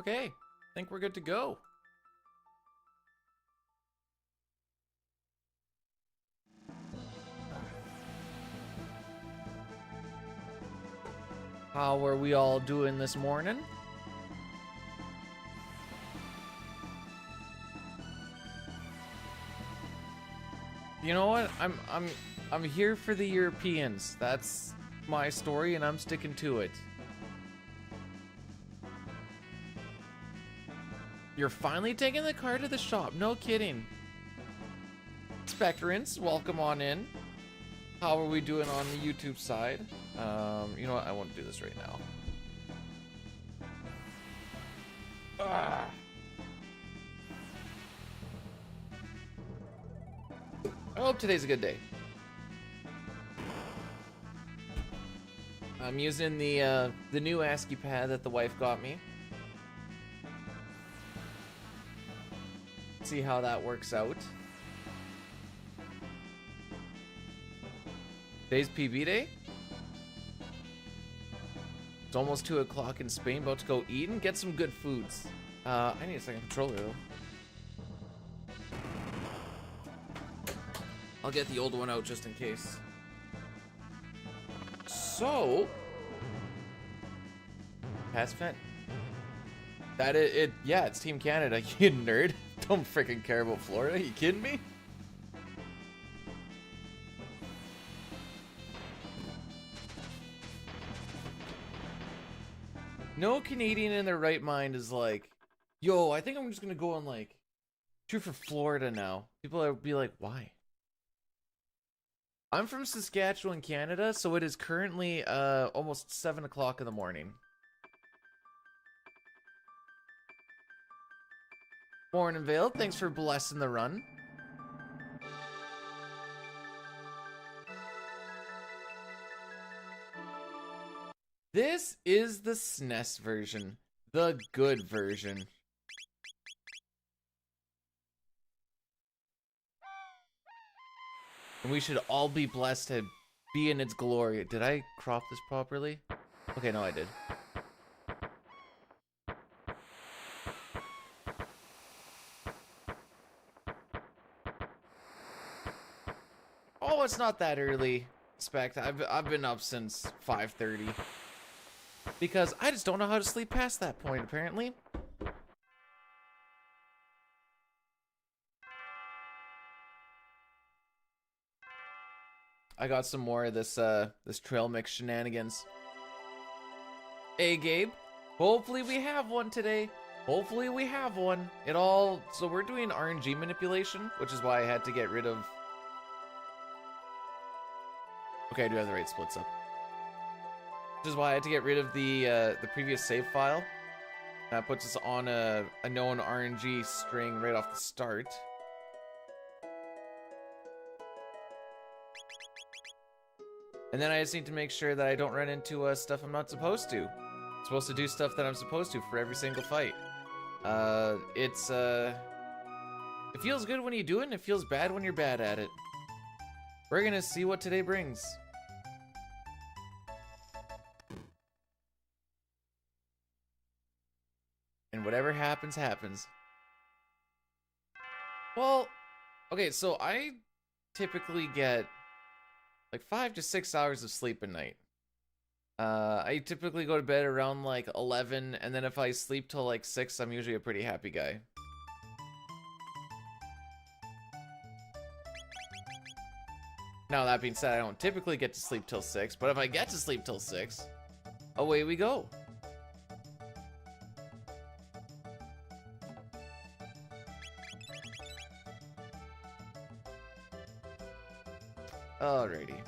Okay, I think we're good to go. How are we all doing this morning? You know what? I'm here for the Europeans. That's my story and I'm sticking to it. You're finally taking the car to the shop. No kidding. Spectrants, welcome on in. How are we doing on the YouTube side? You know what? I won't do this right now. I hope today's a good day. I'm using the new ASCII pad that the wife got me. See how that works out. Today's PB day. It's almost 2 o'clock in Spain. About to go eat and get some good foods. I need a second controller though. I'll get the old one out just in case. So, pass fan. That it yeah, it's Team Canada. You nerd. Don't freaking care about Florida. You kidding me? No Canadian in their right mind is like, yo, I think I'm just gonna go on like true for Florida now. People will be like, why? I'm from Saskatchewan, Canada, so it is currently almost 7 o'clock in the morning. Morning, Vale. Thanks for blessing the run. This is the SNES version. The good version. And we should all be blessed to be in its glory. Did I crop this properly? Okay, no, I did. Oh, it's not that early. Spect, I've been up since 5:30. Because I just don't know how to sleep past that point, apparently. I got some more of this this trail mix shenanigans. Hey, Gabe. Hopefully we have one today. Hopefully we have one. So we're doing RNG manipulation, which is why I had to get rid of... Okay, I do have the right splits up. Which is why I had to get rid of the previous save file. That puts us on a known RNG string right off the start. And then I just need to make sure that I don't run into stuff I'm not supposed to. I'm supposed to do stuff that I'm supposed to for every single fight. It feels good when you do it, and it feels bad when you're bad at it. We're gonna see what today brings. And whatever happens, happens. Well, okay, so I typically get like 5 to 6 hours of sleep a night. I typically go to bed around like 11, and then if I sleep till like 6, I'm usually a pretty happy guy. Now, that being said, I don't typically get to sleep till 6, but if I get to sleep till 6, away we go. Alrighty.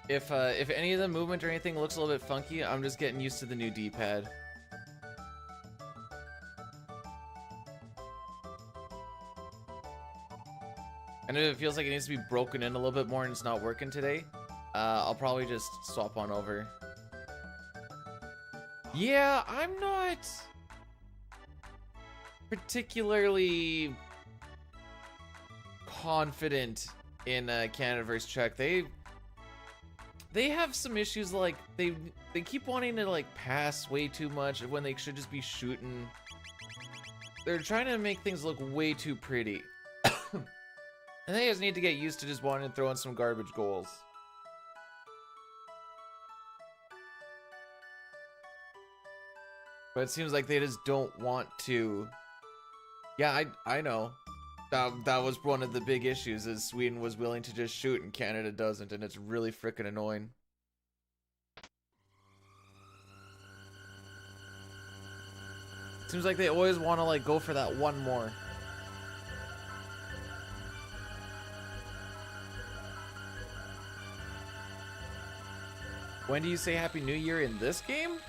If any of the movement or anything looks a little bit funky, I'm just getting used to the new D-pad. And if it feels like it needs to be broken in a little bit more and it's not working today, I'll probably just swap on over. Yeah, I'm not particularly confident in Canada vs. Czech. they have some issues, like they keep wanting to like pass way too much when they should just be shooting. They're trying to make things look way too pretty. And they just need to get used to just wanting to throw in some garbage goals. But it seems like they just don't want to. Yeah, I know. That was one of the big issues, is Sweden was willing to just shoot and Canada doesn't, and it's really freaking annoying. Seems like they always want to like go for that one more. When do you say Happy New Year in this game?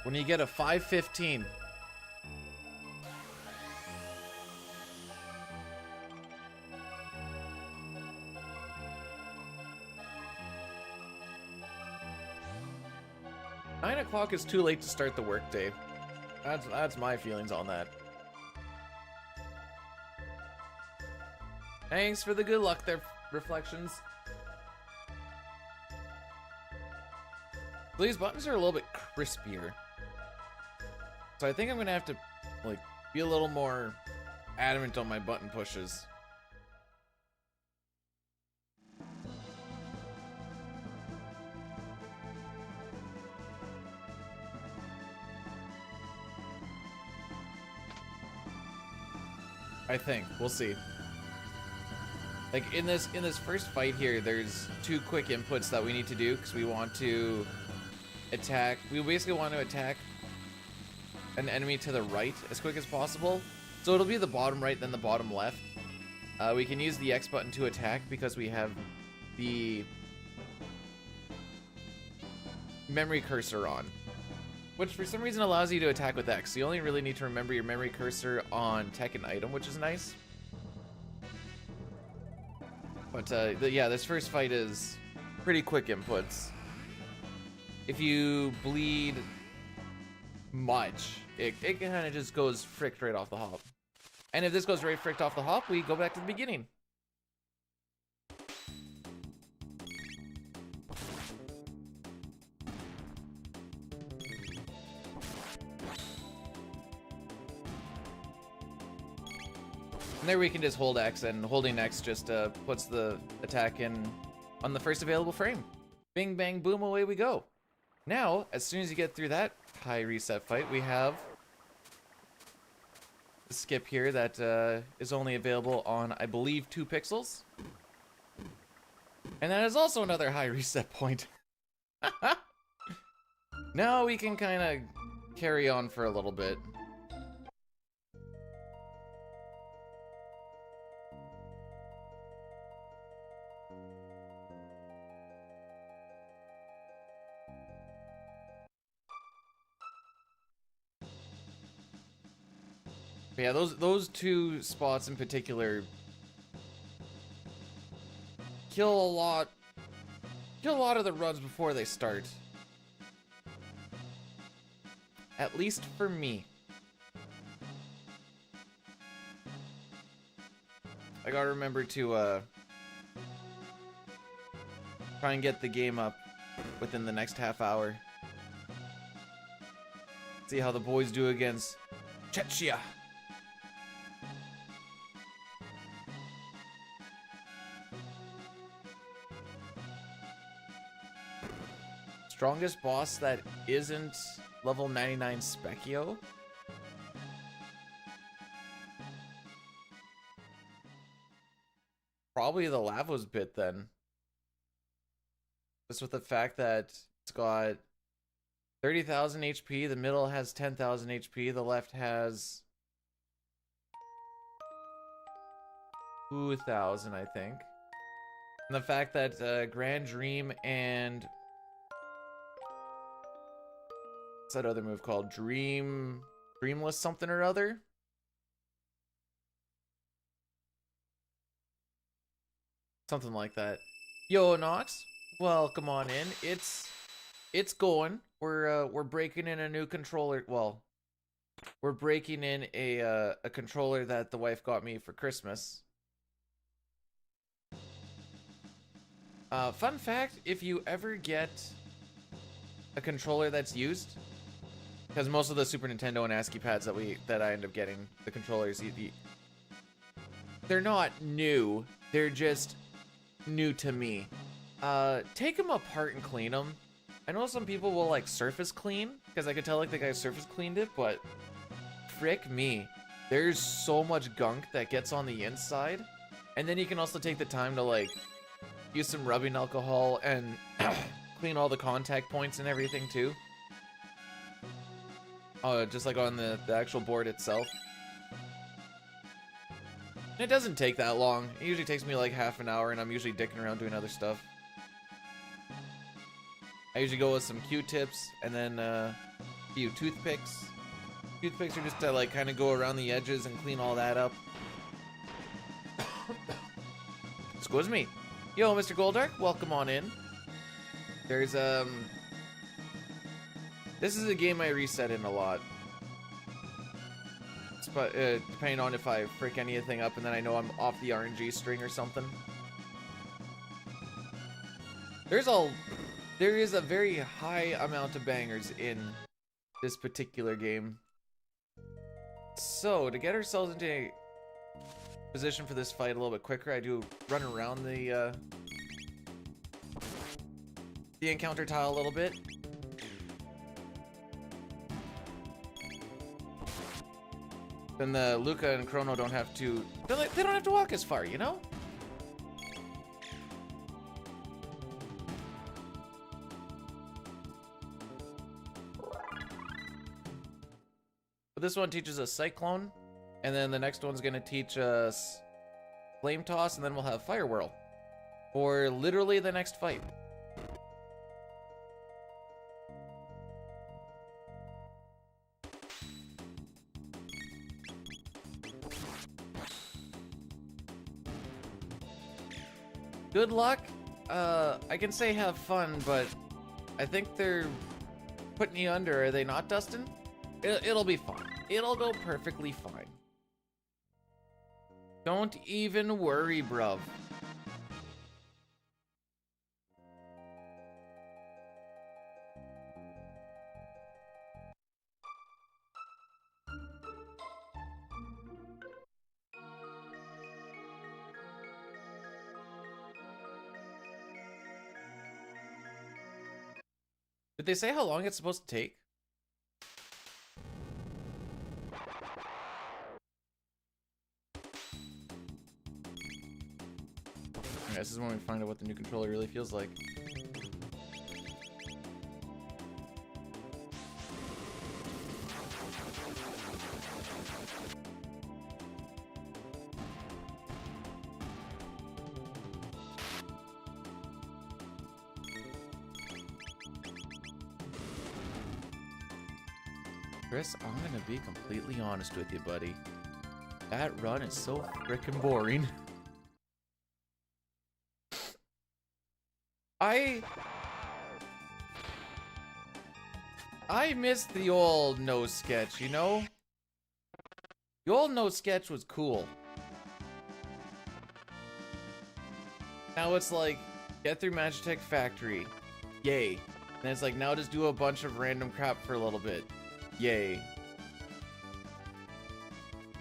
When you get a 515. Nine o'clock is too late to start the workday. That's my feelings on that. Thanks for the good luck there, Reflections. These buttons are a little bit crispier. So I think I'm gonna have to like be a little more adamant on my button pushes. I think. We'll see. Like in this first fight here, there's two quick inputs that we need to do because we want to attack. We basically want to attack an enemy to the right as quick as possible. So it'll be the bottom right, then the bottom left. We can use the X button to attack because we have the memory cursor on, which for some reason allows you to attack with X. You only really need to remember your memory cursor on tech and item, which is nice. But yeah, this first fight is pretty quick inputs. If you bleed much, it kind of just goes fricked right off the hop. And if this goes right fricked off the hop, we go back to the beginning. And there we can just hold X, and holding X just puts the attack in on the first available frame. Bing, bang, boom, away we go. Now, as soon as you get through that high reset fight, we have the skip here that is only available on, I believe, 2 pixels. And that is also another high reset point. Now we can kind of carry on for a little bit. But yeah, those 2 spots in particular kill a lot of the runs before they start. At least for me. I gotta remember to try and get the game up within the next half hour. See how the boys do against Czechia. Strongest boss that isn't level 99 Specchio? Probably the Lavos bit then. Just with the fact that it's got 30,000 HP, the middle has 10,000 HP, the left has 2,000, I think. And the fact that Grand Dream and what's that other move called? Dreamless something or other? Something like that. Yo, Nox, welcome on in. It's going. We're breaking in a new controller. Well, we're breaking in a controller that the wife got me for Christmas. Fun fact, if you ever get a controller that's used, because most of the Super Nintendo and ASCII pads that I end up getting, the controllers, they're not new, they're just new to me. Take them apart and clean them. I know some people will like surface clean, because I could tell like the guy surface cleaned it, but frick me. There's so much gunk that gets on the inside. And then you can also take the time to like use some rubbing alcohol and clean all the contact points and everything too. Just like on the actual board itself. And it doesn't take that long. It usually takes me like half an hour, and I'm usually dicking around doing other stuff. I usually go with some Q-tips and then a few toothpicks. Toothpicks are just to like kind of go around the edges and clean all that up. Excuse me. Yo, Mr. Goldark, welcome on in. There's this is a game I reset in a lot. But depending on if I frick anything up and then I know I'm off the RNG string or something. There is a very high amount of bangers in this particular game. So, to get ourselves into a position for this fight a little bit quicker, I do run around the encounter tile a little bit. Then the Luca and Chrono don't have to... They don't have to walk as far, you know? But this one teaches us Cyclone, and then the next one's gonna teach us Flame Toss, and then we'll have Fire Whirl for literally the next fight. Good luck. I can say have fun, but I think they're putting you under, are they not, Dustin? It'll be fine. It'll go perfectly fine. Don't even worry, bruv. Did they say how long it's supposed to take? Okay, this is when we find out what the new controller really feels like. Chris, I'm gonna be completely honest with you, buddy. That run is so frickin' boring. I missed the old no sketch, you know? The old no sketch was cool. Now it's like, get through Magitech Factory. Yay. And it's like, now just do a bunch of random crap for a little bit. Yay.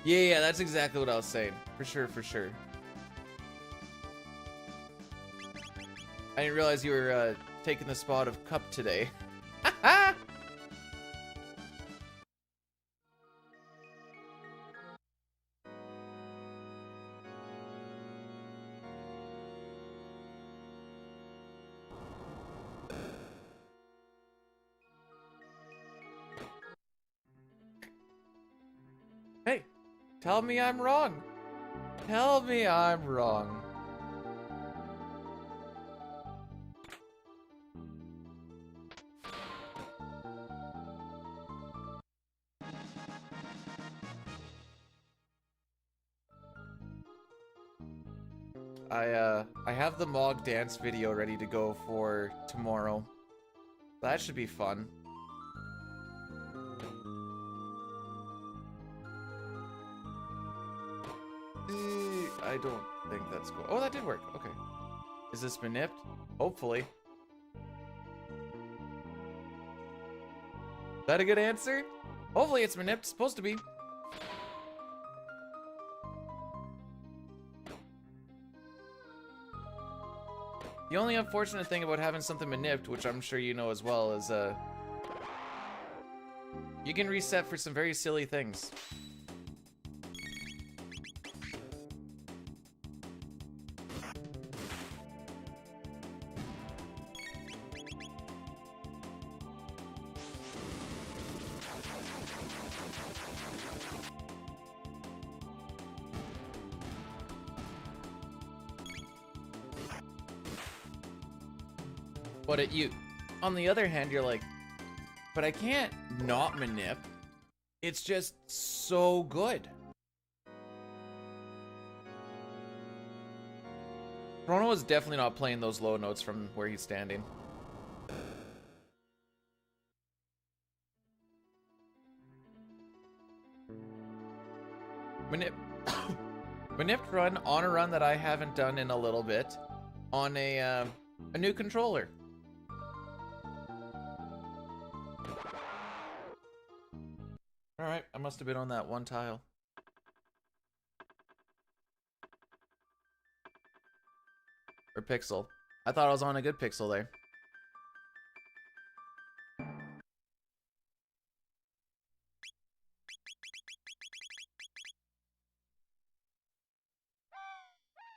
Yeah, that's exactly what I was saying. For sure, for sure. I didn't realize you were taking the spot of Cup today. Haha! Hey, tell me I'm wrong. Tell me I'm wrong. I have the Mog dance video ready to go for tomorrow. That should be fun. I don't think that's cool. Oh, that did work. Okay. Is this manipped? Hopefully. Is that a good answer? Hopefully it's manipped. Supposed to be. The only unfortunate thing about having something manipped, which I'm sure you know as well, is you can reset for some very silly things. But on the other hand, you're like, but I can't not manip. It's just so good. Chrono is definitely not playing those low notes from where he's standing. Manipped run on a run that I haven't done in a little bit on a new controller. Alright, I must have been on that one tile. Or pixel. I thought I was on a good pixel there.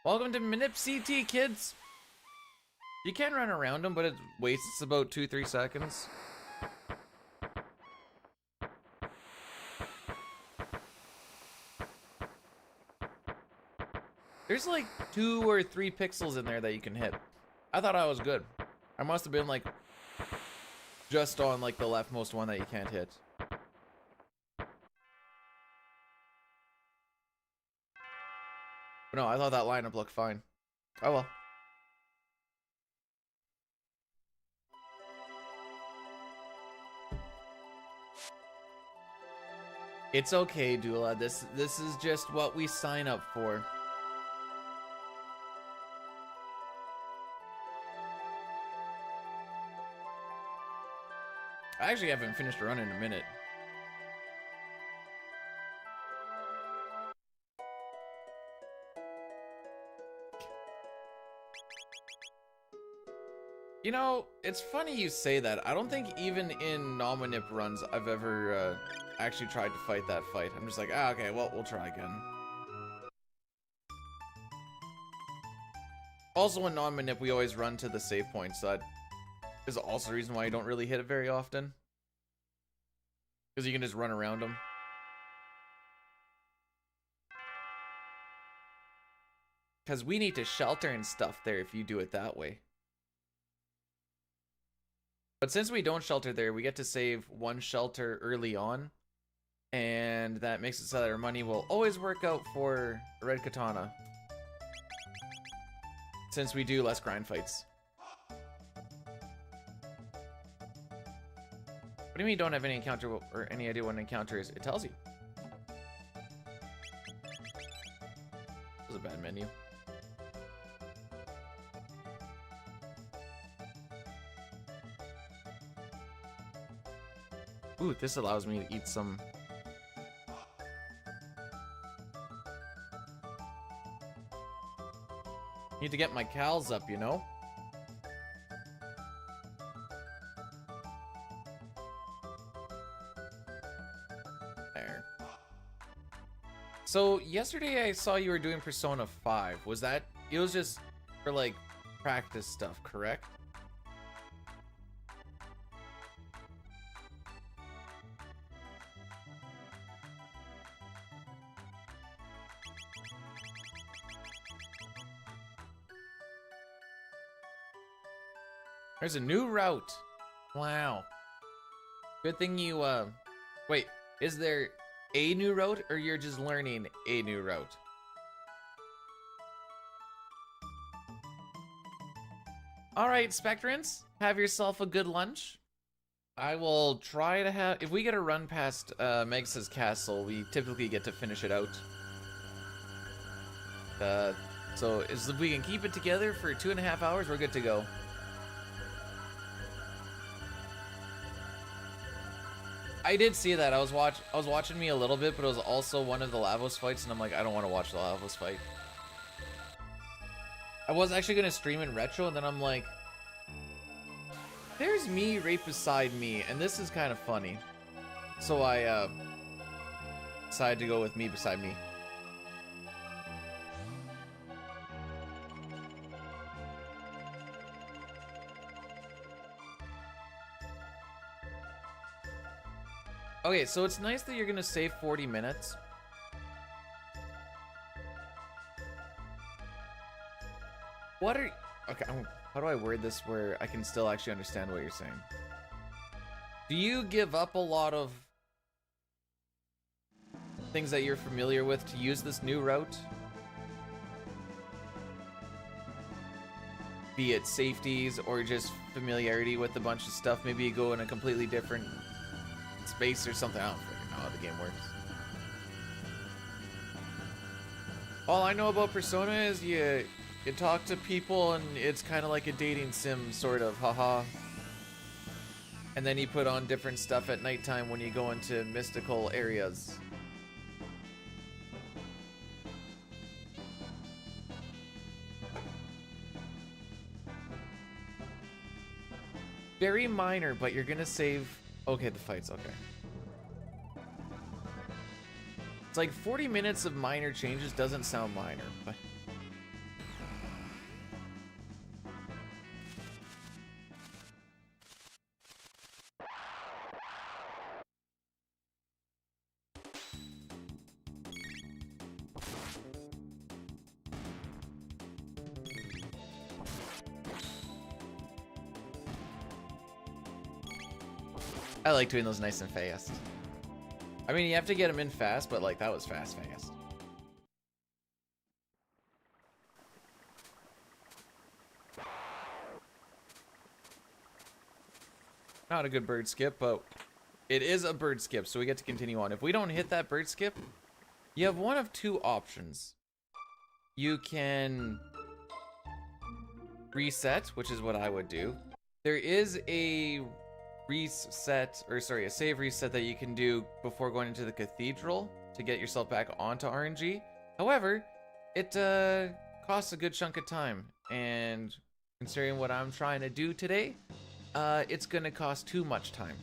Welcome to Manip CT, kids! You can run around them, but it wastes about 2-3 seconds. There's like 2 or 3 pixels in there that you can hit. I thought I was good. I must have been like just on like the leftmost one that you can't hit. But no, I thought that lineup looked fine. Oh well. It's okay, Dula. This is just what we sign up for. I actually haven't finished a run in a minute. You know, it's funny you say that. I don't think even in non-manip runs I've ever actually tried to fight that fight. I'm just like, ah, okay, well, we'll try again. Also in non-manip, we always run to the save point, so that is also the reason why you don't really hit it very often. Because you can just run around them. Because we need to shelter and stuff there if you do it that way. But since we don't shelter there, we get to save 1 shelter early on. And that makes it so that our money will always work out for Red Katana. Since we do less grind fights. What do you mean you don't have any encounter or any idea what an encounter is? It tells you. That was a bad menu. Ooh, this allows me to eat some. Need to get my cows up, you know? There. So, yesterday I saw you were doing Persona 5. Was that... It was just for, like, practice stuff, correct? There's a new route. Wow. Good thing you, wait, is there a new route or you're just learning a new route? Alright, Spectrans, have yourself a good lunch. I will try to have, if we get a run past Magus Castle, we typically get to finish it out. So if we can keep it together for 2.5 hours, we're good to go. I did see that. I was watching me a little bit, but it was also one of the Lavos fights, and I'm like, I don't want to watch the Lavos fight. I was actually gonna stream in retro, and then I'm like, there's me right beside me, and this is kind of funny. So I decided to go with me beside me. Okay, so it's nice that you're gonna save 40 minutes. What are... Okay, how do I word this where I can still actually understand what you're saying? Do you give up a lot of things that you're familiar with to use this new route? Be it safeties or just familiarity with a bunch of stuff. Maybe you go in a completely different space or something. I don't freaking know how the game works. All I know about Persona is you talk to people and it's kind of like a dating sim, sort of, haha. And then you put on different stuff at nighttime when you go into mystical areas. Very minor, but you're gonna save... Okay, the fight's okay. It's like 40 minutes of minor changes doesn't sound minor, but... I like doing those nice and fast. I mean, you have to get them in fast, but like that was fast. Not a good bird skip, but it is a bird skip, so we get to continue on. If we don't hit that bird skip, you have one of two options. You can reset, which is what I would do. There is a reset, or sorry, a save reset that you can do before going into the cathedral to get yourself back onto RNG. However, it costs a good chunk of time, and considering what I'm trying to do today, it's gonna cost too much time.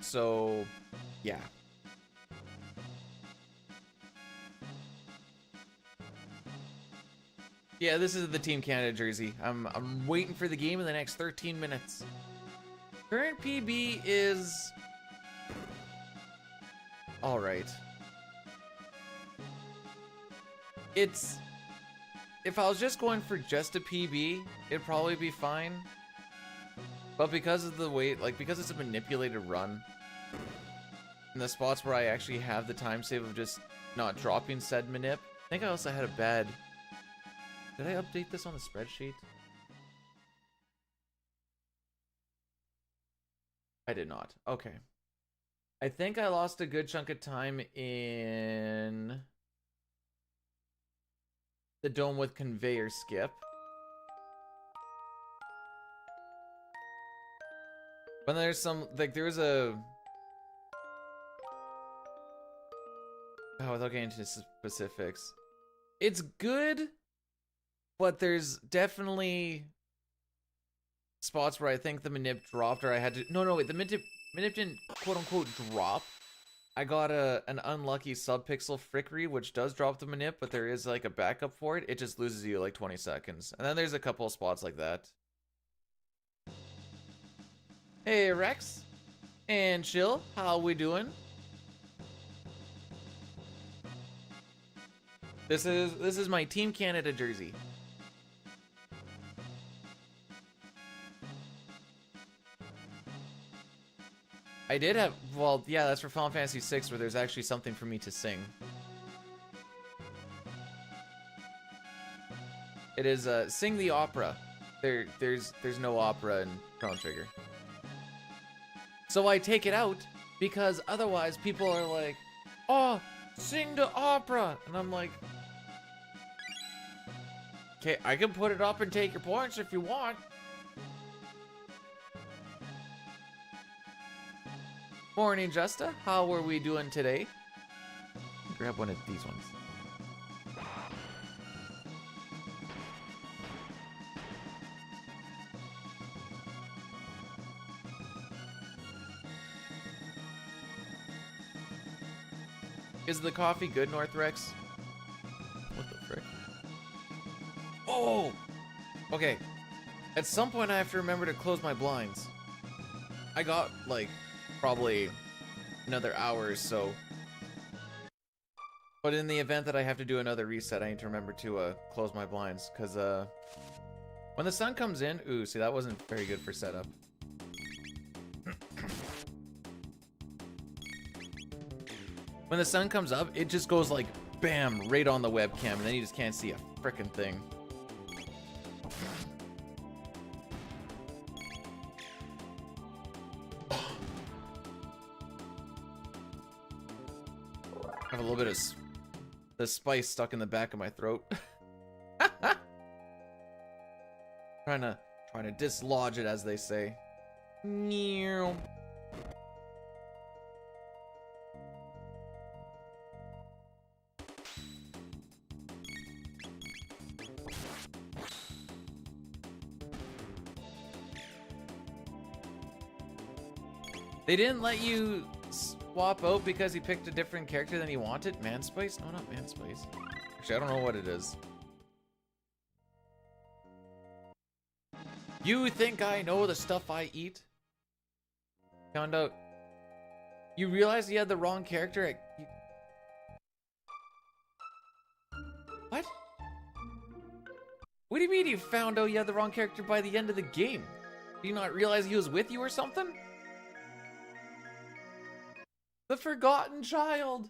So, yeah. Yeah, this is the Team Canada jersey. I'm waiting for the game in the next 13 minutes. Current PB is... alright. It's... if I was just going for just a PB, it'd probably be fine. But because of the way, like, because it's a manipulated run, in the spots where I actually have the time save of just not dropping said manip, I think I also had a bad... Did I update this on the spreadsheet? I did not. Okay. I think I lost a good chunk of time in the dome with conveyor skip. But there's some, like, there was a... oh, without getting into specifics. It's good, but there's definitely spots where I think the manip dropped, or I had to... No, wait, the manip didn't quote-unquote drop. I got an unlucky subpixel frickery, which does drop the manip, but there is like a backup for it. It just loses you like 20 seconds. And then there's a couple of spots like that. Hey, Rex. And Chill, how we doing? This is my Team Canada jersey. I did have, well, yeah, that's for Final Fantasy VI, where there's actually something for me to sing. It is sing the opera. There's no opera in Chrono Trigger. So I take it out Because otherwise people are like, oh, sing the opera. And I'm like, okay, I can put it up and take your points if you want. Morning, Justa. How are we doing today? Grab one of these ones. Is the coffee good, Northrex? What the frick? Oh! Okay. At some point I have to remember to close my blinds. I got, like, probably another hour or so. But in the event that I have to do another reset, I need to remember to close my blinds. Because when the sun comes in... Ooh, see, that wasn't very good for setup. When the sun comes up, it just goes like, bam, right on the webcam, and then you just can't see a frickin' thing. I have a little bit of the spice stuck in the back of my throat. trying to dislodge it, as they say. Meow. They didn't let you swap out because he picked a different character than he wanted? Manspice? No, not Manspice. Actually, I don't know what it is. You think I know the stuff I eat? Found out. You realized you had the wrong character? What? What do you mean you found out you had the wrong character by the end of the game? Did you not realize he was with you or something? The forgotten child.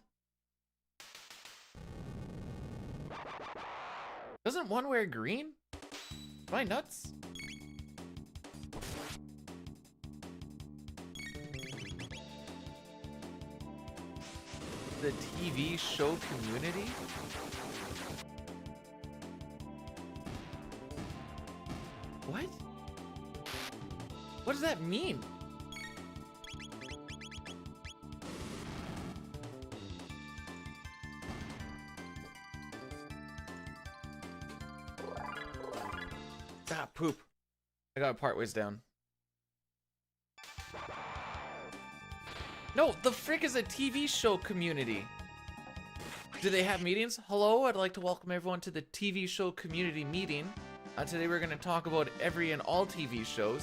Doesn't one wear green? Am I nuts? The TV show Community? What? What does that mean? Ah, poop. I got it part ways down. No, the frick is a TV show Community. Do they have meetings? Hello, I'd like to welcome everyone to the TV show community meeting. Today we're going to talk about every and all TV shows.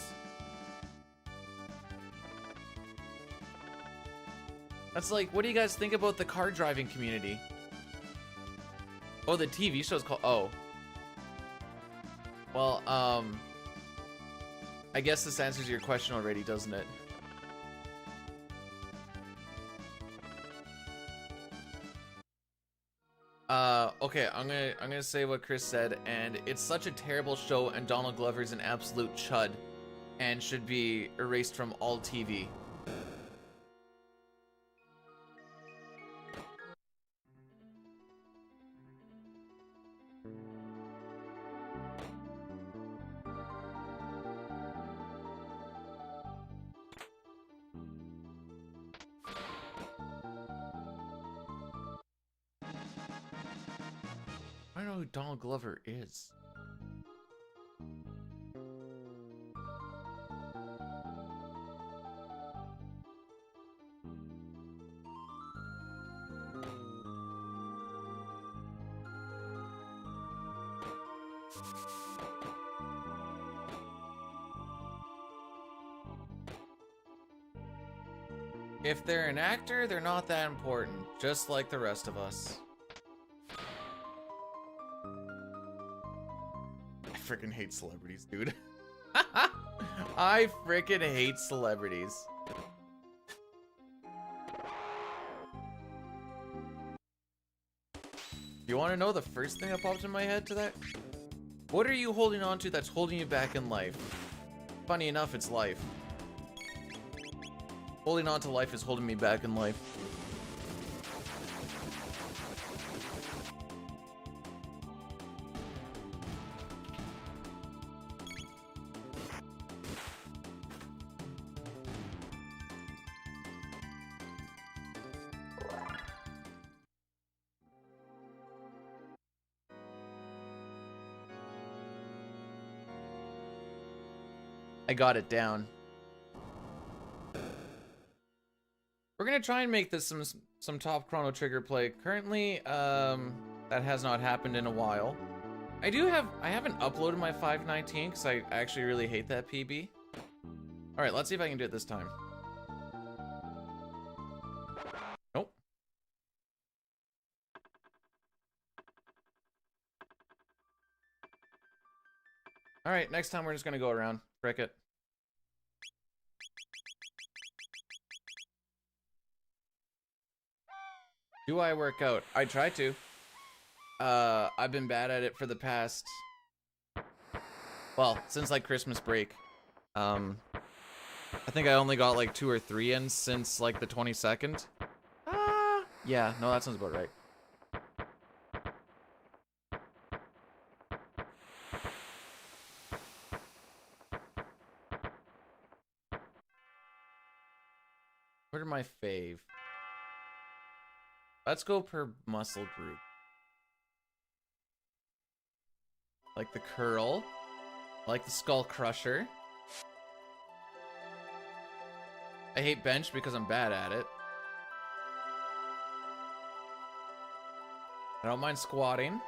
That's like, what do you guys think about the car driving community? Oh, the TV show's called... Oh. Well, I guess this answers your question already, doesn't it? Okay, I'm gonna say what Chris said, and it's such a terrible show, and Donald Glover's an absolute chud, and should be erased from all TV. I don't know who Donald Glover is. If they're an actor, they're not that important, just like the rest of us. I freaking hate celebrities, dude. I freaking hate celebrities. You want to know the first thing that pops in my head to that? What are you holding on to that's holding you back in life? Funny enough, it's life. Holding on to life is holding me back in life. I got it down. We're gonna try and make this some top Chrono Trigger play. Currently, that has not happened in a while. I haven't uploaded my 519 because I actually really hate that PB. All right, let's see if I can do it this time. Nope. All right, next time we're just gonna go around. Frick it. Do I work out? I try to. I've been bad at it for the past, well, since like Christmas break. I think I only got like 2 or 3 in since like the 22nd. Yeah, no, that sounds about right. What are my fave? Let's go per muscle group. Like the curl. Like the skull crusher. I hate bench because I'm bad at it. I don't mind squatting.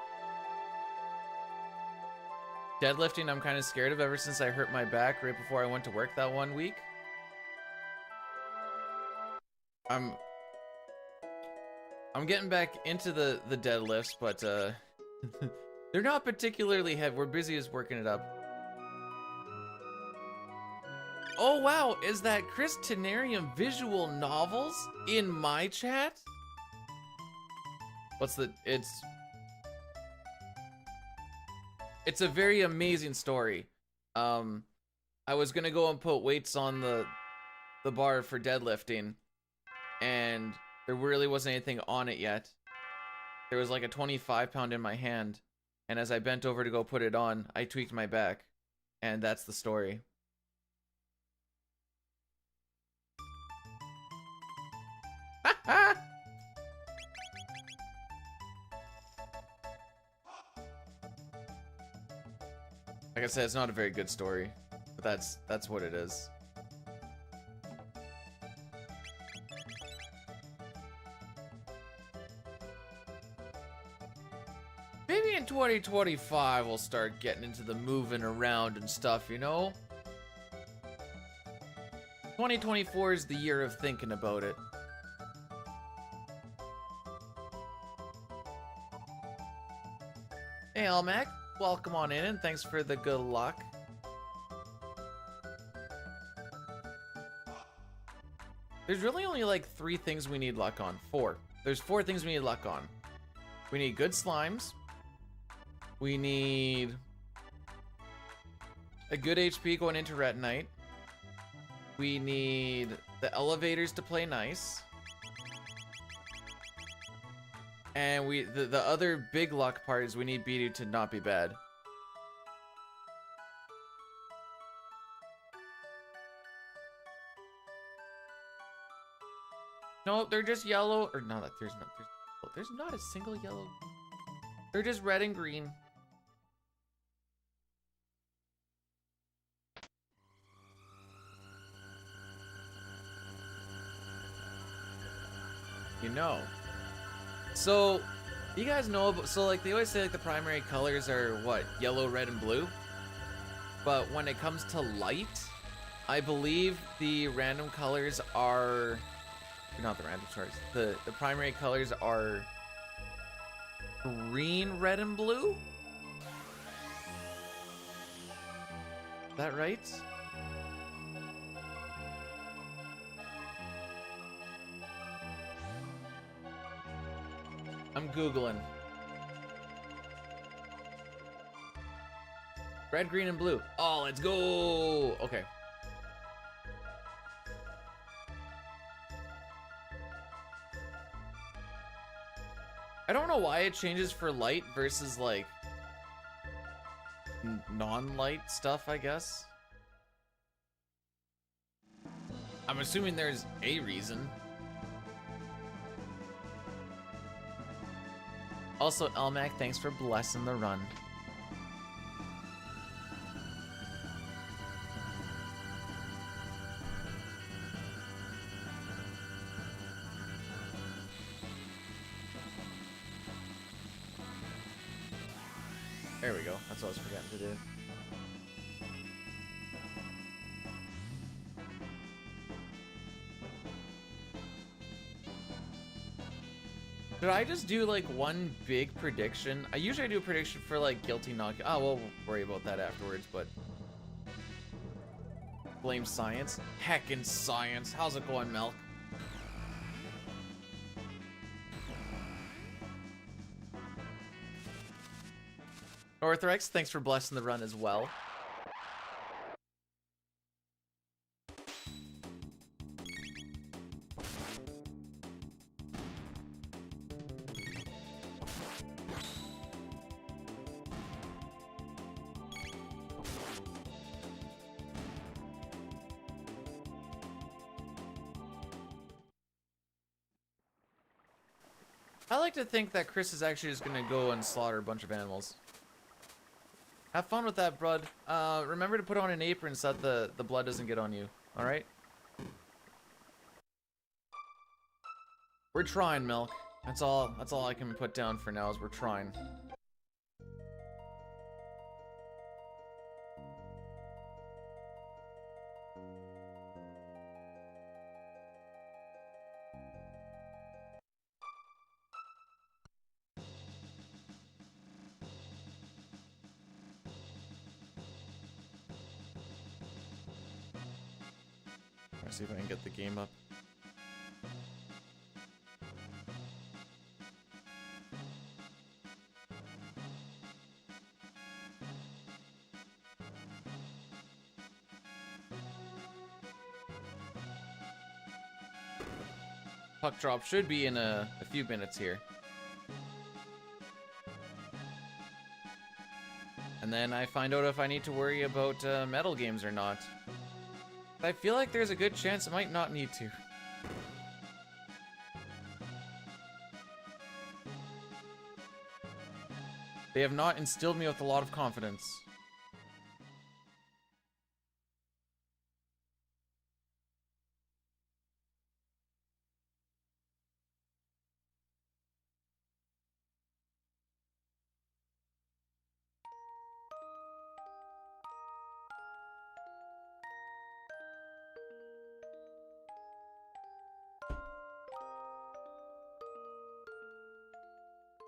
Deadlifting I'm kind of scared of ever since I hurt my back right before I went to work that one week. I'm getting back into the deadlifts, but they're not particularly heavy. We're busy as working it up. Oh wow, is that Chris Tenarium visual novels in my chat? What's the it's a very amazing story. I was gonna go and put weights on the bar for deadlifting, and there really wasn't anything on it yet. There was like a 25-pound in my hand, and as I bent over to go put it on, I tweaked my back, and that's the story. Like I said, it's not a very good story, but that's what it is. Maybe in 2025 we'll start getting into the moving around and stuff, you know? 2024 is the year of thinking about it. Hey, Almac, welcome on in, and thanks for the good luck. There's really only like 3 things we need luck on. 4. There's 4 things we need luck on. We need good slimes. We need a good HP going into Retinite. We need the elevators to play nice. And the other big luck part is we need Beedoo to not be bad. No, they're just yellow. Or no, there's not a single yellow. They're just red and green. You know. So, you guys know about, so like they always say like the primary colors are what? Yellow, red, and blue. But when it comes to light, I believe the random colors are, not the random, sorry. The primary colors are green, red, and blue? Is that right? I'm Googling. Red, green, and blue. Oh, let's go! Okay. know why it changes for light versus like non-light stuff, I guess. I'm assuming there's a reason. Also, Elmac, thanks for blessing the run. There we go. That's what I was forgetting to do. Did I just do like one big prediction? I usually do a prediction for like guilty knock. Oh, we'll worry about that afterwards, but blame science. Heckin' science. How's it going, Milk? Orthrex, thanks for blessing the run as well. I like to think that Chris is actually just gonna go and slaughter a bunch of animals. Have fun with that, bud. Remember to put on an apron so that the blood doesn't get on you. All right? We're trying, Milk. That's all I can put down for now is we're trying. Let's see if I can get the game up. Puck drop should be in a few minutes here. And then I find out if I need to worry about metal games or not. I feel like there's a good chance I might not need to. They have not instilled me with a lot of confidence.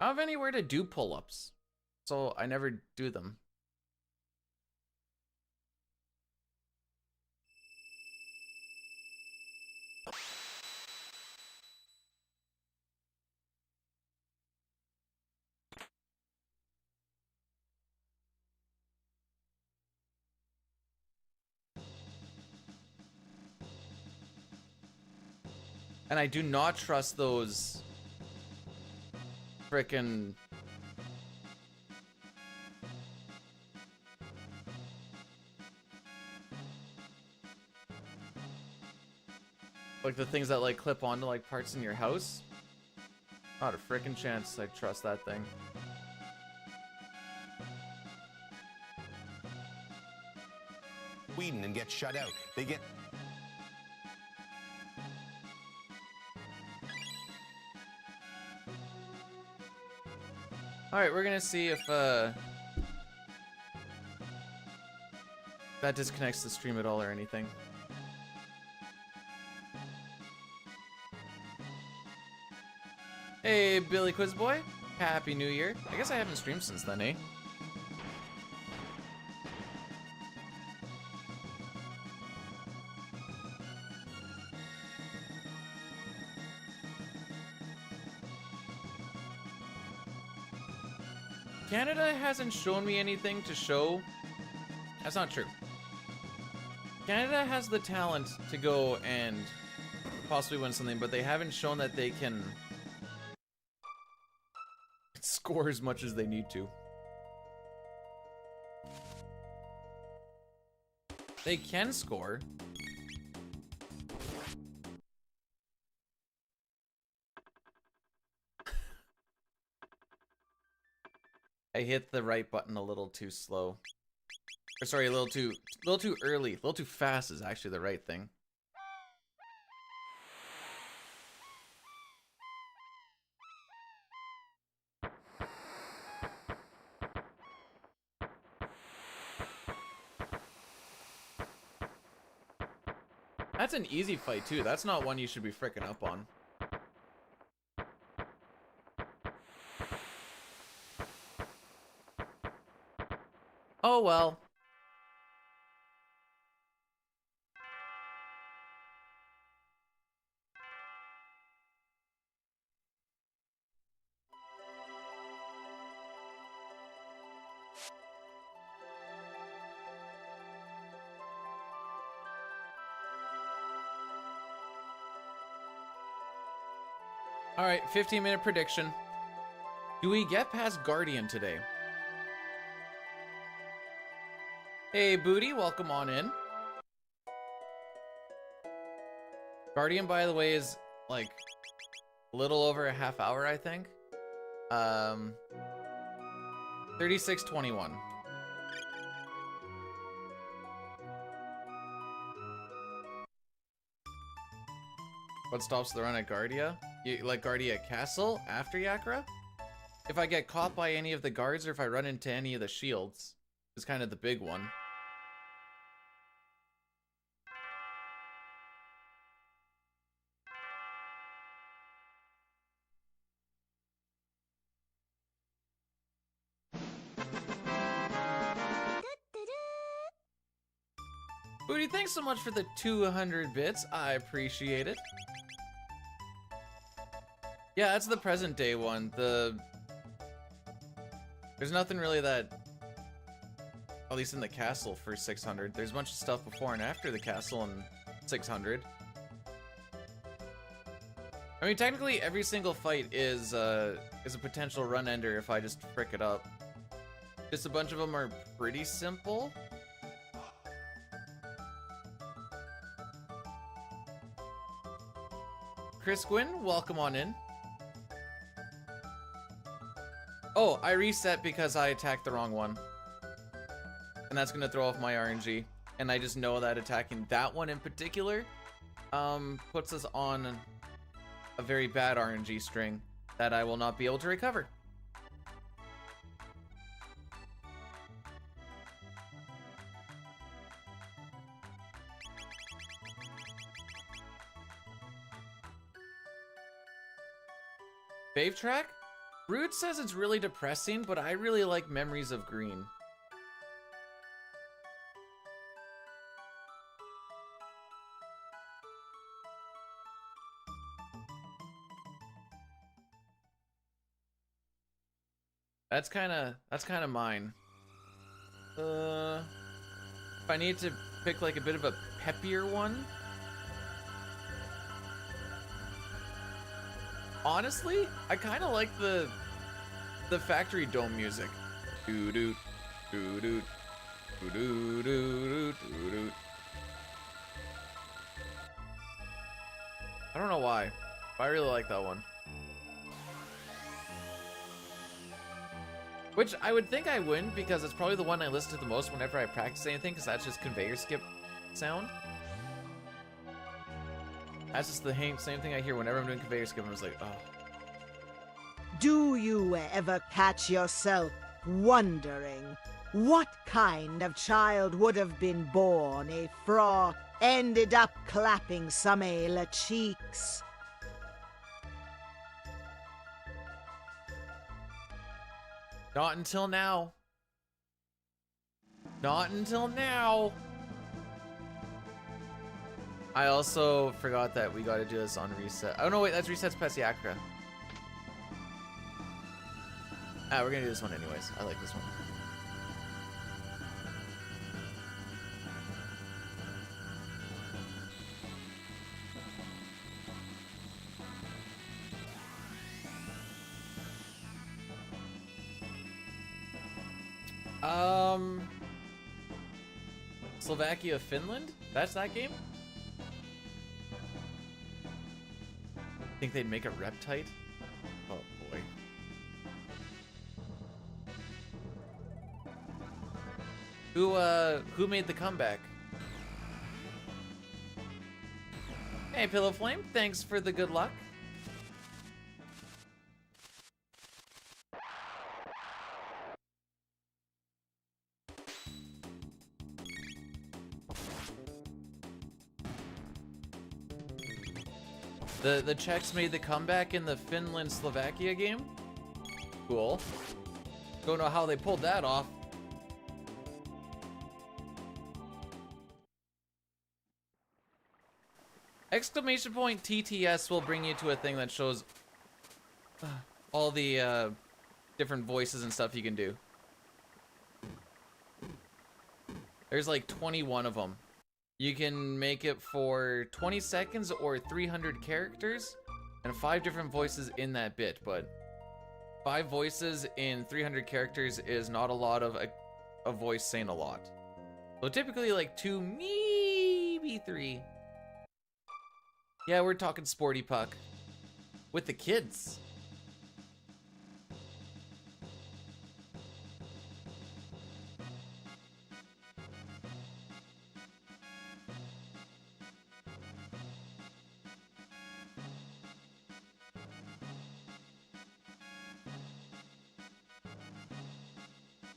I don't have anywhere to do pull-ups, so I never do them. And I do not trust those frickin' like the things that like clip onto like parts in your house. Not a frickin' chance I trust that thing. Sweden and get shut out. They get Alright, we're gonna see if that disconnects the stream at all or anything. Hey, Billy Quizboy. Happy New Year. I guess I haven't streamed since then, eh? Canada hasn't shown me anything to show. That's not true. Canada has the talent to go and possibly win something, but they haven't shown that they can score as much as they need to. They can score. I hit the right button a little too slow. Or sorry, a little too early. A little too fast is actually the right thing. That's an easy fight too. That's not one you should be fricking up on. Oh well. All right, 15-minute prediction. Do we get past Guardian today? Hey, Booty, welcome on in. Guardian, by the way, is like a little over a half hour, I think. 36:21. What stops the run at Guardia? You like Guardia Castle after Yakra? If I get caught by any of the guards or if I run into any of the shields, is kind of the big one. Booty, thanks so much for the 200 bits. I appreciate it. Yeah, that's the present day one. There's nothing really that, at least in the castle for 600. There's a bunch of stuff before and after the castle and 600. I mean, technically every single fight is a potential run ender if I just frick it up. Just a bunch of them are pretty simple. Chris Gwynn, welcome on in. Oh, I reset because I attacked the wrong one. And that's gonna throw off my RNG. And I just know that attacking that one in particular puts us on a very bad RNG string that I will not be able to recover. Fave track? Root says it's really depressing, but I really like Memories of Green. That's kind of mine. If I need to pick like a bit of a peppier one, honestly, I kind of like the Factory Dome music. Doo doo doo doo doo doo doo doo. I don't know why, but I really like that one. Which I would think I win because it's probably the one I listen to the most whenever I practice anything, because that's just conveyor skip sound. That's just the same thing I hear whenever I'm doing conveyor skip. I'm just like, oh. Do you ever catch yourself wondering what kind of child would have been born if Fra ended up clapping some Ayla cheeks? Not until now. Not until now. I also forgot that we got to do this on reset. Oh no, wait, that's resets past Yakra. Ah, we're gonna do this one anyways. I like this one. Slovakia, Finland? That's that game? Think they'd make it rep tight? Oh boy. Who made the comeback? Hey, Pillow Flame, thanks for the good luck. The Czechs made the comeback in the Finland-Slovakia game? Cool. Don't know how they pulled that off. Exclamation point TTS will bring you to a thing that shows all the different voices and stuff you can do. There's like 21 of them. You can make it for 20 seconds or 300 characters and 5 different voices in that bit, but 5 voices in 300 characters is not a lot of a voice saying a lot. So typically like 2, maybe 3. Yeah, we're talking Sporty Puck with the kids.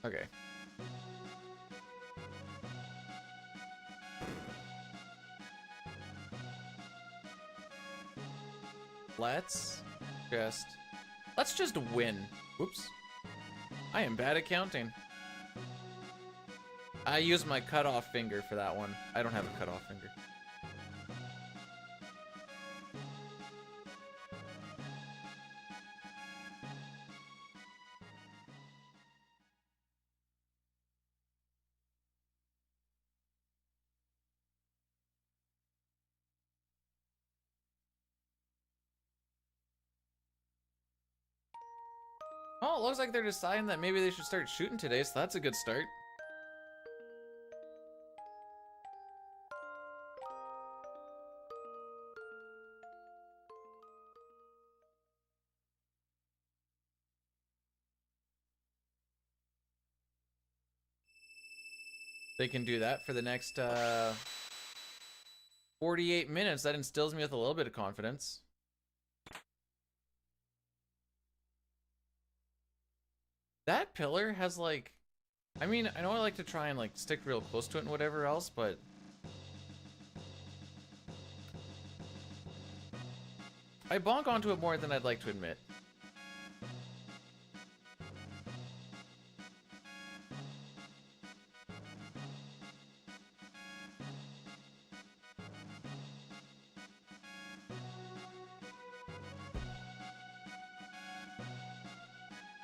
Okay. Let's just win. Whoops. I am bad at counting. I used my cutoff finger for that one. I don't have a cutoff finger. Oh, it looks like they're deciding that maybe they should start shooting today, so that's a good start. They can do that for the next 48 minutes. That instills me with a little bit of confidence. That pillar has like, I mean, I know I like to try and like stick real close to it and whatever else, but I bonk onto it more than I'd like to admit.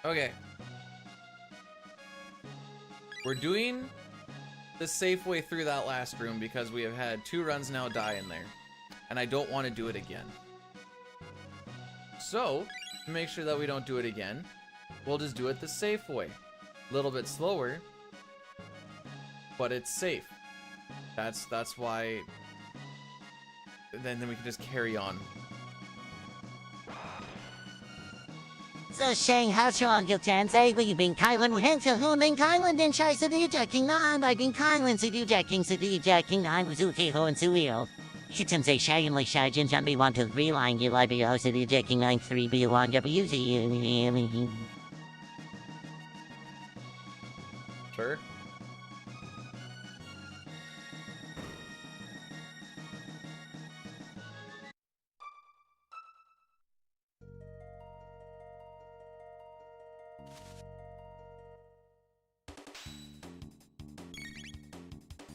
Okay. We're doing the safe way through that last room because we have had 2 runs now die in there. And I don't want to do it again. So, to make sure that we don't do it again, we'll just do it the safe way. A little bit slower, but it's safe. That's why. Then we can just carry on. So saying how strong you can say we've been Kylan Hensa who been Kylan then tries to do jacking on I've been Kylan to do jacking on with Uki ho and Suio. She can say shagging like Shagin and we want to reline you like the house of the jacking 93B1 WZ. Sure.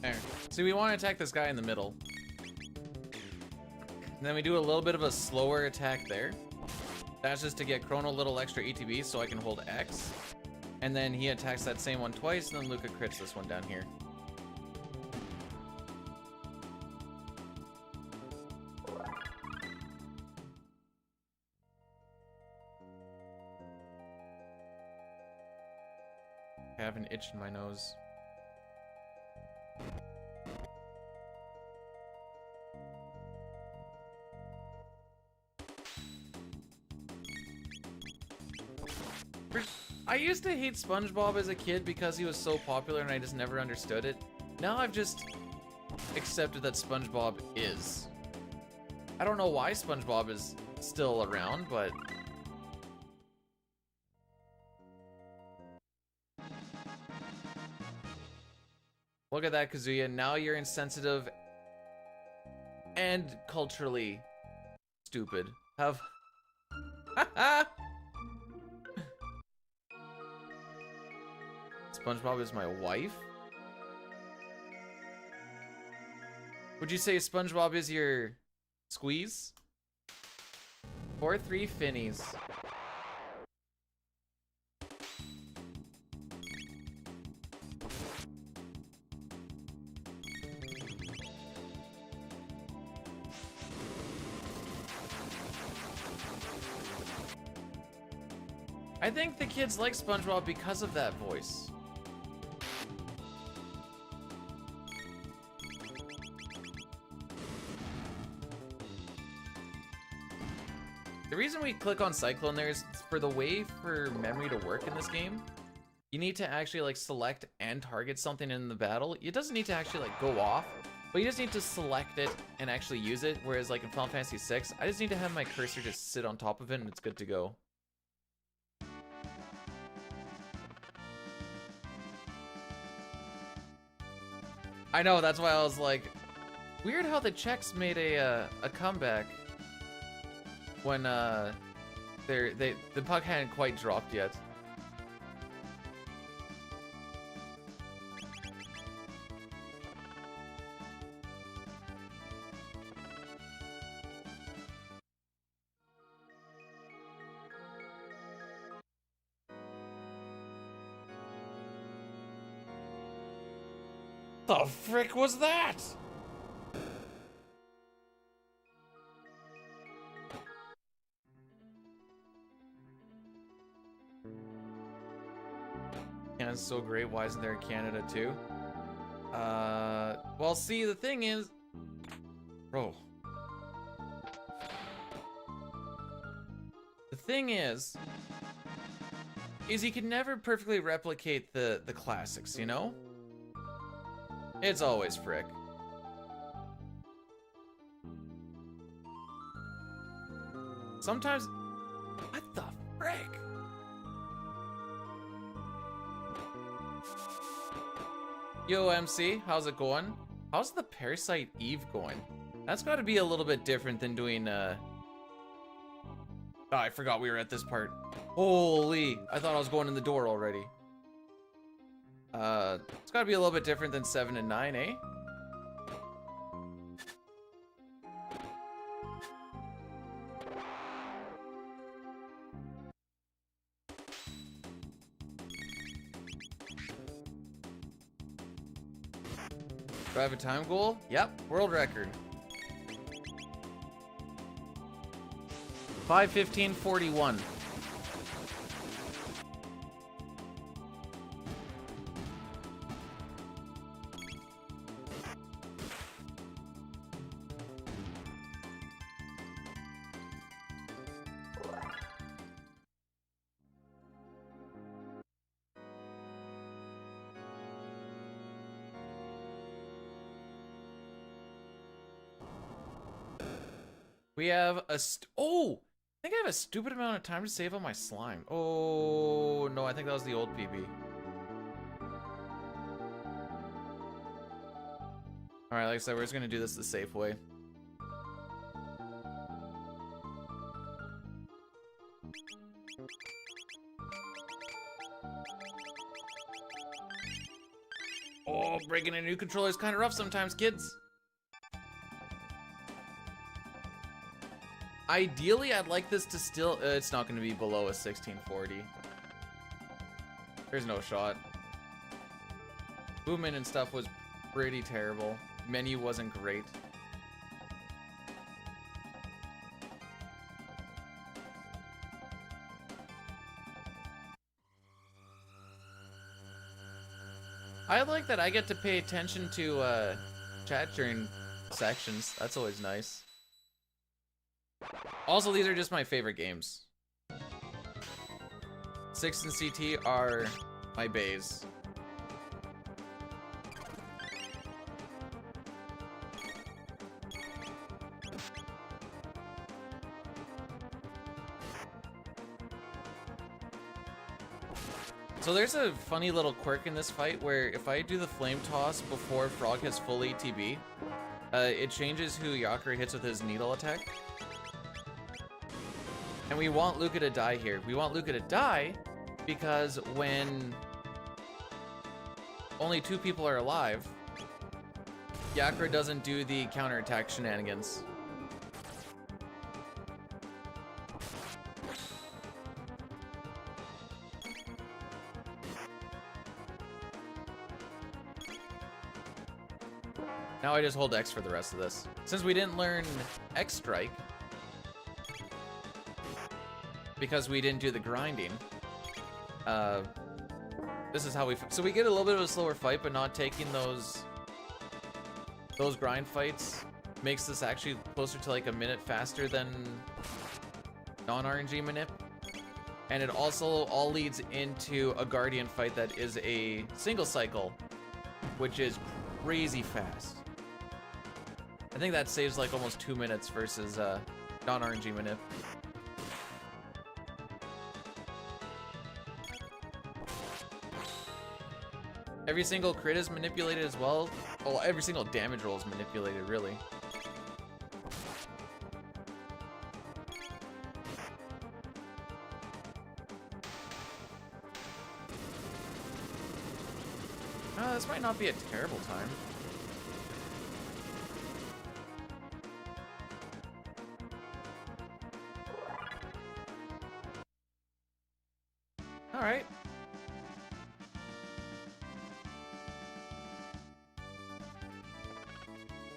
There. See, we want to attack this guy in the middle. And then we do a little bit of a slower attack there. That's just to get Chrono a little extra ETB so I can hold X. And then he attacks that same one twice, and then Luca crits this one down here. I have an itch in my nose. I used to hate SpongeBob as a kid because he was so popular and I just never understood it. Now I've just accepted that SpongeBob is. I don't know why SpongeBob is still around, but... Look at that, Kazuya. Now you're insensitive and culturally stupid. Have... SpongeBob is my wife? Would you say SpongeBob is your squeeze? 4-3 Finnies. I think the kids like SpongeBob because of that voice. The reason we click on Cyclone there is for the way for memory to work in this game. You need to actually like select and target something in the battle. It doesn't need to actually like go off, but you just need to select it and actually use it. Whereas like in Final Fantasy VI, I just need to have my cursor just sit on top of it and it's good to go. I know, that's why I was like, weird how the Czechs made a comeback when the puck hadn't quite dropped yet. The frick was that? Canada's so great, why isn't there a Canada too? Well, see, the thing is... Bro. The thing is you can never perfectly replicate the classics, you know? It's always frick. Sometimes... What the frick? Yo, MC, how's it going? How's the Parasite Eve going? That's gotta be a little bit different than doing, Oh, I forgot we were at this part. Holy, I thought I was going in the door already. It's gotta be a little bit different than 7 and 9, eh? Do I have a time goal? Yep, world record. 5:15:41. We have a oh! I think I have a stupid amount of time to save on my slime. Oh, no, I think that was the old PB. Alright, like I said, we're just gonna do this the safe way. Oh, breaking a new controller is kind of rough sometimes, kids. Ideally, I'd like this to still... it's not going to be below a 1640. There's no shot. Movement and stuff was pretty terrible. Menu wasn't great. I like that I get to pay attention to chat during sections. That's always nice. Also, these are just my favorite games. 6 and CT are my bays. So there's a funny little quirk in this fight where if I do the flame toss before Frog has full ATB, it changes who Yakra hits with his needle attack. And we want Luca to die here. We want Luca to die because when only 2 people are alive, Yakra doesn't do the counterattack shenanigans. Now I just hold X for the rest of this. Since we didn't learn X Strike, because we didn't do the grinding, this is how we... So we get a little bit of a slower fight, but not taking those grind fights makes this actually closer to like a minute faster than non-RNG manip. And it also all leads into a Guardian fight that is a single cycle, which is crazy fast. I think that saves like almost 2 minutes versus non-RNG manip. Every single crit is manipulated as well. Well, every single damage roll is manipulated, really. This might not be a terrible time. All right.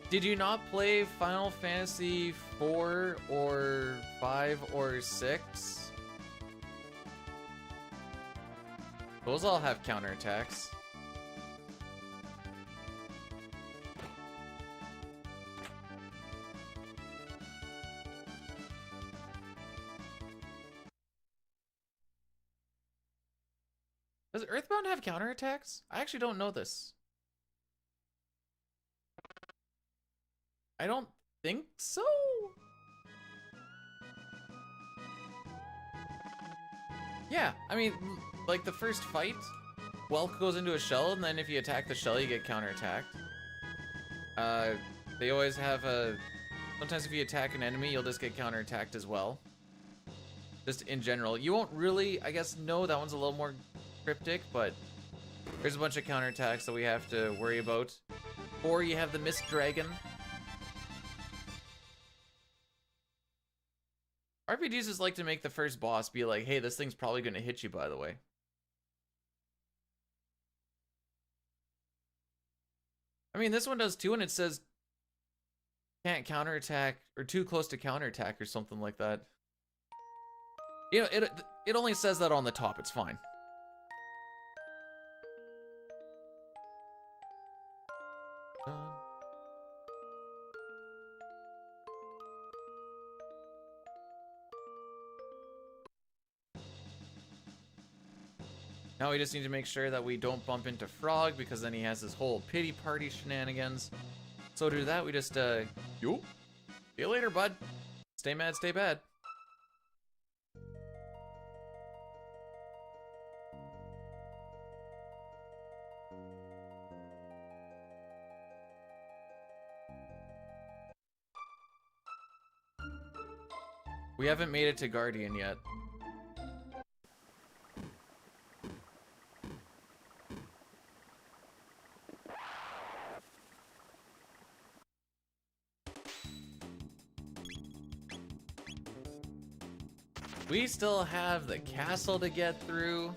Did you not play Final Fantasy 4 or 5 or 6? Those all have counterattacks. Does Earthbound have counterattacks? I actually don't know this. I don't think so. Yeah, I mean, like the first fight, Welk goes into a shell, and then if you attack the shell, you get counterattacked. They always have a... Sometimes if you attack an enemy, you'll just get counterattacked as well. Just in general. You won't really, I guess, know that one's a little more cryptic, but there's a bunch of counterattacks that we have to worry about. Or you have the Mist Dragon. RPGs just like to make the first boss be like, hey, this thing's probably going to hit you, by the way. I mean, this one does too, and it says can't counterattack, or too close to counterattack, or something like that. You know, it only says that on the top, it's fine. Now we just need to make sure that we don't bump into Frog, because then he has this whole pity party shenanigans. So to do that, we just, yo, see you later, bud. Stay mad, stay bad. We haven't made it to Guardian yet. We still have the castle to get through.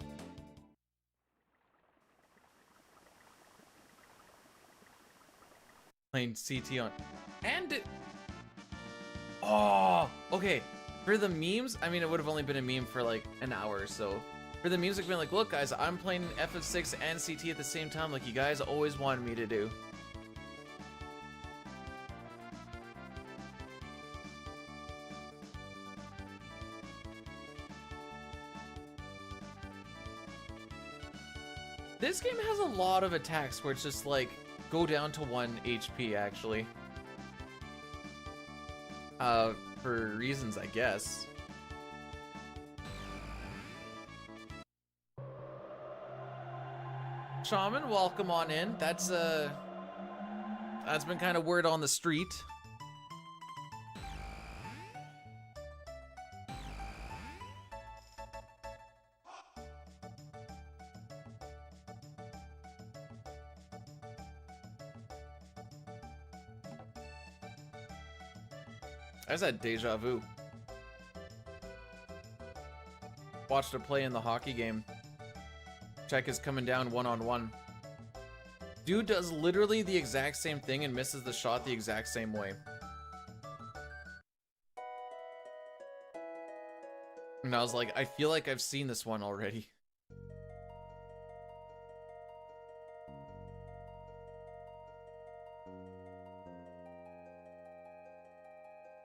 Playing CT on... And... Oh! Okay. For the memes, I mean, it would have only been a meme for like an hour or so. For the music, being like, look guys, I'm playing FF6 and CT at the same time like you guys always wanted me to do. This game has a lot of attacks where it's just like, go down to 1 HP actually. For reasons, I guess. Shaman, welcome on in. That's been kind of word on the street. I just had deja vu. Watched her play in the hockey game. Check is coming down 1-on-1. Dude does literally the exact same thing and misses the shot the exact same way. And I was like, I feel like I've seen this one already.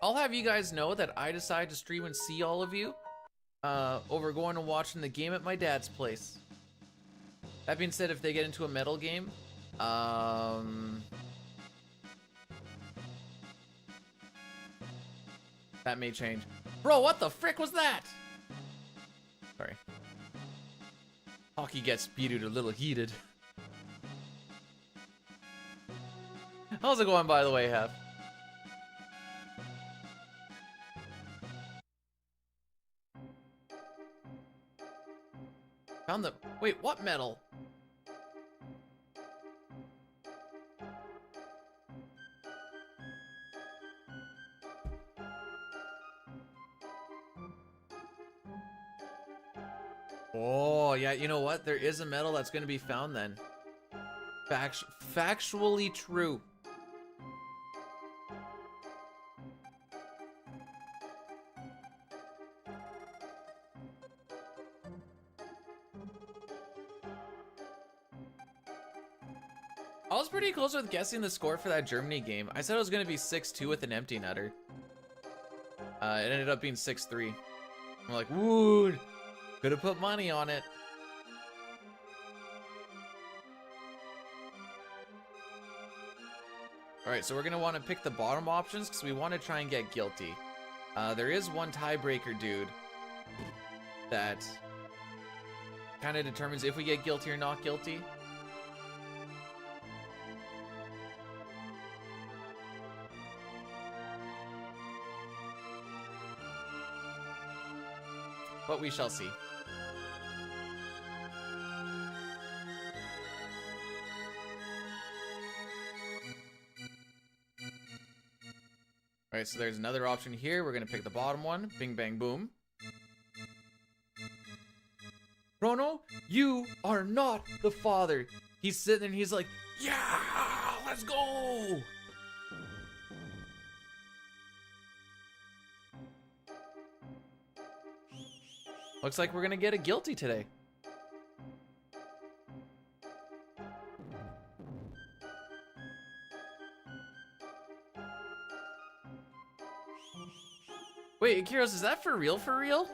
I'll have you guys know that I decided to stream and see all of you over going and watching the game at my dad's place. That being said, if they get into a metal game, that may change. Bro, what the frick was that? Sorry. Hockey gets beated a little heated. How's it going, by the way, Hef? Found the... Wait, what metal? Oh, yeah, you know what? There is a medal that's going to be found then. Factually true. I was pretty close with guessing the score for that Germany game. I said it was going to be 6-2 with an empty netter. It ended up being 6-3. I'm like, woo! Could have put money on it. Alright, so we're going to want to pick the bottom options because we want to try and get guilty. There is one tiebreaker, dude, that kind of determines if we get guilty or not guilty. But we shall see. Alright, so there's another option here. We're gonna pick the bottom one. Bing, bang, boom. Chrono, you are not the father. He's sitting there and he's like, yeah, let's go. Looks like we're gonna get a guilty today. Wait, Akiros, is that for real, for real?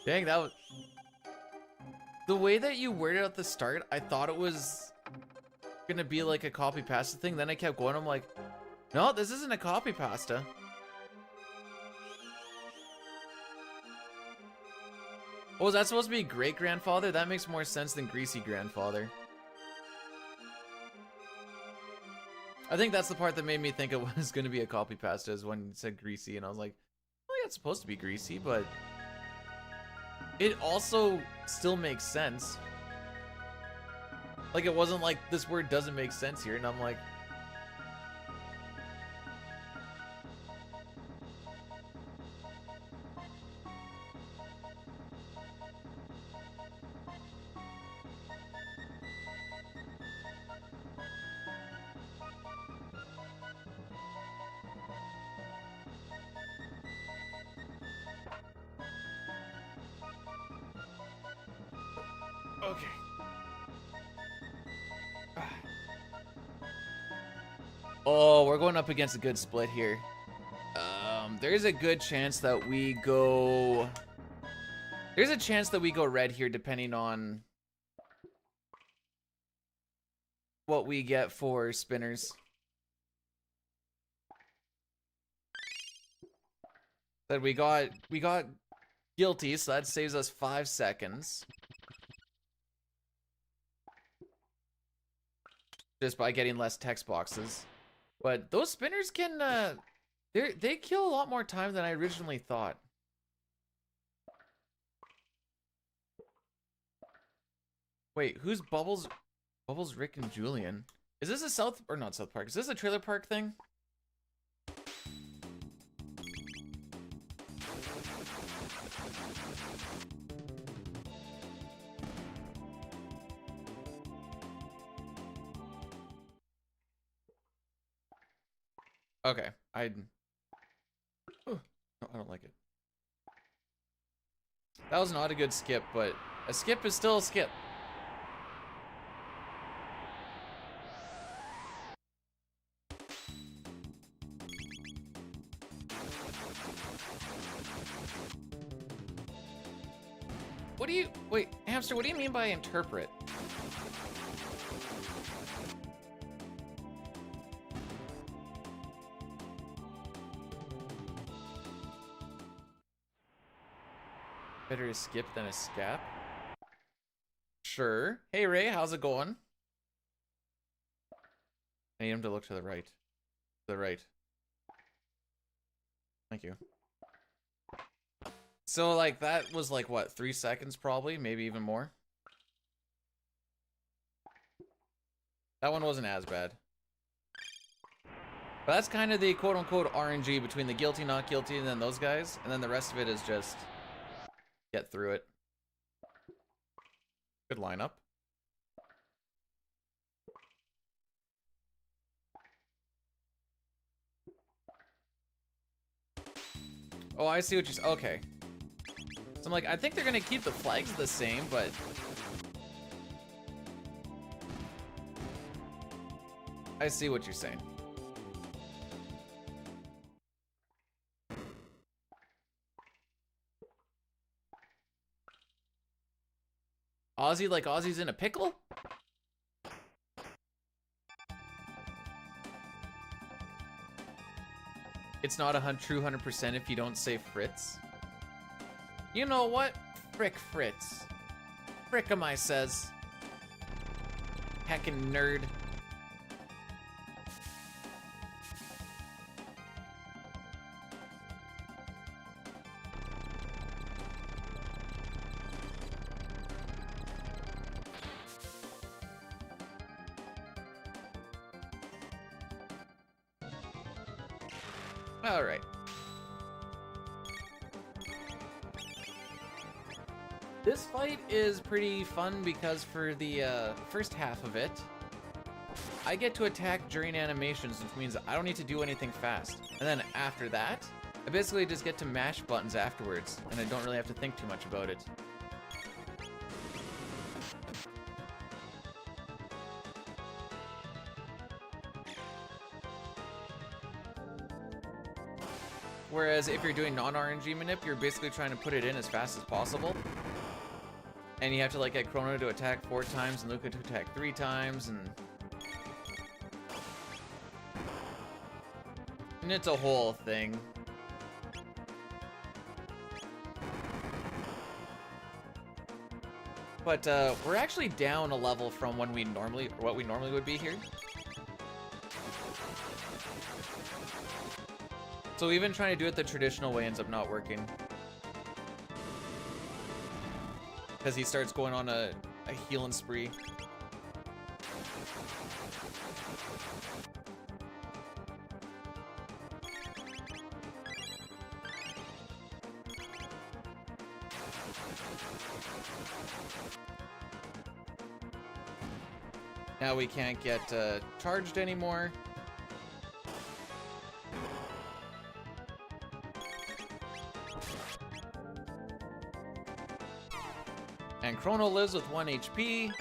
Dang, that was... The way that you worded at the start, I thought it was gonna be like a copy pasta thing. Then I kept going, I'm like, no, this isn't a copy pasta. Oh, is that supposed to be great grandfather? That makes more sense than greasy grandfather. I think that's the part that made me think it was gonna be a copy pasta, is when you said greasy, and I was like, oh yeah, it's supposed to be greasy, but it also still makes sense. Like, it wasn't like this word doesn't make sense here, and I'm like, Okay. Oh, we're going up against a good split here. There's a good chance that we go... There's a chance that we go red here, depending on what we get for spinners. That we got guilty, so that saves us 5 seconds. Just by getting less text boxes. But those spinners can, they kill a lot more time than I originally thought. Wait, who's Bubbles? Bubbles, Rick, and Julian. Is this a South, or not South Park? Is this a trailer park thing? Okay, no, I don't like it. That was not a good skip, but a skip is still a skip. What do you, wait, Hamster, what do you mean by interpret? Better a skip than a scap? Sure. Hey Ray, how's it going? I need him to look to the right. To the right. Thank you. So like that was like what, 3 seconds probably, maybe even more. That one wasn't as bad. But that's kind of the quote-unquote RNG between the guilty, not guilty, and then those guys, and then the rest of it is just get through it. Good lineup. Oh, I see what you're saying. Okay. So I'm like, I think they're gonna keep the flags the same, but I see what you're saying. Ozzy like Ozzy's in a pickle? It's not a true 100% if you don't say Fritz. You know what? Frick Fritz. Frickamai says. Heckin' nerd. All right. This fight is pretty fun because for the first half of it, I get to attack during animations, which means I don't need to do anything fast. And then after that, I basically just get to mash buttons afterwards, and I don't really have to think too much about it. Whereas if you're doing non-RNG manip, you're basically trying to put it in as fast as possible. And you have to like get Chrono to attack 4 times and Luca to attack 3 times, and it's a whole thing. But we're actually down a level from when we normally, or what we normally would be here. So even trying to do it the traditional way ends up not working. Because he starts going on a healing spree. Now we can't get charged anymore. And Chrono lives with 1 HP.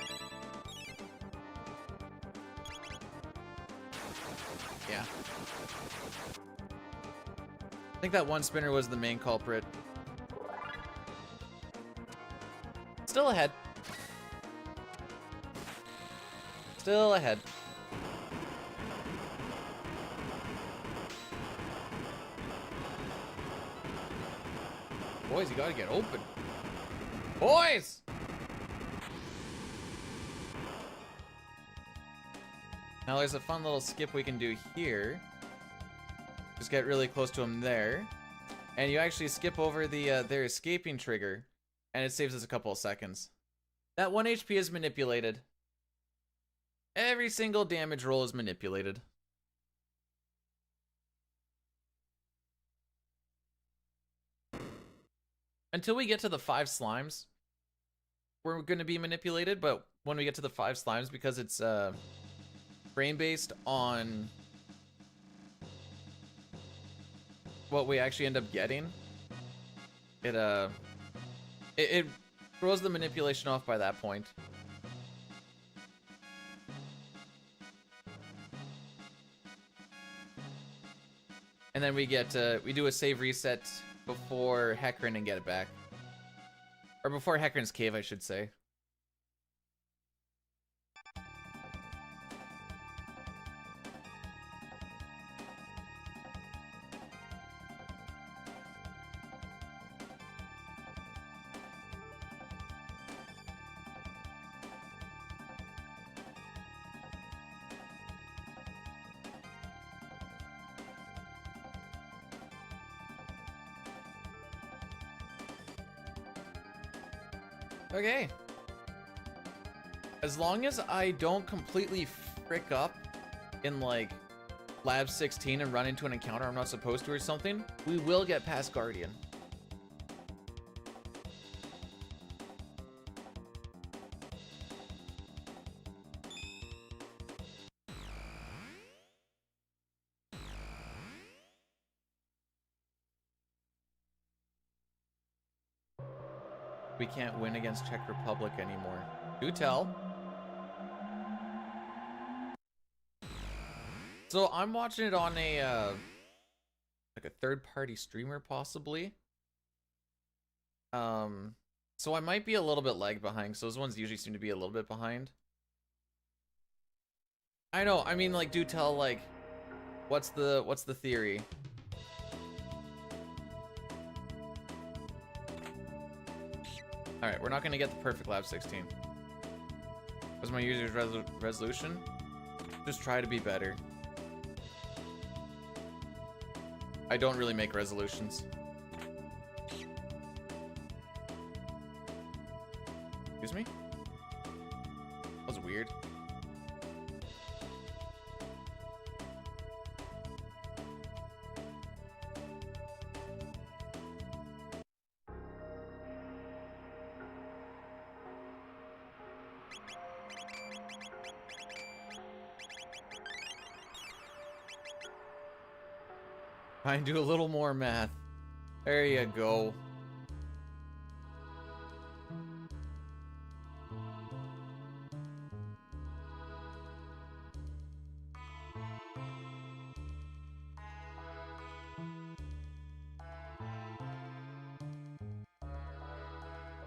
Yeah. I think that one spinner was the main culprit. Still ahead. Still ahead. Boys, you gotta get open. Boys! Now there's a fun little skip we can do here. Just get really close to him there. And you actually skip over their escaping trigger. And it saves us a couple of seconds. That 1 HP is manipulated. Every single damage roll is manipulated. Until we get to the 5 slimes, we're going to be manipulated, but when we get to the 5 slimes, because it's frame-based on what we actually end up getting, it throws the manipulation off by that point. And then we get we do a save reset before Hecarim and get it back. Or before Hecarim's cave, I should say. Okay. As long as I don't completely frick up in like Lab 16 and run into an encounter I'm not supposed to or something, we will get past Guardian. We can't win against Czech Republic anymore. Do tell. So I'm watching it on a like a third-party streamer possibly. So I might be a little bit lag behind, so those ones usually seem to be a little bit behind. I know, I mean, like, do tell, like, what's the theory? Alright, we're not gonna get the perfect Lab 16. What's my user's resolution? Just try to be better. I don't really make resolutions. Excuse me? That was weird. Try and do a little more math. There you go.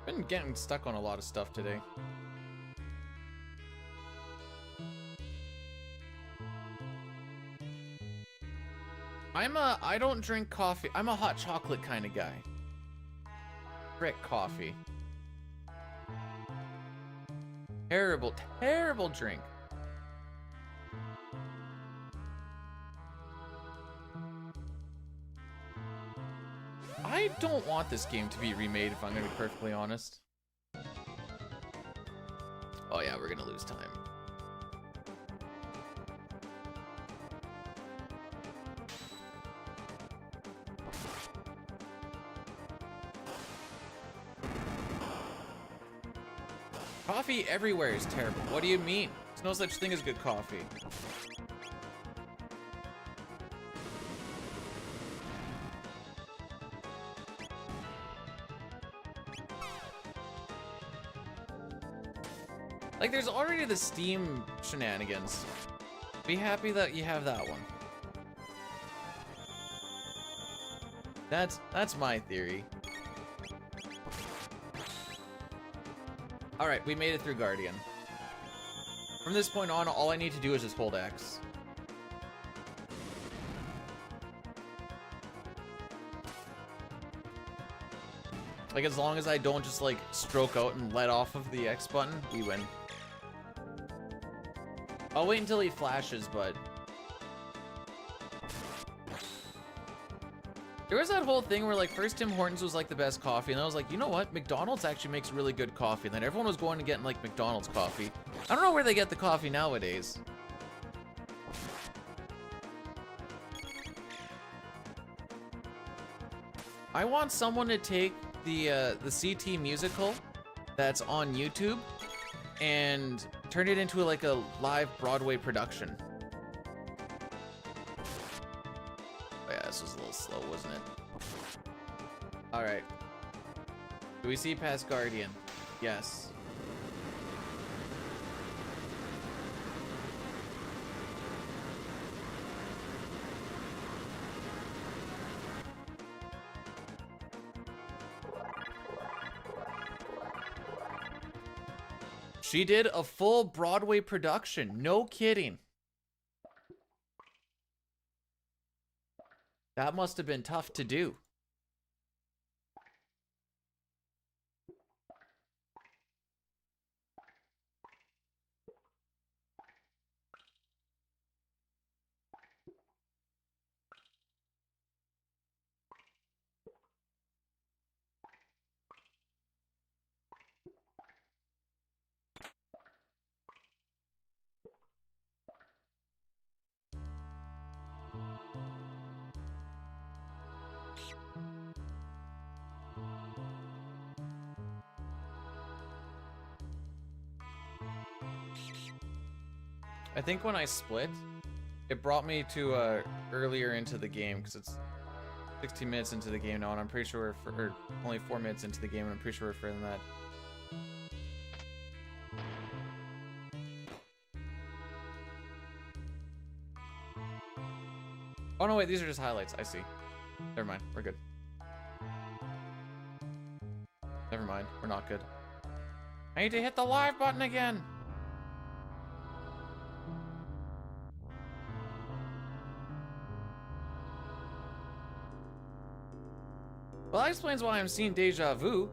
Been getting stuck on a lot of stuff today. I don't drink coffee. I'm a hot chocolate kind of guy. Frick coffee. Terrible, terrible drink. I don't want this game to be remade, if I'm gonna be perfectly honest. Oh yeah, we're gonna lose time. Coffee everywhere is terrible. What do you mean? There's no such thing as good coffee. Like, there's already the Steam shenanigans. Be happy that you have that one. That's my theory. Alright, we made it through Guardian. From this point on, all I need to do is just hold X. Like, as long as I don't just, like, stroke out and let off of the X button, we win. I'll wait until he flashes, but... There was that whole thing where, like, first Tim Hortons was, like, the best coffee, and I was like, you know what? McDonald's actually makes really good coffee, and then everyone was going to get, like, McDonald's coffee. I don't know where they get the coffee nowadays. I want someone to take the CT musical that's on YouTube and turn it into like a live Broadway production. Oh yeah, this was a little slow, wasn't it? All right. Do we see past Guardian? Yes. She did a full Broadway production. No kidding. That must have been tough to do. I think when I split, it brought me to earlier into the game because it's 16 minutes into the game now, and I'm pretty sure we're only 4 minutes into the game, and I'm pretty sure we're further than that. Oh no, wait, these are just highlights. I see. Never mind, we're good. Never mind, we're not good. I need to hit the live button again. Well, that explains why I'm seeing deja vu.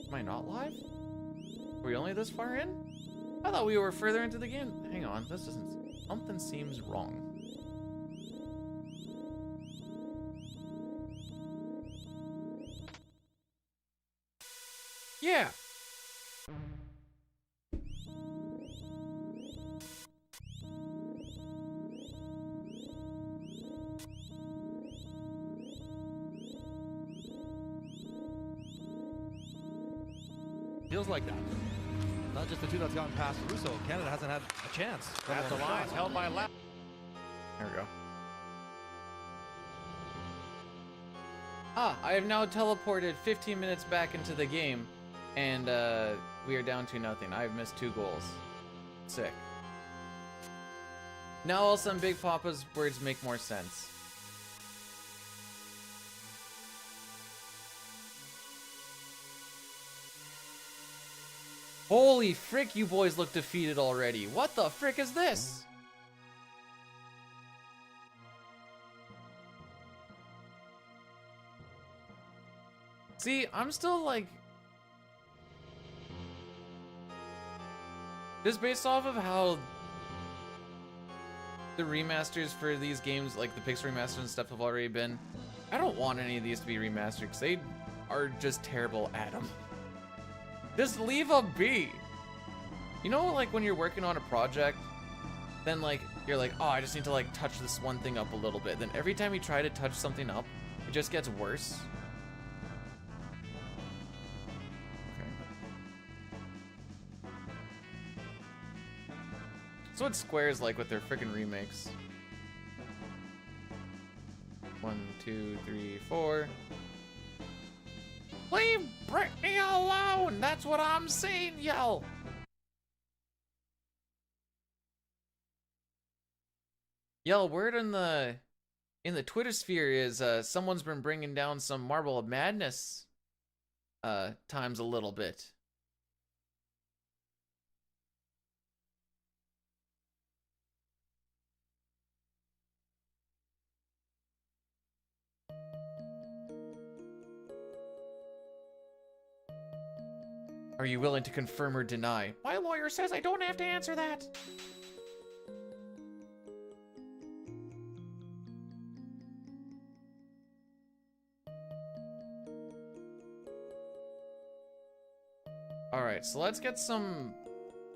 Am I not live? Are we only this far in? I thought we were further into the game. Hang on, this doesn't... Something seems wrong. Yeah. Feels like that. Not just the two that's gone past Russo. Canada hasn't had a chance. At the line, held by left. There we go. Ah, I have now teleported 15 minutes back into the game, and we are down to nothing. I've missed 2 goals. Sick. Now all of a sudden Big Papa's words make more sense. Holy frick, you boys look defeated already. What the frick is this? See, I'm still like... Just based off of how the remasters for these games, like the Pixel remasters and stuff have already been, I don't want any of these to be remastered because they are just terrible at them. Just leave them be. You know, like when you're working on a project, then like you're like, oh, I just need to like touch this one thing up a little bit. Then every time you try to touch something up, it just gets worse. That's what Square's like with their freaking remakes. 1, 2, 3, 4. Leave Britney alone! That's what I'm saying, yo! Yo, word in the Twitter sphere is someone's been bringing down some Marble of Madness times a little bit. Are you willing to confirm or deny? My lawyer says I don't have to answer that. Alright, so let's get some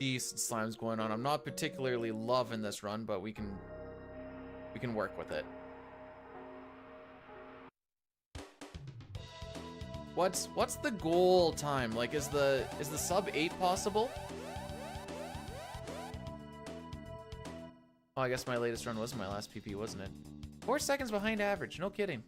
decent slimes going on. I'm not particularly loving this run, but we can work with it. What's the goal time? Like, is the sub 8 possible? Oh, I guess my latest run was my last PP, wasn't it? 4 seconds behind average, no kidding.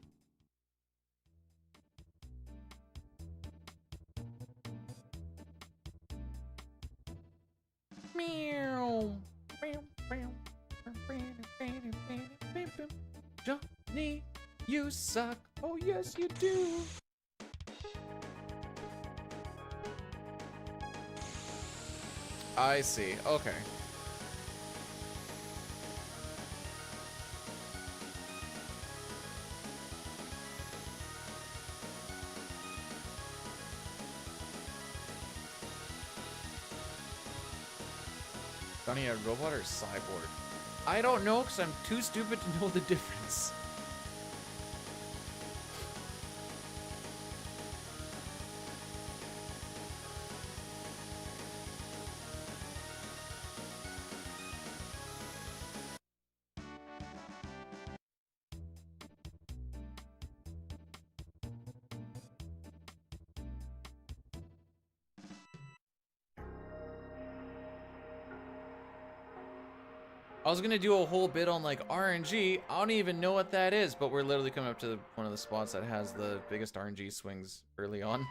Meow. Johnny, you suck. Oh yes, you do. I see. Okay. Johnny, a robot or a cyborg? I don't know because I'm too stupid to know the difference. I was gonna do a whole bit on like RNG. I don't even know what that is, but we're literally coming up to one of the spots that has the biggest RNG swings early on.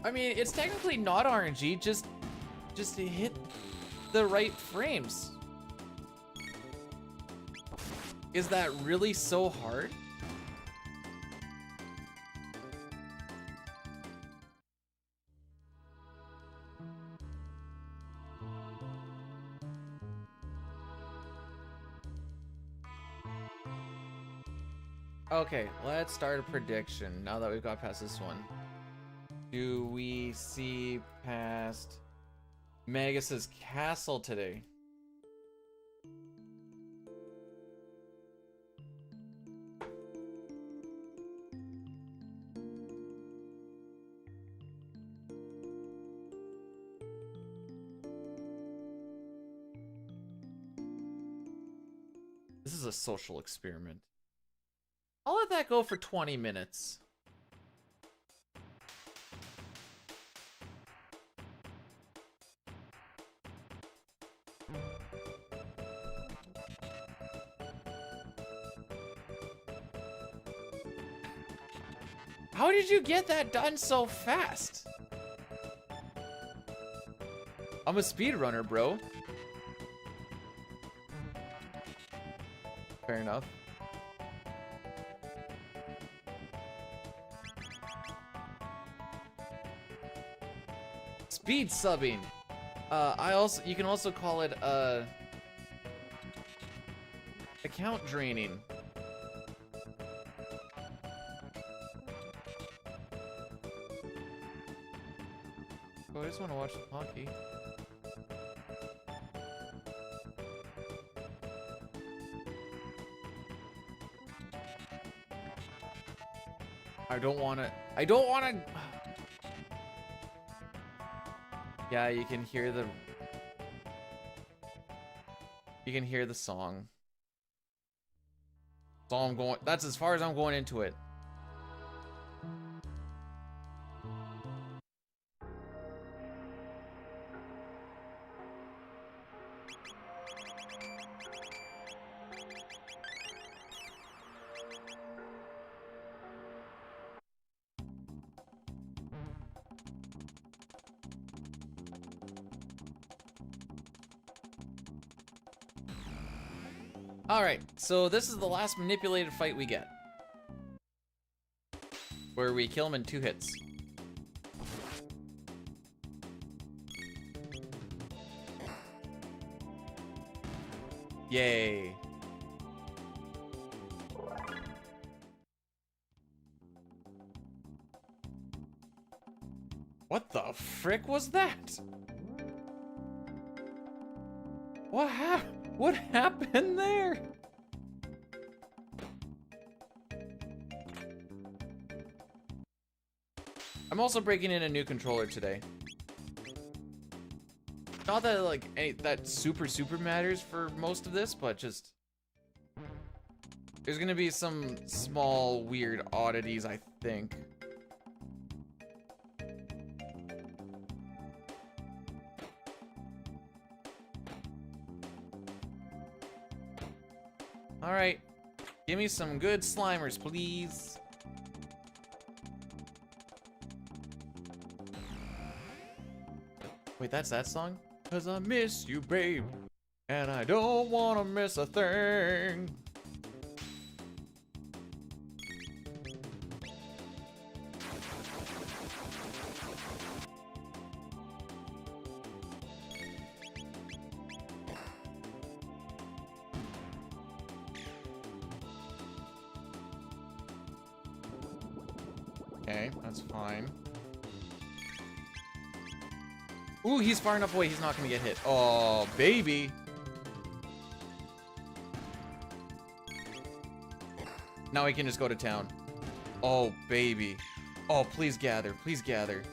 I mean, it's technically not RNG, just to hit the right frames. Is that really so hard? Okay, let's start a prediction now that we've got past this one. Do we see past Magus Castle today? This is a social experiment. I'll let that go for 20 minutes. How did you get that done so fast? I'm a speedrunner, bro. Fair enough. Speed subbing. You can also call it account draining. Oh, I just want to watch the hockey. I don't want to. Yeah, you can hear the You can hear the song. That's all I'm going. That's as far as I'm going into it. Alright, so this is the last manipulated fight we get. Where we kill him in 2 hits. Yay. What the frick was that? What happened there? I'm also breaking in a new controller today. Not that like that super matters for most of this, but just there's gonna be some small weird oddities, I think. Alright, give me some good Slimers, please. Wait, that's that song? 'Cause I miss you, babe, and I don't wanna miss a thing. Okay, that's fine. Ooh, he's far enough away, he's not gonna get hit. Oh, baby. Now he can just go to town. Oh, baby. Oh, please gather, please gather.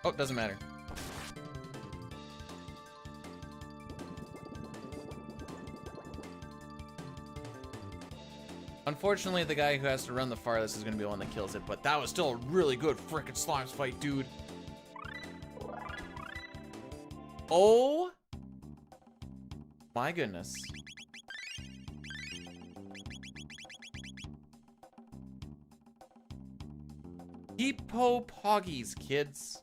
Oh, doesn't matter. Unfortunately, the guy who has to run the farthest is going to be the one that kills it, but that was still a really good frickin' slimes fight, dude. Oh my goodness. Hippo poggies, kids.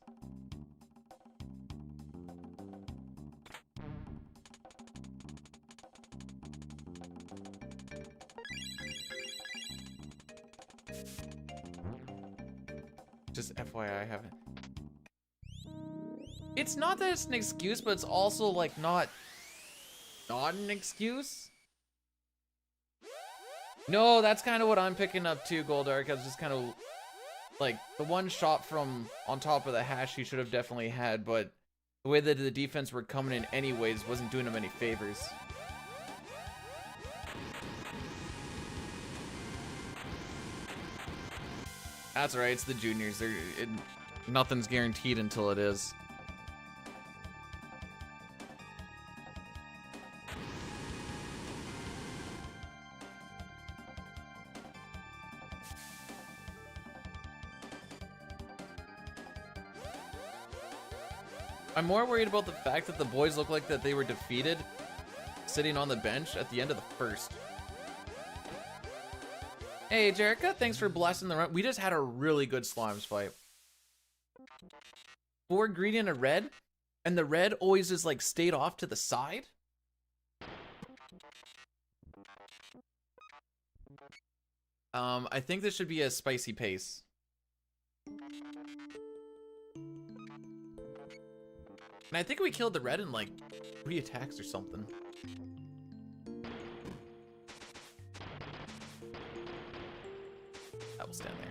Just FYI, I haven't. It's not that it's an excuse, but it's also like not an excuse. No, that's kind of what I'm picking up too, Goldark. I was just kind of like the one shot from on top of the hash he should have definitely had, but the way that the defense were coming in anyways wasn't doing him any favors. That's right, it's the juniors. Nothing's guaranteed until it is. I'm more worried about the fact that the boys look like that they were defeated sitting on the bench at the end of the first. Hey, Jerica, thanks for blessing the run. We just had a really good slimes fight. 4 green and a red, and the red always just like stayed off to the side. I think this should be a spicy pace. And I think we killed the red in like 3 attacks or something. That will stand there.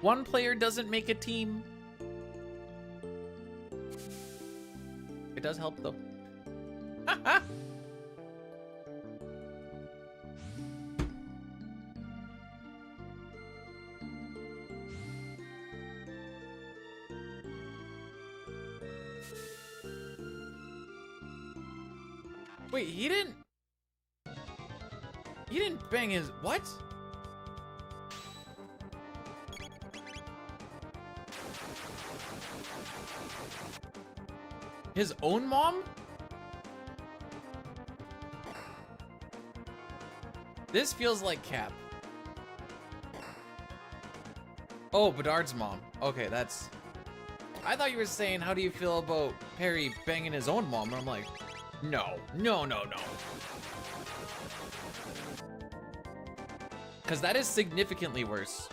One player doesn't make a team. It does help though. Wait, he didn't bang his, what? His own mom? This feels like cap. Oh, Bedard's mom. Okay, that's... I thought you were saying, how do you feel about Perry banging his own mom? And I'm like, no, no, no, no. Because that is significantly worse.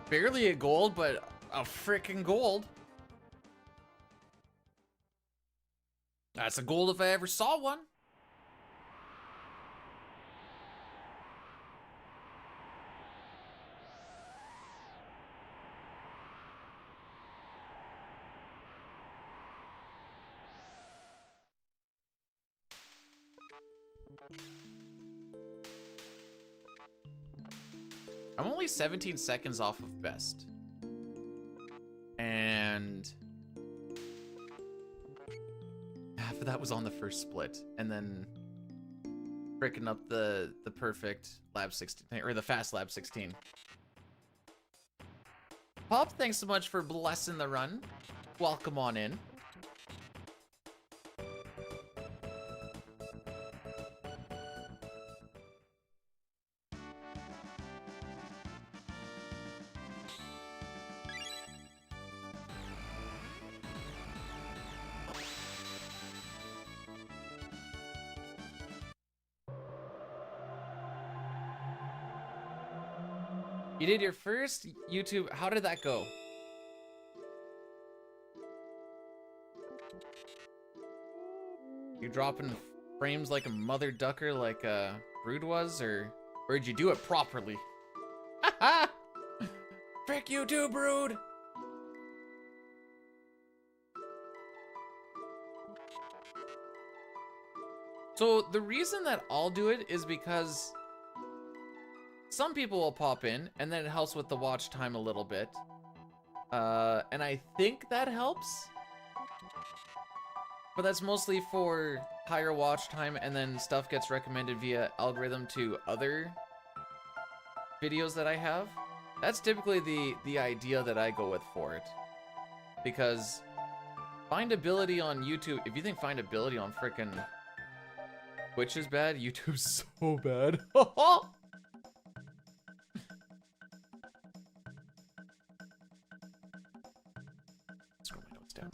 Barely a gold, but a freaking gold. That's a gold if I ever saw one. I'm only 17 seconds off of best. And half of that was on the first split. And then breaking up the perfect lab 16, or the fast lab 16. Pop, thanks so much for blessing the run. Welcome on in. You did your first YouTube. How did that go? You dropping frames like a mother ducker like Brood was, or did you do it properly? Frick you too, Brood! So the reason that I'll do it is because some people will pop in, and then it helps with the watch time a little bit. And I think that helps. But that's mostly for higher watch time, and then stuff gets recommended via algorithm to other videos that I have. That's typically the idea that I go with for it. Because findability on YouTube, if you think findability on frickin' Twitch is bad, YouTube's so bad. Scroll my notes down.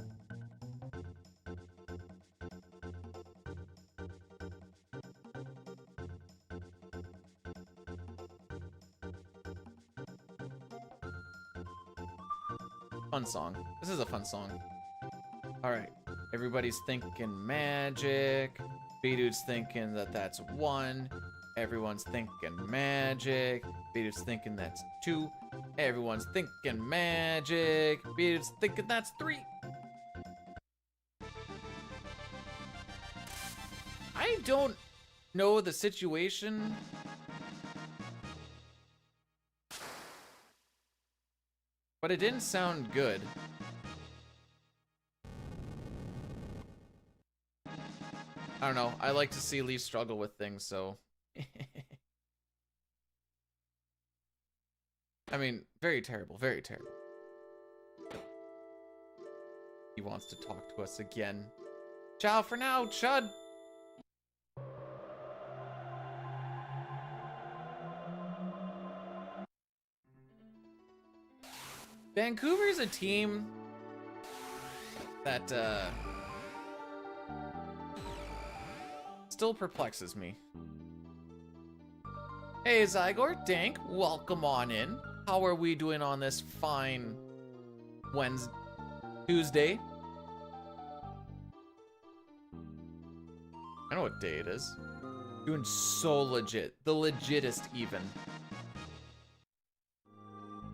Fun song. This is a fun song. Alright. Everybody's thinking magic. B-Dude's thinking that that's 1. Everyone's thinking magic. B-Dude's thinking that's 2. Everyone's thinking magic. B-Dude's thinking that's 3. I don't know the situation. But it didn't sound good. I don't know. I like to see Lee struggle with things, so... I mean, very terrible, very terrible. He wants to talk to us again. Ciao for now, Chud! Vancouver's a team that still perplexes me. Hey Zygor, Dank, welcome on in. How are we doing on this fine Tuesday? I know what day it is. Doing so legit. The legitest even.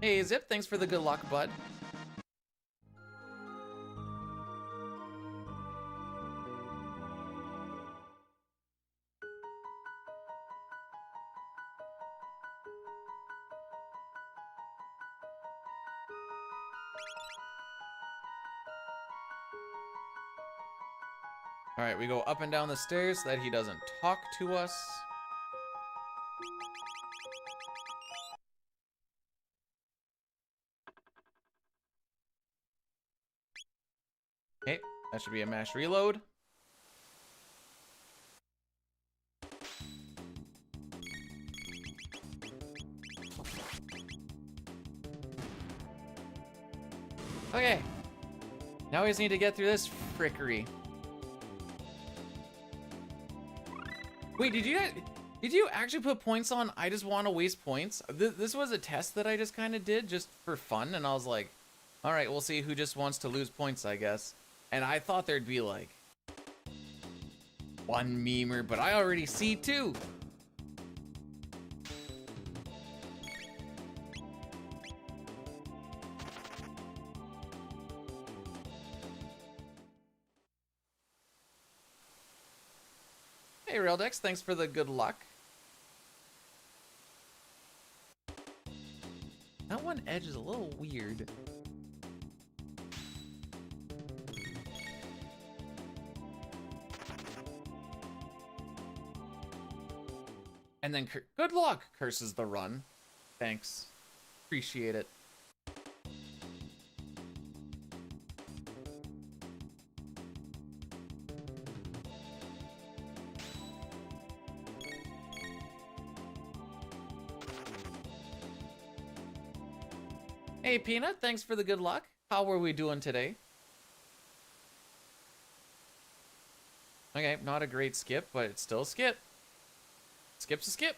Hey Zip, thanks for the good luck, bud. All right, we go up and down the stairs so that he doesn't talk to us. Okay, that should be a mash reload. Okay, now we just need to get through this frickery. Wait, did you actually put points on I just want to waste points? This was a test that I just kind of did just for fun, and I was like, all right, we'll see who just wants to lose points, I guess. And I thought there'd be like one memer, but I already see two. Hey, Raildex, thanks for the good luck. That one edge is a little weird. And then, good luck, curses the run. Thanks. Appreciate it. Hey, Peanut, thanks for the good luck. How were we doing today? Okay, not a great skip, but it's still a skip. Skip's a skip.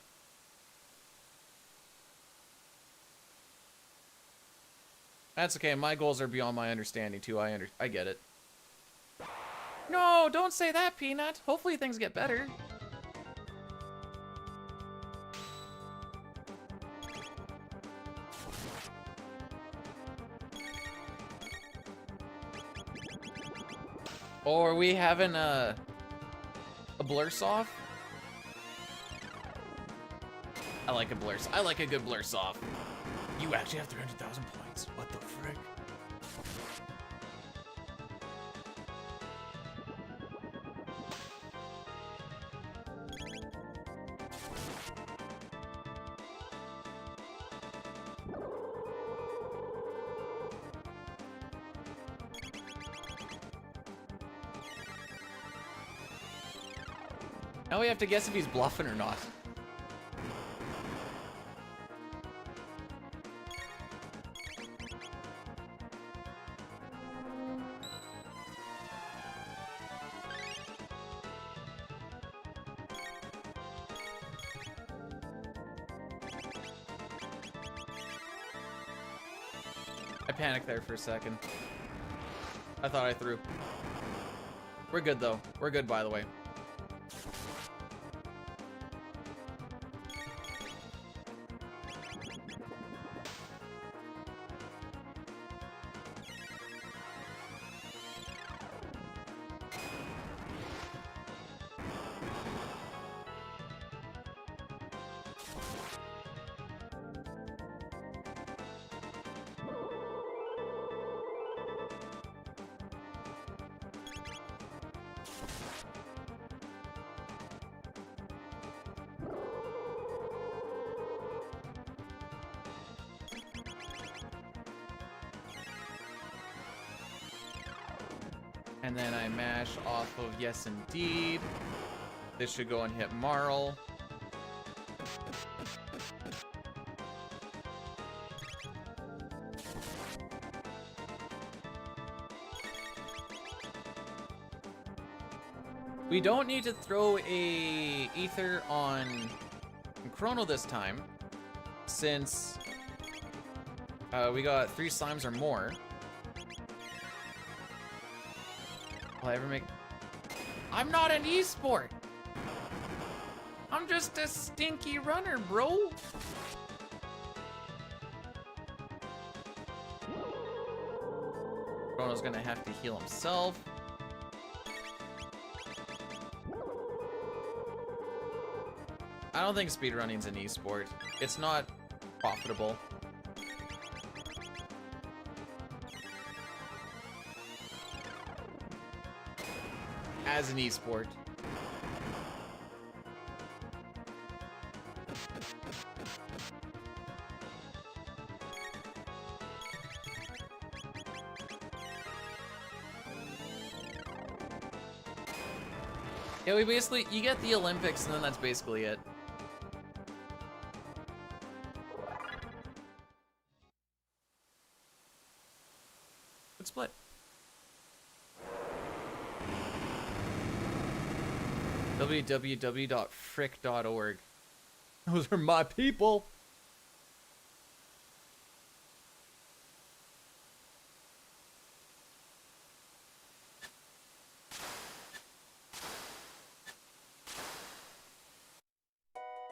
That's okay, my goals are beyond my understanding too, I get it. No, don't say that, Peanut. Hopefully things get better. Or are we having a blurse off? I like a blurse. I like a good blurse off. You actually have 300,000 points. What the frick? Now we have to guess if he's bluffing or not. I panicked there for a second. I thought I threw. We're good though. We're good, by the way. And then I mash off of yes indeed. This should go and hit Marl. We don't need to throw a ether on Chrono this time, since we got 3 slimes or more. Will I ever make... I'm not an esport! I'm just a stinky runner, bro! Chrono's gonna have to heal himself. I don't think speedrunning's an esport. It's not profitable. As an esport. Yeah, we basically, you get the Olympics and then that's basically it. Good split. www.frick.org. Those are my people.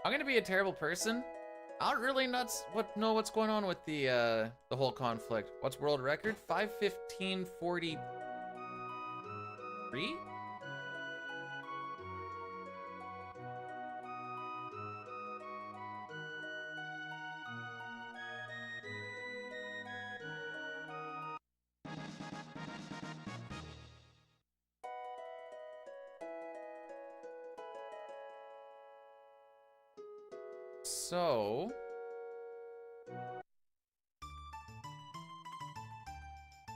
I'm gonna be a terrible person. I don't really know what's going on with the whole conflict. What's world record? 5:15:43? So,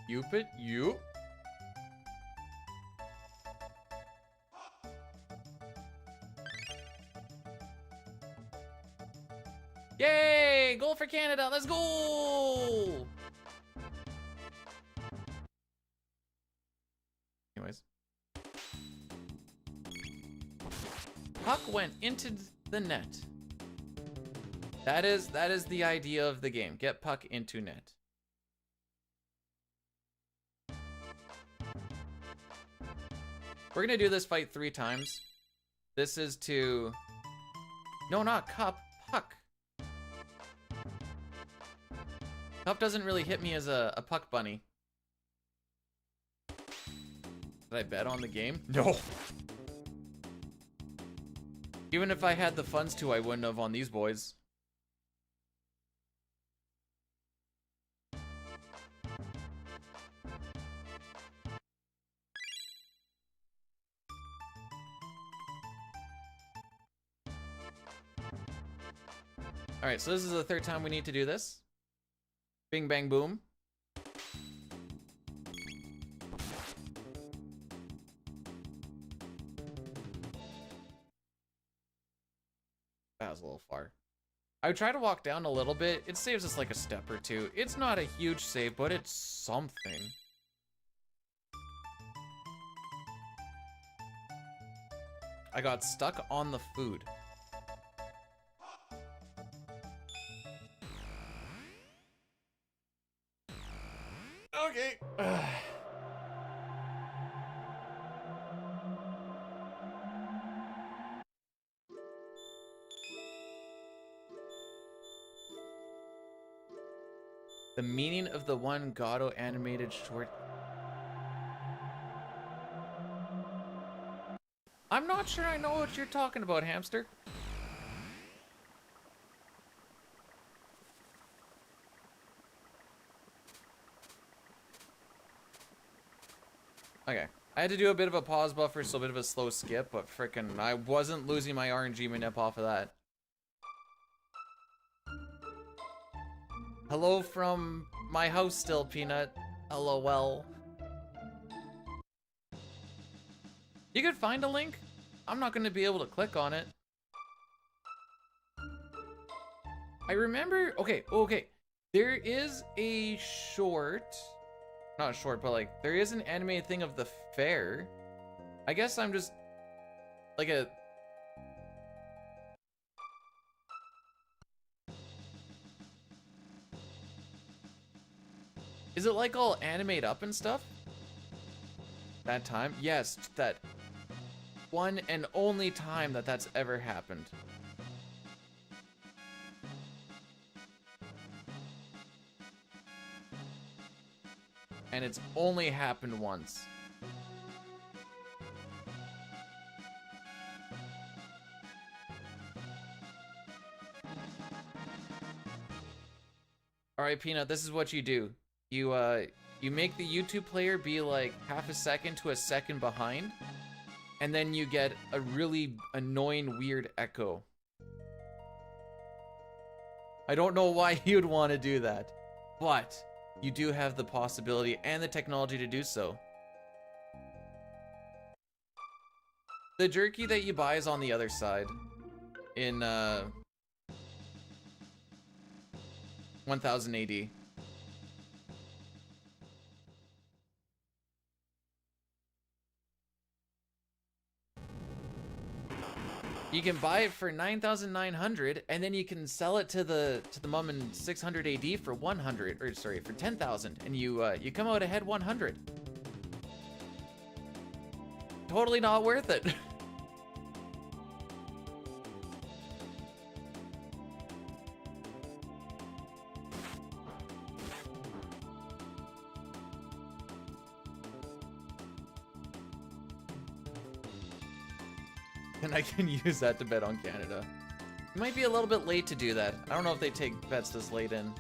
Cupid, you. Yay! Goal for Canada. Let's go! Anyways. Puck went into the net. That is the idea of the game. Get puck into net. We're gonna do this fight 3 times. This is to... No, not Cup. Puck. Cup doesn't really hit me as a puck bunny. Did I bet on the game? No. Even if I had the funds to, I wouldn't have on these boys. Alright, so this is the 3rd time we need to do this. Bing, bang, boom. That was a little far. I would try to walk down a little bit. It saves us like a step or 2. It's not a huge save, but it's something. I got stuck on the food. Okay. The meaning of the one Gato animated short. I'm not sure I know what you're talking about, hamster. Okay, I had to do a bit of a pause buffer, so a bit of a slow skip, but frickin' I wasn't losing my RNG manip off of that. Hello from my house still, Peanut. LOL. You could find a link. I'm not gonna be able to click on it. I remember, okay. There is a short, not short, but like, there is an animated thing of the fair. I guess I'm just like a... Is it like all animate up and stuff? That time? Yes, that one and only time that that's ever happened. And it's only happened once. Alright, Peanut, this is what you do. You make the YouTube player be like half a second to a second behind, and then you get a really annoying, weird echo. I don't know why you'd want to do that, but you do have the possibility and the technology to do so. The jerky that you buy is on the other side in 1000 AD. You can buy it for 9,900, and then you can sell it to the mom in 600 AD for 100, or sorry, for 10,000, and you come out ahead 100. Totally not worth it. And I can use that to bet on Canada. You might be a little bit late to do that. I don't know if they take bets this late in.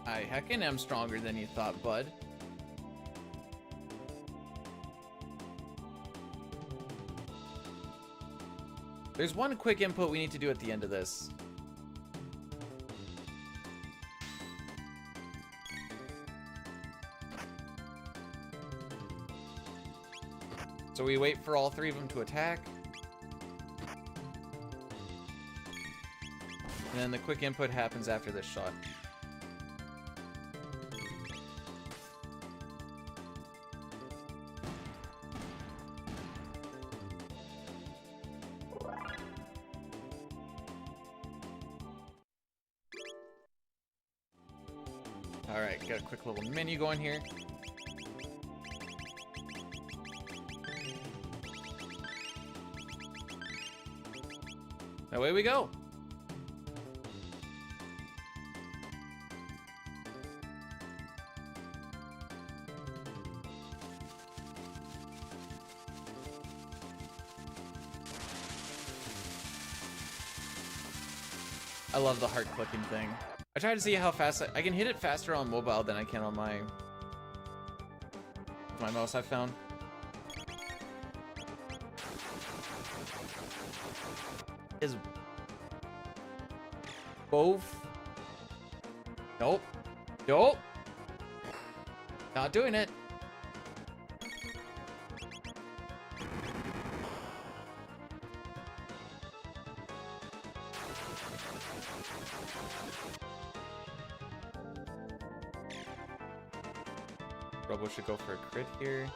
I heckin' am stronger than you thought, bud. There's one quick input we need to do at the end of this. So we wait for all three of them to attack. And then the quick input happens after this shot. Alright, got a quick little menu going here. Away we go. I love the heart clicking thing. I try to see how fast I can hit it faster on mobile than I can on my mouse, I found. Is both? Nope. Nope. Not doing it. Robo should go for a crit here.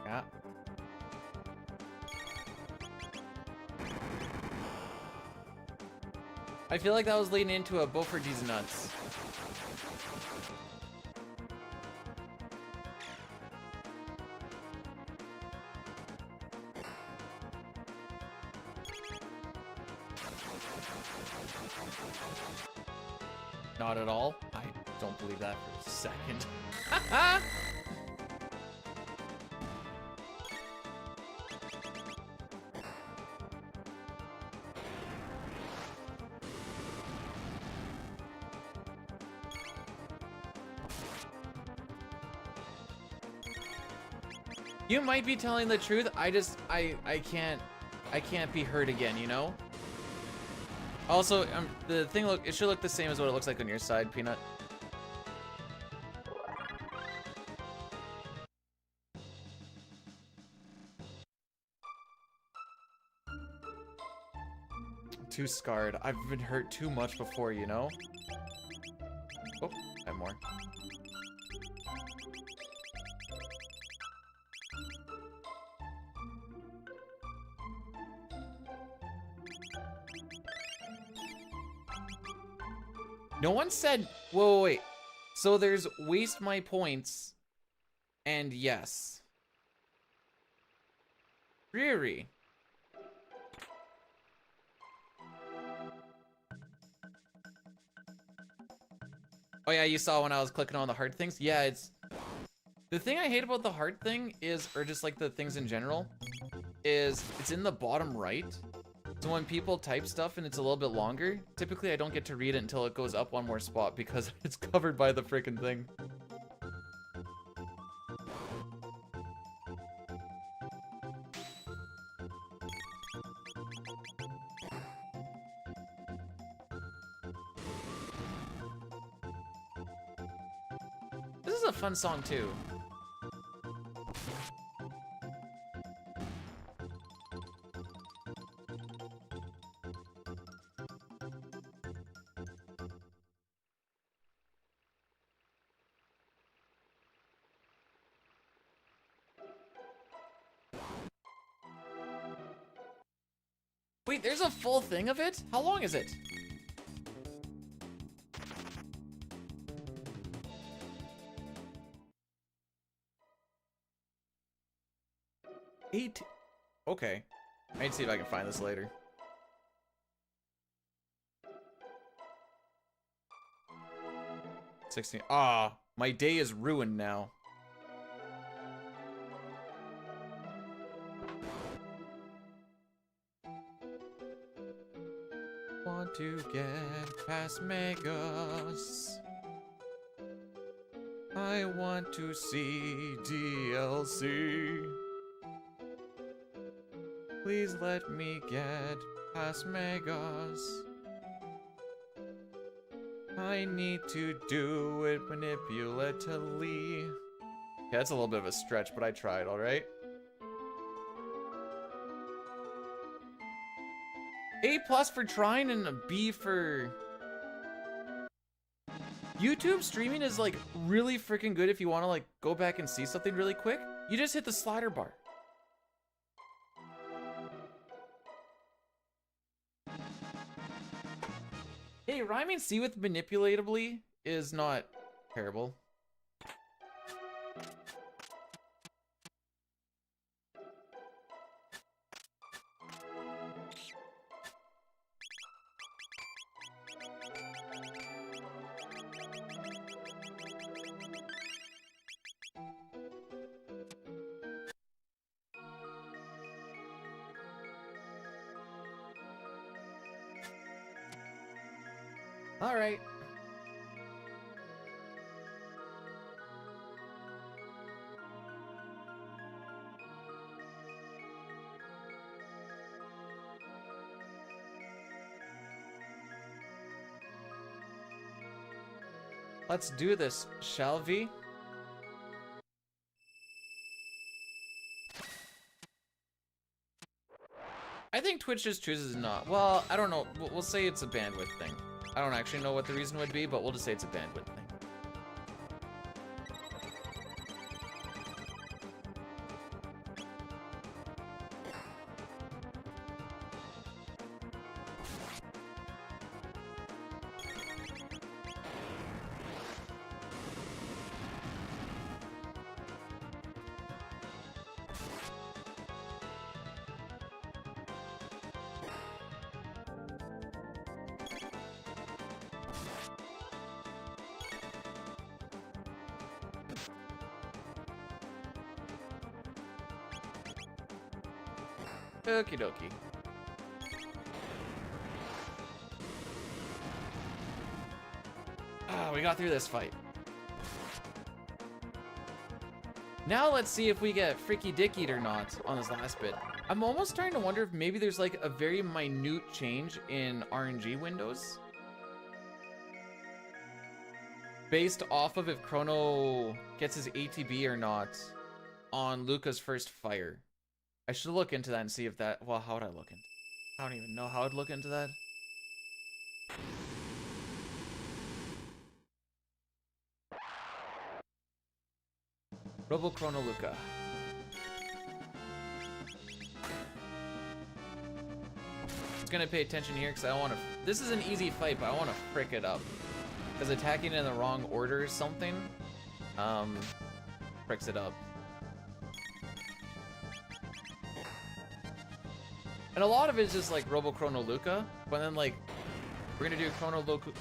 Yeah. I feel like that was leading into a Beaufort these nuts. Not at all. I don't believe that for a second. You might be telling the truth. I can't be hurt again, you know? Also, the thing it should look the same as what it looks like on your side, Peanut. too scarred. I've been hurt too much before, you know? Oh, I have more. No one said, whoa, wait. So there's waste my points and yes. Riri. Oh yeah, you saw when I was clicking on the hard things? Yeah, it's... The thing I hate about the hard thing is, or just like the things in general, is it's in the bottom right. So when people type stuff and it's a little bit longer, typically I don't get to read it until it goes up one more spot because it's covered by the freaking thing. This is a fun song too. Wait, there's a full thing of it? How long is it? Eight. Okay. I need to see if I can find this later. $16. Ah, my day is ruined now. Want to get past Magus. I want to see DLC. Please let me get past Magus. I need to do it manipulatively. Yeah, that's a little bit of a stretch, but I tried, alright? A+ for trying and a B for... YouTube streaming is like really freaking good if you want to like go back and see something really quick. You just hit the slider bar. Hey, rhyming C with manipulatively is not terrible. All right. Let's do this, shall we? I think Twitch just chooses not. Well, I don't know. We'll say it's a bandwidth thing. I don't actually know what the reason would be, but we'll just say it's a bandwidth thing. Okie dokie. Ah, we got through this fight. Now let's see if we get freaky dickied or not on this last bit. I'm almost starting to wonder if maybe there's like a very minute change in RNG windows based off of if Chrono gets his ATB or not on Luca's first fire. I should look into that and see if that, well, how would I look into? I don't even know how I'd look into that. Robo Chrono Luca. Just gonna pay attention here because I don't want to. This is an easy fight, but I want to frick it up. Because attacking in the wrong order or something, fricks it up. And a lot of it is just like Robo Chrono Luca, but then like we're gonna do Chrono Luca,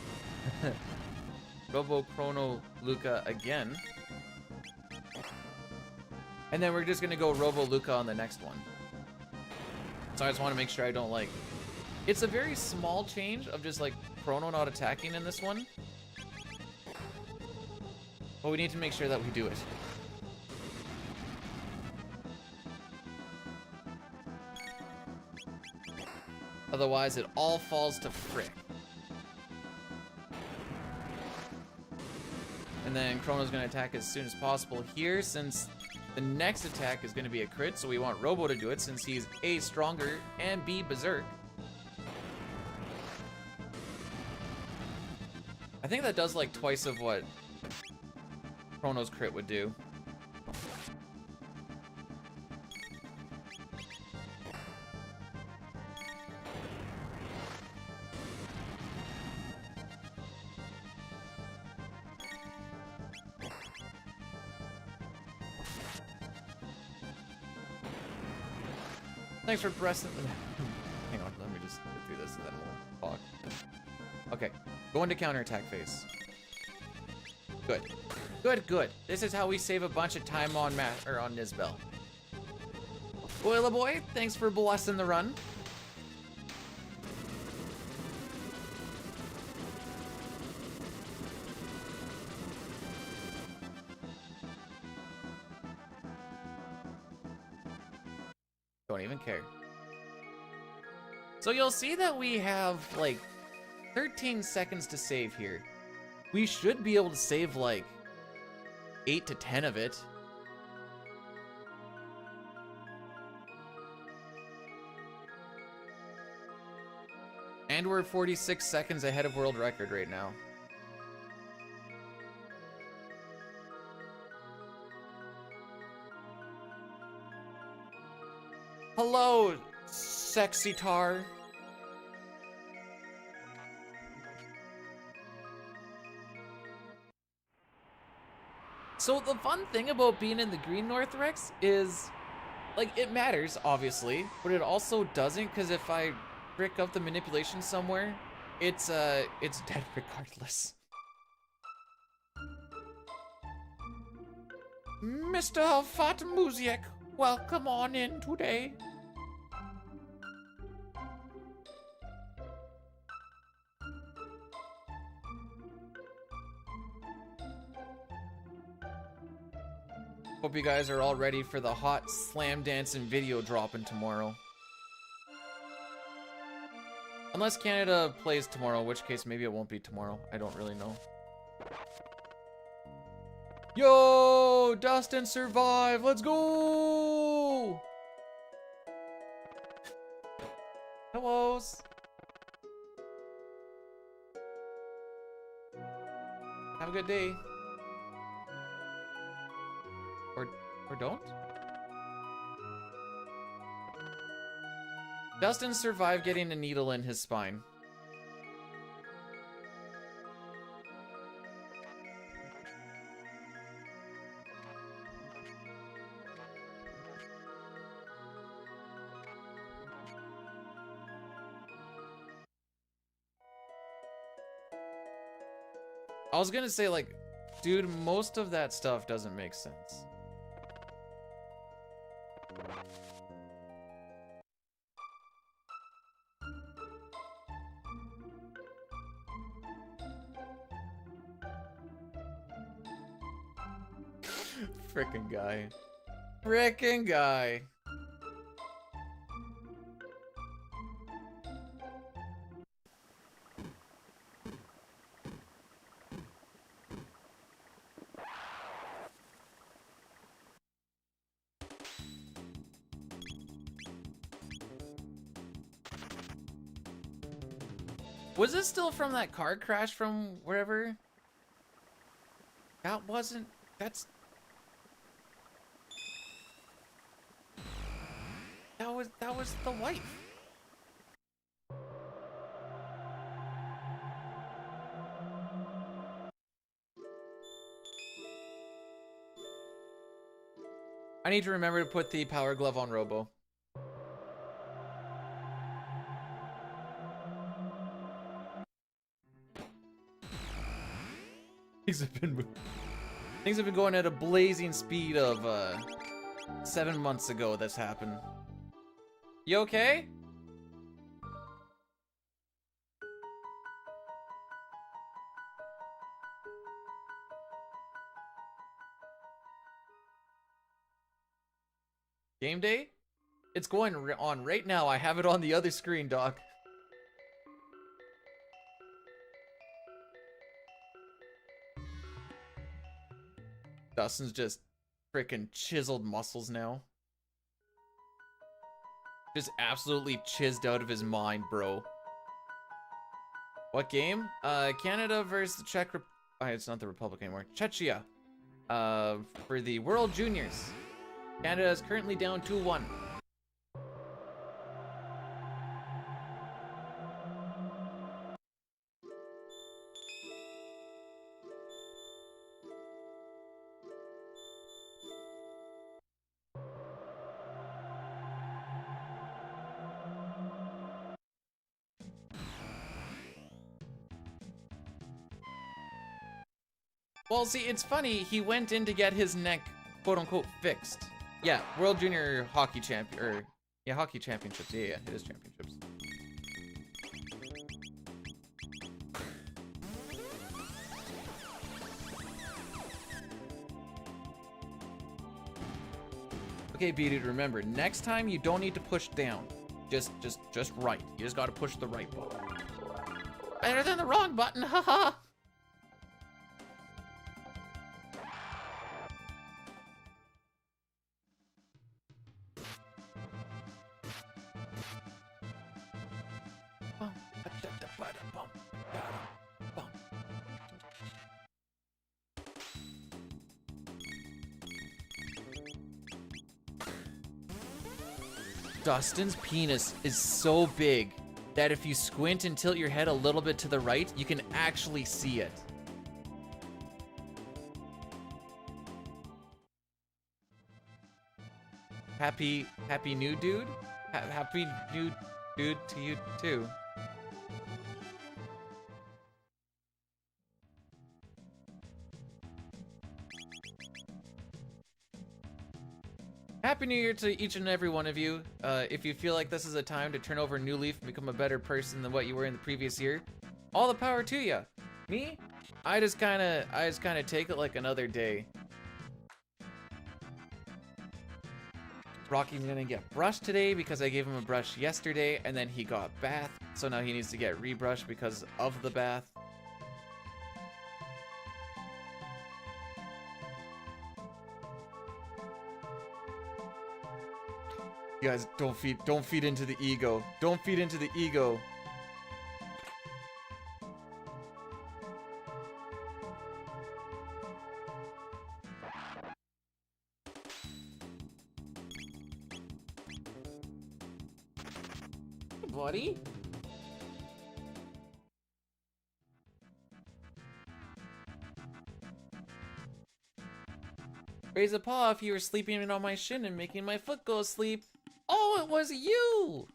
Robo Chrono Luca again, and then we're just gonna go Robo Luca on the next one. So I just want to make sure I don't like. It's a very small change of just like Chrono not attacking in this one, but we need to make sure that we do it. Otherwise, it all falls to frick. And then Chrono's gonna attack as soon as possible here, since the next attack is gonna be a crit, so we want Robo to do it since he's A, stronger, and B, berserk. I think that does like twice of what Chrono's crit would do. Thanks for pressing. Hang on, let me just get through this and then we'll talk. Okay, go into counterattack phase. Good. Good, good. This is how we save a bunch of time on on Nizbel. Boila boy, thanks for blessing the run. Don't even care. So you'll see that we have like 13 seconds to save here. We should be able to save like 8 to 10 of it. And we're 46 seconds ahead of world record right now. Hello, sexy tar. So the fun thing about being in the Green North Rex is, like, it matters, obviously, but it also doesn't, because if I brick up the manipulation somewhere, it's dead regardless. Mr. Fat Muziek, welcome on in today. Hope you guys are all ready for the hot slam dancing video dropping tomorrow. Unless Canada plays tomorrow, in which case maybe it won't be tomorrow. I don't really know. Yo, Dustin survive. Let's go. Hellos. Have a good day. Or don't? Dustin survived getting a needle in his spine. I was gonna say, like, dude, most of that stuff doesn't make sense. Frickin' guy. Frickin' guy. Was this still from that car crash from wherever? That wasn't... That's... That was the wife. I need to remember to put the power glove on Robo. Things have been going at a blazing speed of 7 months ago this happened. You okay? Game day? It's going on right now. I have it on the other screen, Doc. Dustin's just freaking chiseled muscles now. Just absolutely chiseled out of his mind, bro. What game? Canada versus the Czech it's not the Republic anymore. Czechia. For the World Juniors. Canada is currently down 2-1. Well, see, it's funny, he went in to get his neck, quote-unquote, fixed. Yeah, World Junior Hockey Champion, or, yeah, Hockey Championships, yeah, it is Championships. Okay, B-Dude, remember, next time you don't need to push down. Just right. You just gotta push the right button. Better than the wrong button, haha! Dustin's penis is so big that if you squint and tilt your head a little bit to the right, you can actually see it. Happy new dude? Happy new dude to you too. Happy New Year to each and every one of you. If you feel like this is a time to turn over a new leaf and become a better person than what you were in the previous year, all the power to you. Me? I just kind of take it like another day. Rocky's gonna get brushed today because I gave him a brush yesterday, and then he got bath, so now he needs to get rebrushed because of the bath. You guys, don't feed into the ego. Don't feed into the ego. Hey, buddy. Raise a paw if you were sleeping on my shin and making my foot go asleep. Oh, it was you!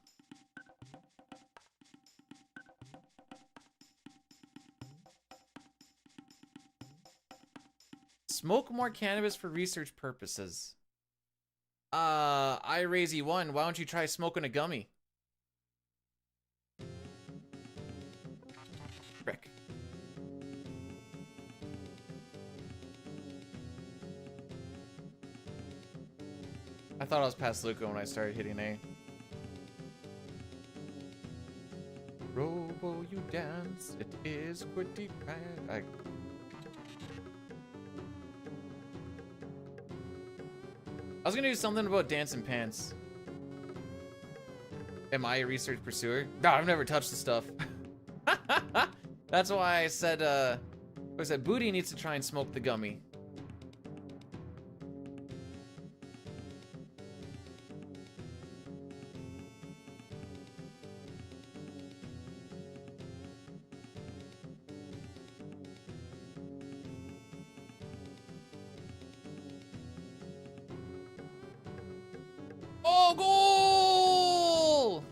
Smoke more cannabis for research purposes. I raise you one. Why don't you try smoking a gummy? Frick. I thought I was past Luca when I started hitting A. Robo, you dance, it is pretty bad. I was gonna do something about dancing pants. Am I a research pursuer? No, I've never touched the stuff. That's why I said, Booty needs to try and smoke the gummy. Oh, goal!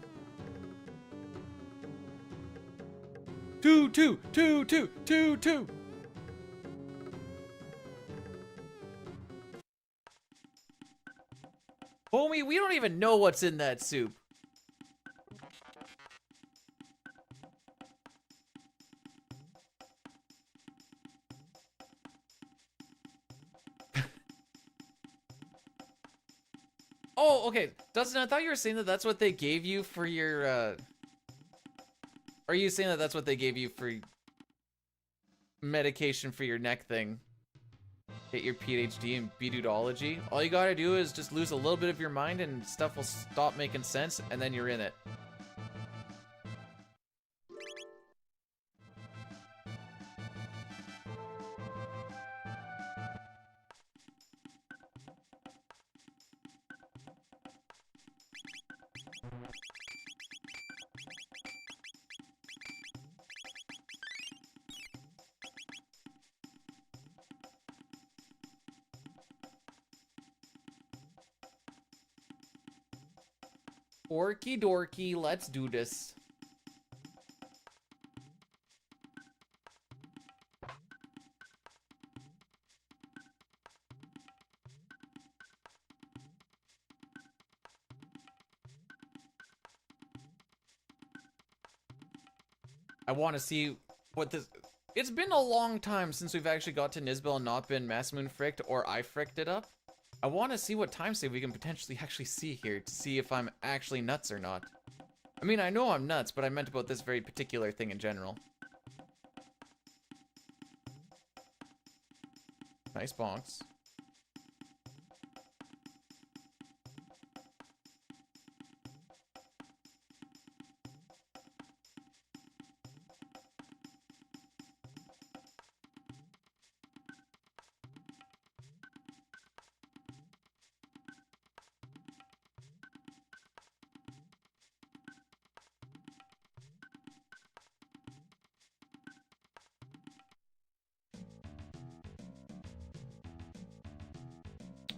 2-2, 2-2, 2-2. Homie, we don't even know what's in that soup. Oh, okay. Dustin, I thought you were saying that that's what they gave you for your, Are you saying that that's what they gave you for medication for your neck thing? Get your PhD in Bidudology? All you gotta do is just lose a little bit of your mind and stuff will stop making sense, and then you're in it. Orky dorky, let's do this. I want to see what this... It's been a long time since we've actually got to Nisbel and not been Masamoon fricked or I fricked it up. I want to see what time save we can potentially actually see here to see if I'm actually nuts or not. I mean, I know I'm nuts, but I meant about this very particular thing in general. Nice bonks.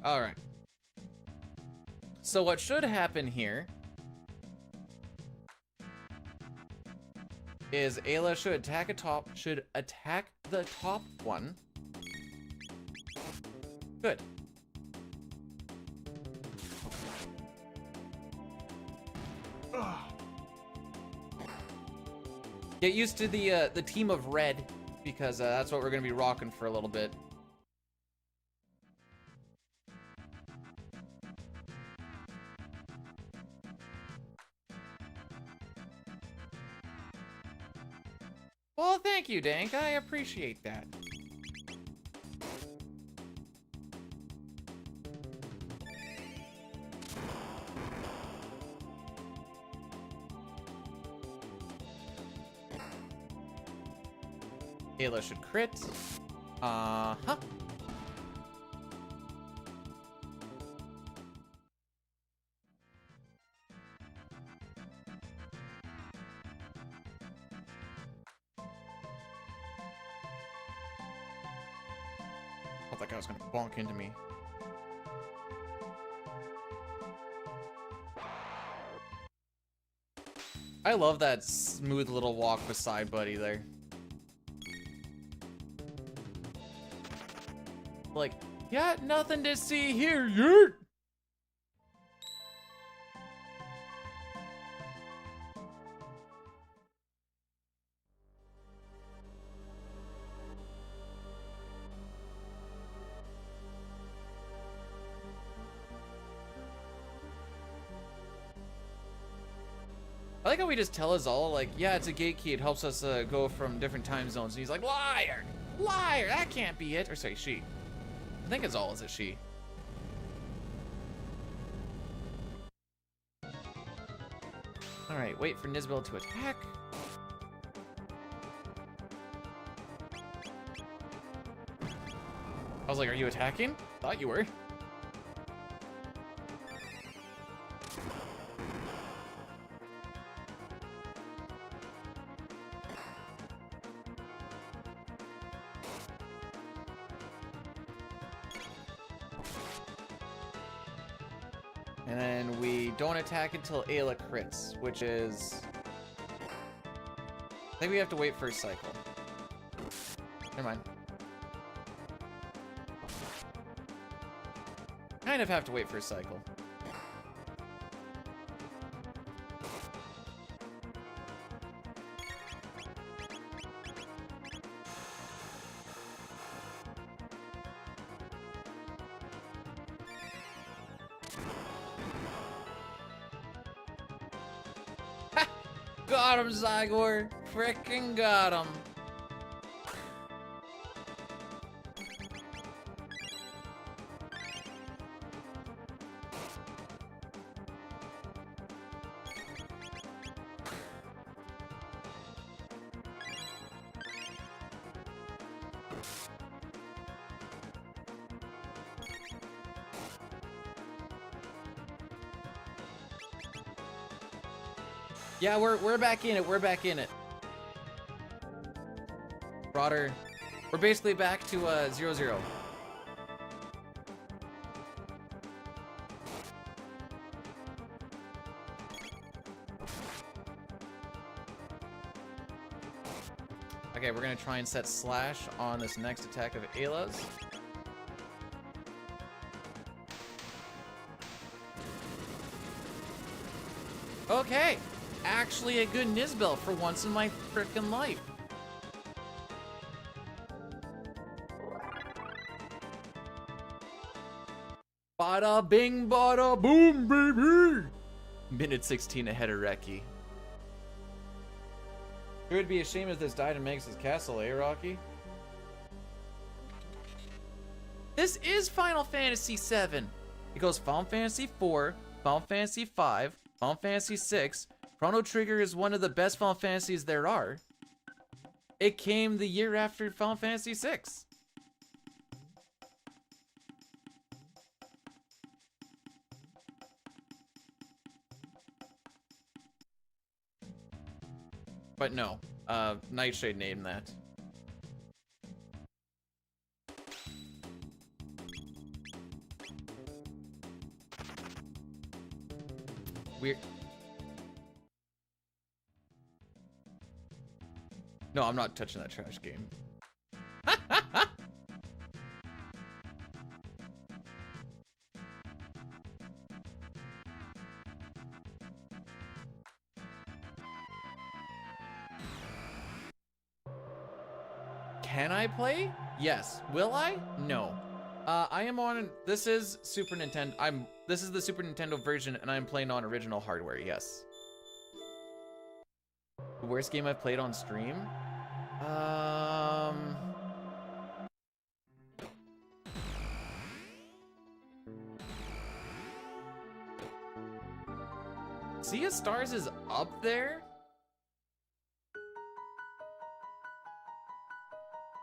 Alright. So what should happen here is Ayla should attack the top one. Good. Get used to the team of red, because that's what we're gonna be rocking for a little bit. Well, thank you, Dank. I appreciate that. Ayla should crit. Uh-huh. I thought that guy was gonna bonk into me. I love that smooth little walk beside Buddy there. Like, yeah, nothing to see here, yurt! I like how we just tell us all, like, yeah, it's a gate key, it helps us go from different time zones. And he's like, liar! Liar! That can't be it! Or sorry, she. I think it's all is a she. Alright, wait for Nisbel to attack. was like, are you attacking? Thought you were. And then we don't attack until Ayla crits, which is... I think we have to wait for a cycle. Never mind. Kind of have to wait for a cycle. Ha! Got him, Zygor! Frickin' got him! Yeah, we're back in it. We're back in it. Broader. We're basically back to 0-0. Okay, we're gonna try and set slash on this next attack of Ayla's. Okay, actually a good Nizbel for once in my frickin' life. Bada bing, bada boom, baby! Minute 16 ahead of Reki. It would be a shame if this died in Magus Castle, eh, Rocky? This is Final Fantasy VII. It goes Final Fantasy IV, Final Fantasy V, Final Fantasy VI. Chrono Trigger is one of the best Final Fantasies there are. It came the year after Final Fantasy VI. But no, Nightshade named that. Weird. No, I'm not touching that trash game. Can I play? Yes. Will I? No. I am on. This is Super Nintendo. This is the Super Nintendo version, and I'm playing on original hardware. Yes. The worst game I've played on stream. Sea of Stars is up there.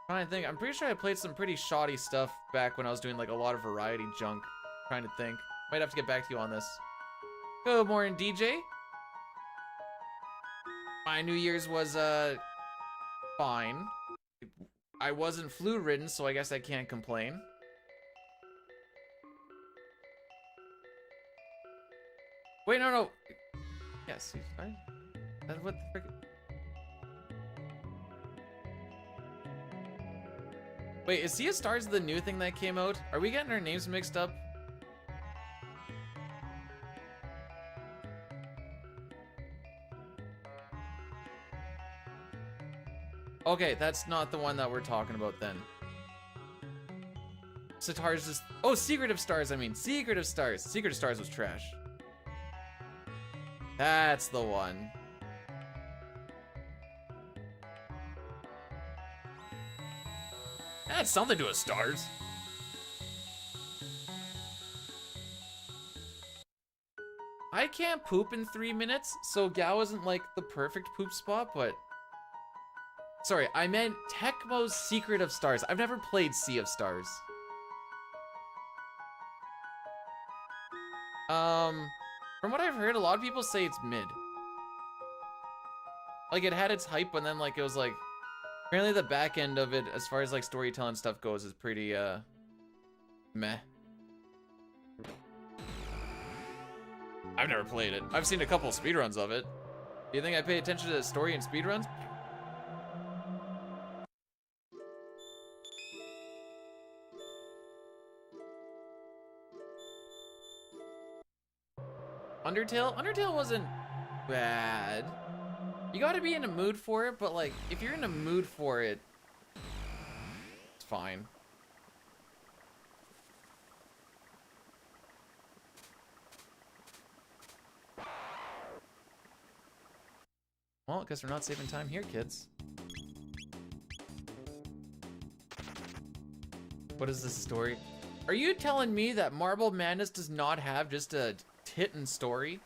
Trying to think. I'm pretty sure I played some pretty shoddy stuff back when I was doing like a lot of variety junk. Trying to think. Might have to get back to you on this. Good morning, DJ. My New Year's was fine. I wasn't flu-ridden, so I guess I can't complain. Wait, no. Yes, fine. What the frick? Wait, is Sea of Stars the new thing that came out? Are we getting our names mixed up? Okay, that's not the one that we're talking about then. Sitar's just... Oh, Secret of Stars, I mean. Secret of Stars. Secret of Stars was trash. That's the one. That's something to a stars. I can't poop in 3 minutes, so Gao isn't like the perfect poop spot, but... Sorry, I meant Tecmo's Secret of Stars. I've never played Sea of Stars. From what I've heard, a lot of people say it's mid. Like, it had its hype, but then, like, it was, like... Apparently the back end of it, as far as, like, storytelling stuff goes, is pretty, meh. I've never played it. I've seen a couple speedruns of it. Do you think I pay attention to the story in speedruns? Undertale? Undertale wasn't bad. You gotta be in a mood for it, but like, if you're in a mood for it, it's fine. Well, I guess we're not saving time here, kids. What is this story? Are you telling me that Marble Madness does not have just a tit-and story?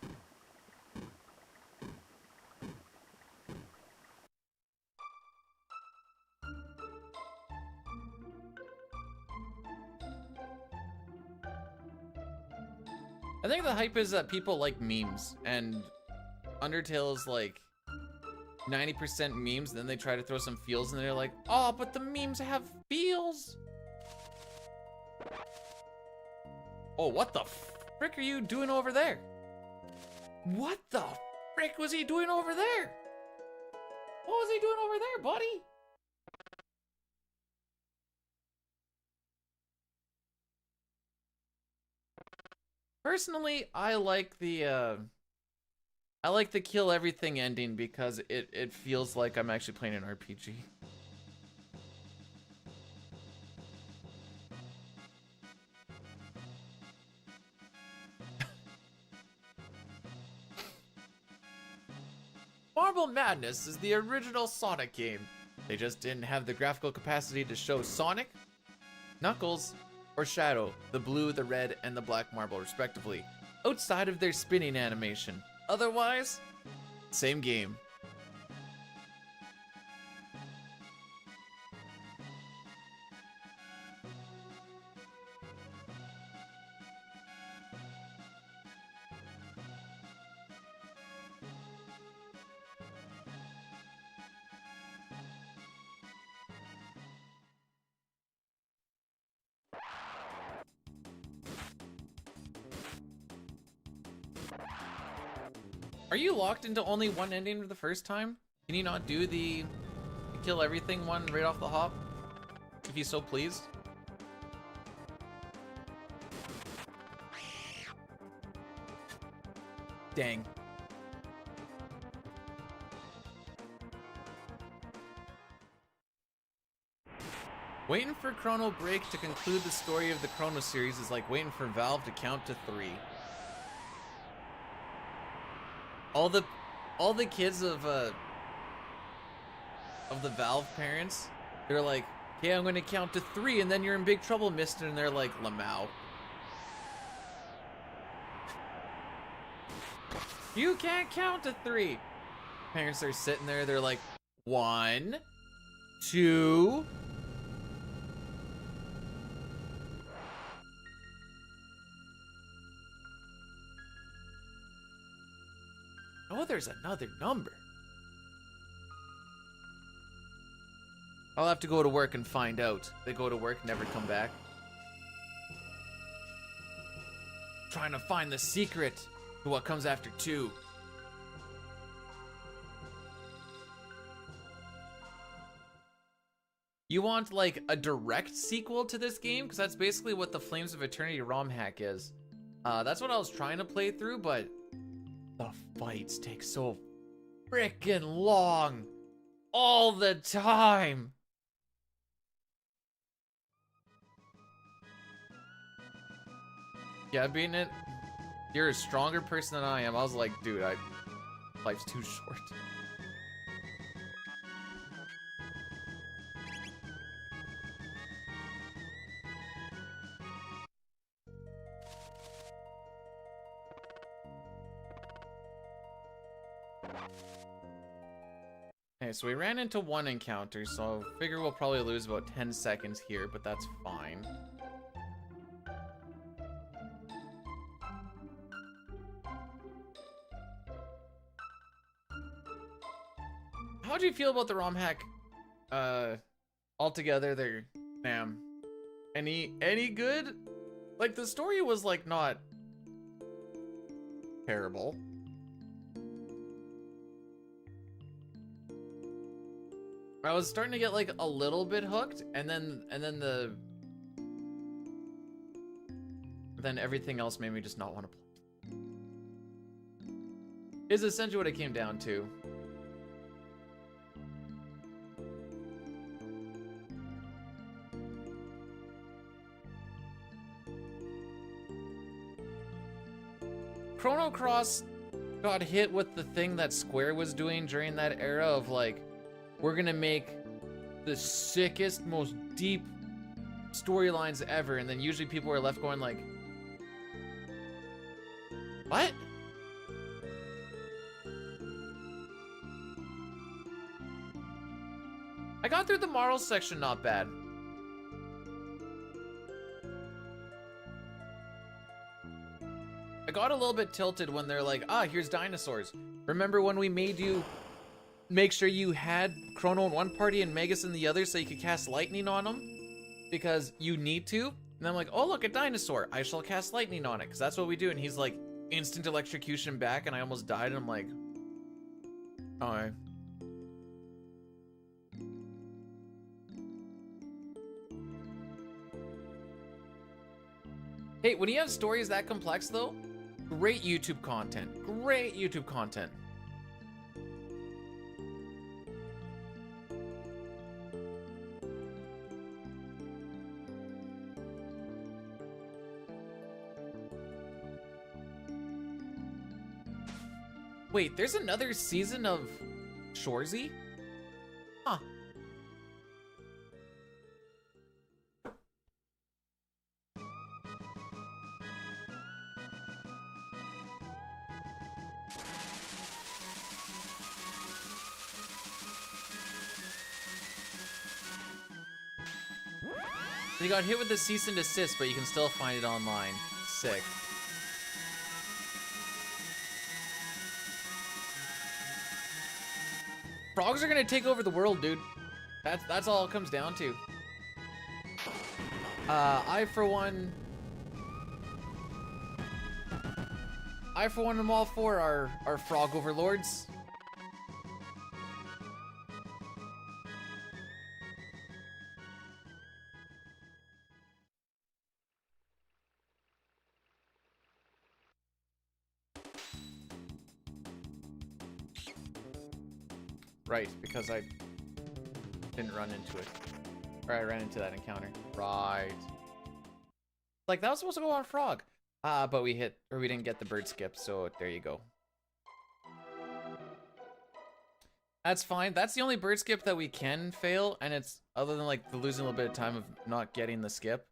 I think the hype is that people like memes, and Undertale is like 90% memes, and then they try to throw some feels, and they're like, oh, but the memes have feels. Oh, what the frick are you doing over there? What the frick was he doing over there? What was he doing over there, buddy? Personally, I like the kill everything ending because it feels like I'm actually playing an RPG. Marble Madness is the original Sonic game. They just didn't have the graphical capacity to show Sonic, Knuckles, or Shadow, the blue, the red, and the black marble respectively, outside of their spinning animation. Otherwise, same game. Are you locked into only one ending for the first time? Can you not do the kill everything one right off the hop? If you so please? Dang. Waiting for Chrono Break to conclude the story of the Chrono series is like waiting for Valve to count to 3. All the kids of the Valve parents, they're like, "Okay, I'm gonna count to 3, and then you're in big trouble, mister." And they're like, "Lamau, you can't count to 3." Parents are sitting there, they're like, 1, 2. Oh, there's another number. I'll have to go to work and find out. They go to work, never come back. Trying to find the secret to what comes after 2. You want, like, a direct sequel to this game? Because that's basically what the Flames of Eternity ROM hack is. That's what I was trying to play through, but the fights take so frickin' long all the time. Yeah, beating it. You're a stronger person than I am. I was like, dude, life's too short. Okay, so we ran into one encounter, so I figure we'll probably lose about 10 seconds here, but that's fine. how do you feel about the ROM hack altogether there, Nam? Any good? Like, the story was, like, not terrible. I was starting to get, like, a little bit hooked, and then everything else made me just not want to play. Is essentially what it came down to. Chrono Cross got hit with the thing that Square was doing during that era of like, we're gonna make the sickest, most deep storylines ever, and then usually people are left going like, what? I got through the morals section not bad. I got a little bit tilted when they're like, ah, here's dinosaurs. Remember when we made you make sure you had Chrono in one party and Magus in the other so you could cast lightning on them? Because you need to? And I'm like, oh, look, a dinosaur. I shall cast lightning on it, because that's what we do. And he's like, instant electrocution back, and I almost died, and I'm like, alright. Hey, when you have stories that complex, though, great YouTube content. Great YouTube content. Wait, there's another season of Shorzy? Huh. You got hit with the cease and desist, but you can still find it online. Sick. Frogs are gonna take over the world, dude. That's all it comes down to. I for one am all for our frog overlords. Right, because I didn't run into it. Or I ran into that encounter. Right. Like, that was supposed to go on Frog. But we didn't get the bird skip, so there you go. That's fine. That's the only bird skip that we can fail, and it's other than like the losing a little bit of time of not getting the skip.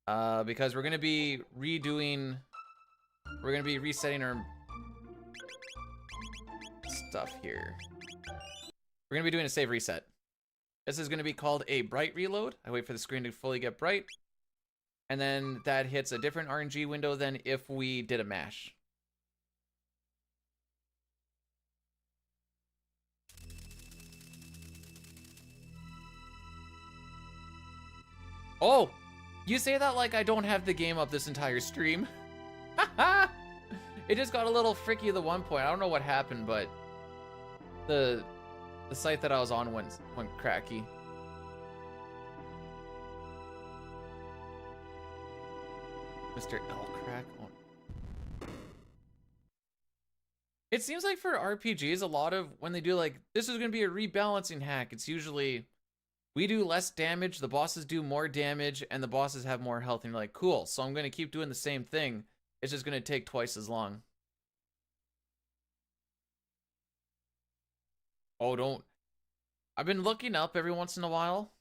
Because we're gonna be resetting our stuff here. We're gonna be doing a save reset. This is gonna be called a bright reload. I wait for the screen to fully get bright. And then that hits a different RNG window than if we did a mash. Oh! You say that like I don't have the game up this entire stream. It just got a little freaky at the one point. I don't know what happened, but the site that I was on went cracky. Mr. L crack. Oh. It seems like for RPGs, a lot of when they do like this is gonna be a rebalancing hack, it's usually we do less damage, the bosses do more damage, and the bosses have more health, and you're like, cool, so I'm gonna keep doing the same thing. It's just gonna take twice as long. Oh, don't. I've been looking up every once in a while.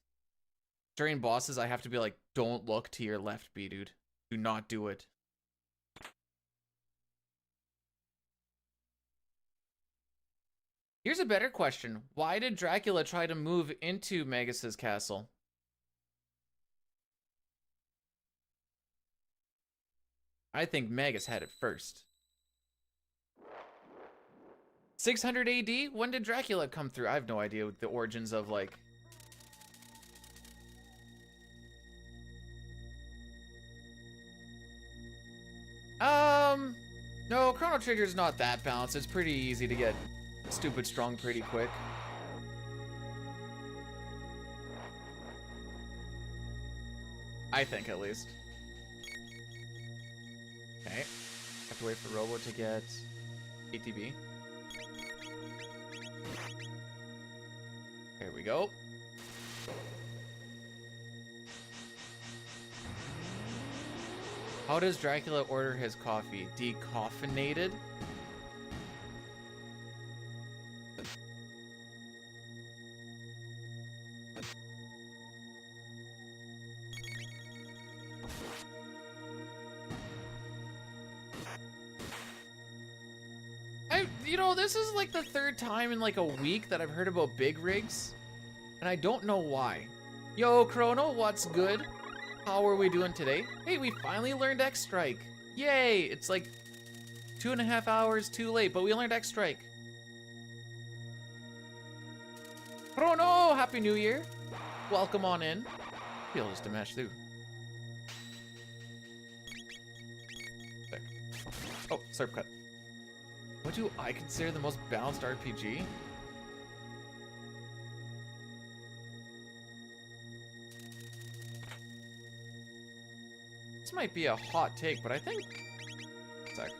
During bosses, I have to be like, don't look to your left, B, dude. Do not do it. Here's a better question. Why did Dracula try to move into Magus's castle? I think Magus had it first. 600 AD? When did Dracula come through? I have no idea the origins of, like... No, Chrono Trigger's not that balanced. It's pretty easy to get stupid strong pretty quick. I think, at least. Okay. Have to wait for Robo to get ATB. Here we go. How does Dracula order his coffee? Decaffeinated? You know, this is like the third time in like a week that I've heard about big rigs, and I don't know why. Yo, Chrono, what's good? How are we doing today? Hey, we finally learned X Strike. Yay! It's like 2.5 hours too late, but we learned X Strike. Chrono, Happy New Year. Welcome on in. Feel just to mash through. Sick. Oh, surf cut. What do I consider the most balanced RPG? This might be a hot take, but I think... Sec.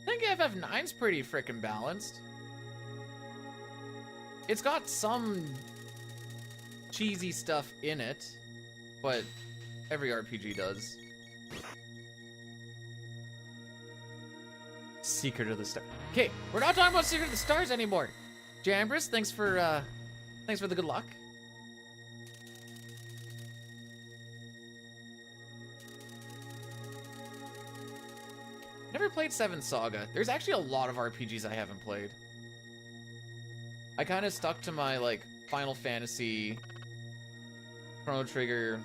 I think FF9's pretty frickin' balanced. It's got some cheesy stuff in it, but every RPG does. Secret of the Stars. Okay, we're not talking about Secret of the Stars anymore. Jambris, thanks for the good luck. Never played 7 Saga. There's actually a lot of RPGs I haven't played. I kind of stuck to my like Final Fantasy, Chrono Trigger,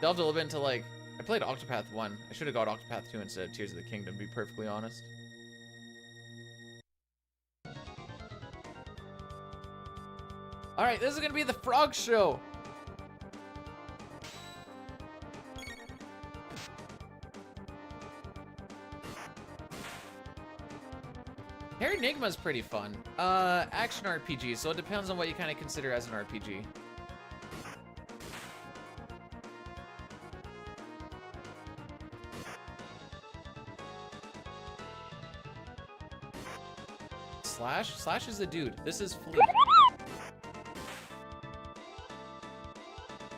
delved a little bit into like, I played Octopath 1. I should have got Octopath 2 instead of Tears of the Kingdom, to be perfectly honest. Alright, this is gonna be the Frog Show. Hair Enigma's pretty fun. Action RPG, so it depends on what you kind of consider as an RPG. Slash? Slash is the dude. This is Flea.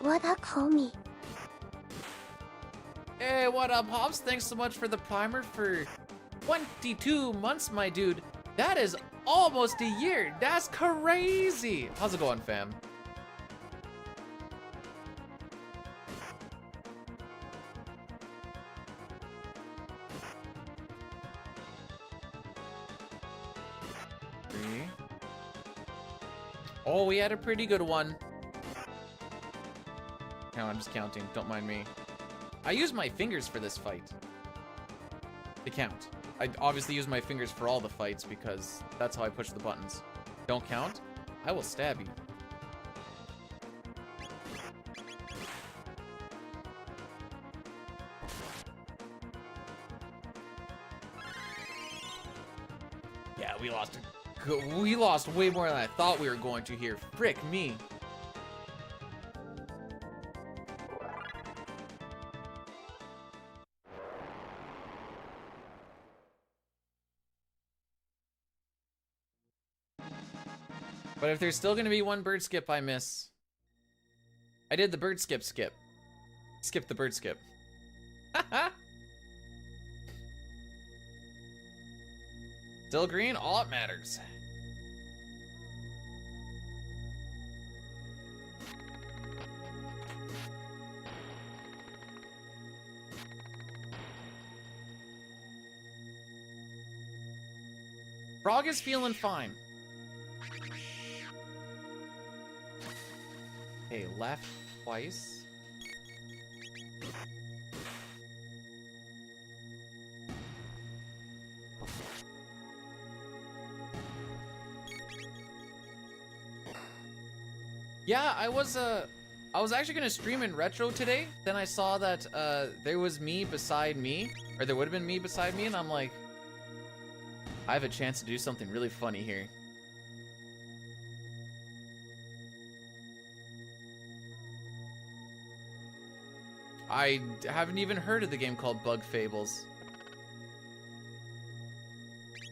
What up, homie? Hey, what up, Hobbs? Thanks so much for the primer for 22 months, my dude. That is almost a year. That's crazy. How's it going, fam? Oh, we had a pretty good one. No, I'm just counting. Don't mind me. I use my fingers for this fight to count. I obviously use my fingers for all the fights because that's how I push the buttons. Don't count? I will stab you. Yeah, we lost we lost way more than I thought we were going to here. Frick me. But if there's still gonna be one bird skip I miss, I did the bird skip. Skip the bird skip. Still green, all that matters. Frog is feeling fine. Okay, left twice. Yeah, I was actually gonna stream in retro today. Then I saw that there was me beside me, or there would have been me beside me, and I'm like, I have a chance to do something really funny here. I haven't even heard of the game called Bug Fables.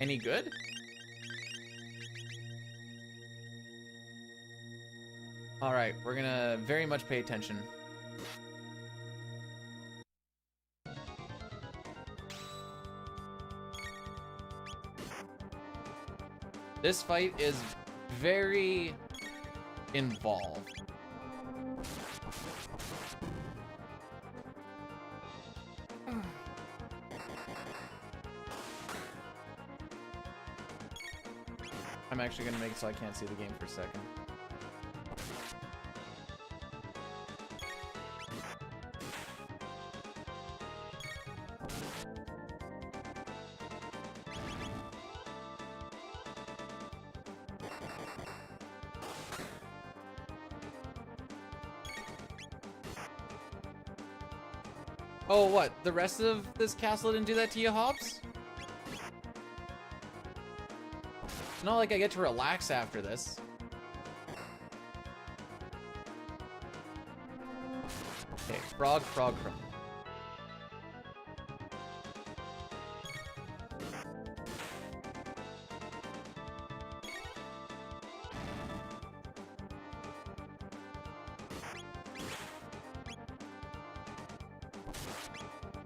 Any good? All right, we're gonna very much pay attention. This fight is very involved. I'm actually gonna make it so I can't see the game for a second. Oh, what? The rest of this castle didn't do that to you, Hobbs? It's not like I get to relax after this. Okay, frog, Chrono.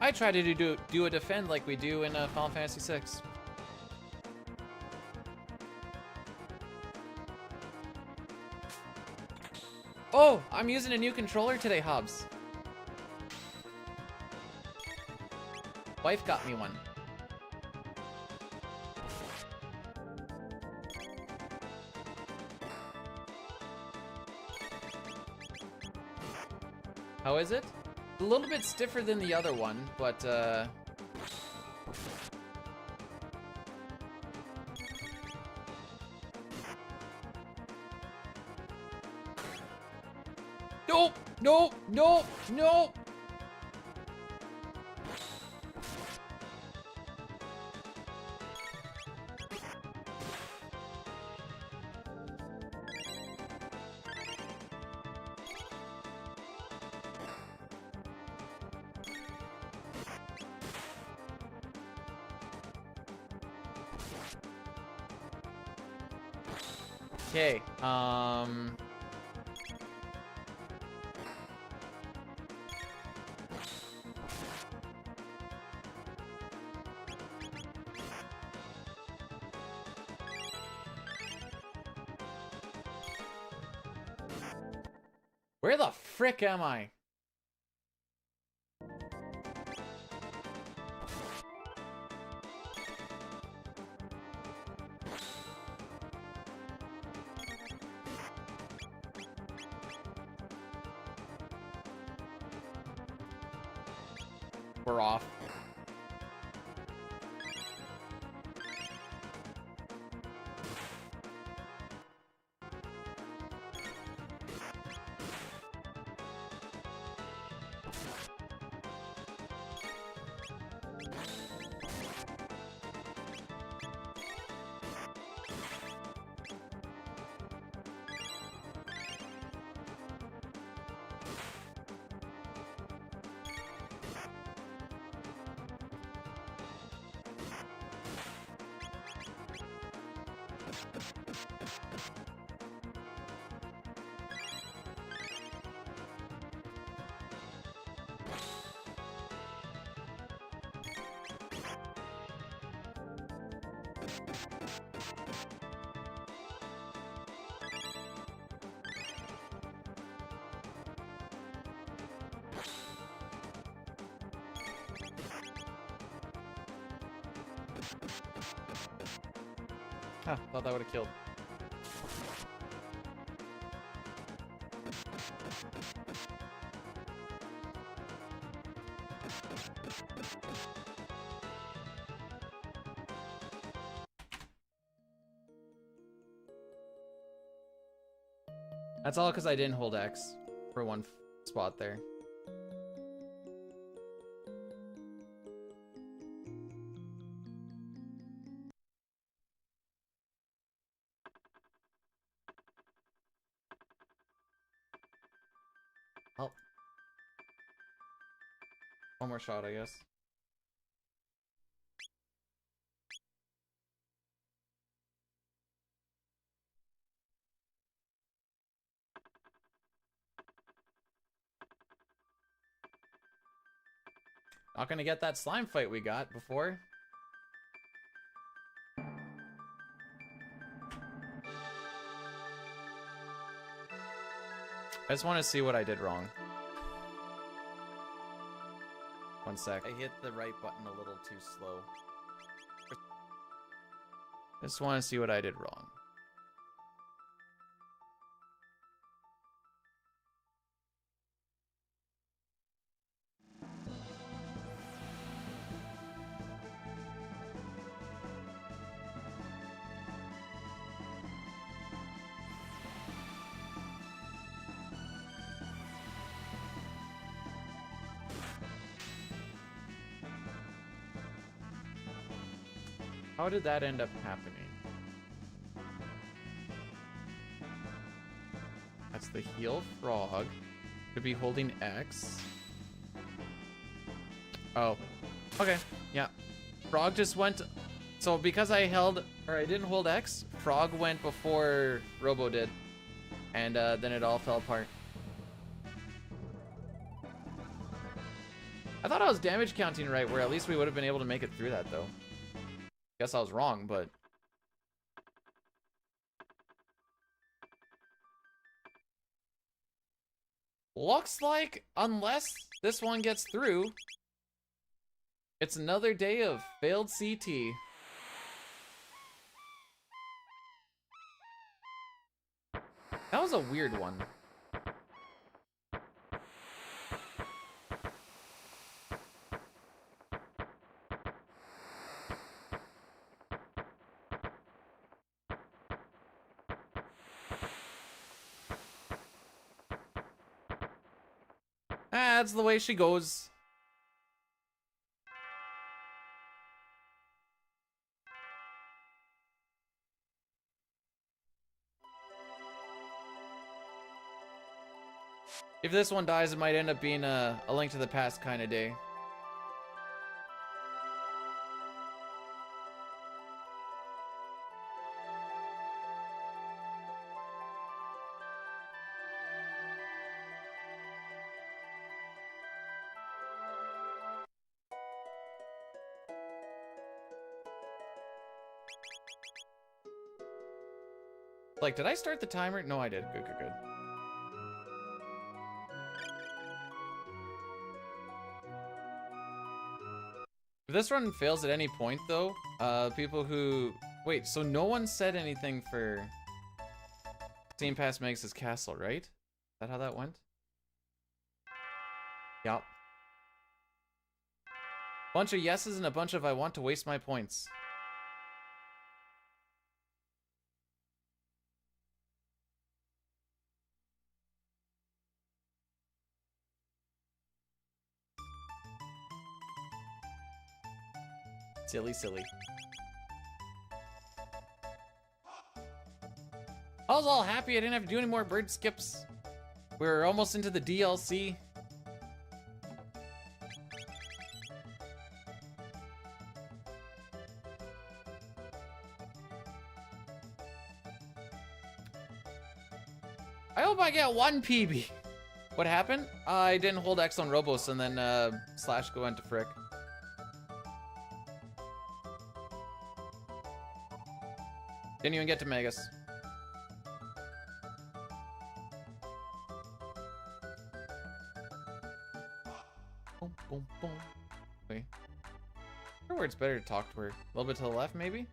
I try to do a defend like we do in Final Fantasy VI. Oh, I'm using a new controller today, Hobbs. Wife got me one. How is it? A little bit stiffer than the other one, but no, no, no, no. Okay, where the frick am I? We're off. Huh, thought that would have killed. That's all because I didn't hold X for one spot there. Oh. One more shot, I guess. Not gonna get that slime fight we got before. I just want to see what I did wrong. One sec. I hit the right button a little too slow. I just want to see what I did wrong. How did that end up happening? That's the heal frog. Could be holding X. Oh. Okay. Yeah. Frog just went... So because I held... Or I didn't hold X, Frog went before Robo did. And then it all fell apart. I thought I was damage counting right, where at least we would have been able to make it through that, though. Guess I was wrong, but... Looks like, unless this one gets through, it's another day of failed CT. That was a weird one. That's the way she goes. If this one dies, it might end up being a Link to the Past kind of day. Like, did I start the timer? No, I did. Good, good, good. If this run fails at any point, though, people who... Wait, so no one said anything for... Seen past Magus Castle, right? Is that how that went? Yup. Bunch of yeses and a bunch of I want to waste my points. Silly, silly. I was all happy I didn't have to do any more bird skips. We're almost into the DLC. I hope I get one PB. What happened? I didn't hold X on Robos and then Slash go into Frick. Didn't even get to Magus. Boom, boom, boom. Wait. I wonder where it's better to talk to her. A little bit to the left, maybe?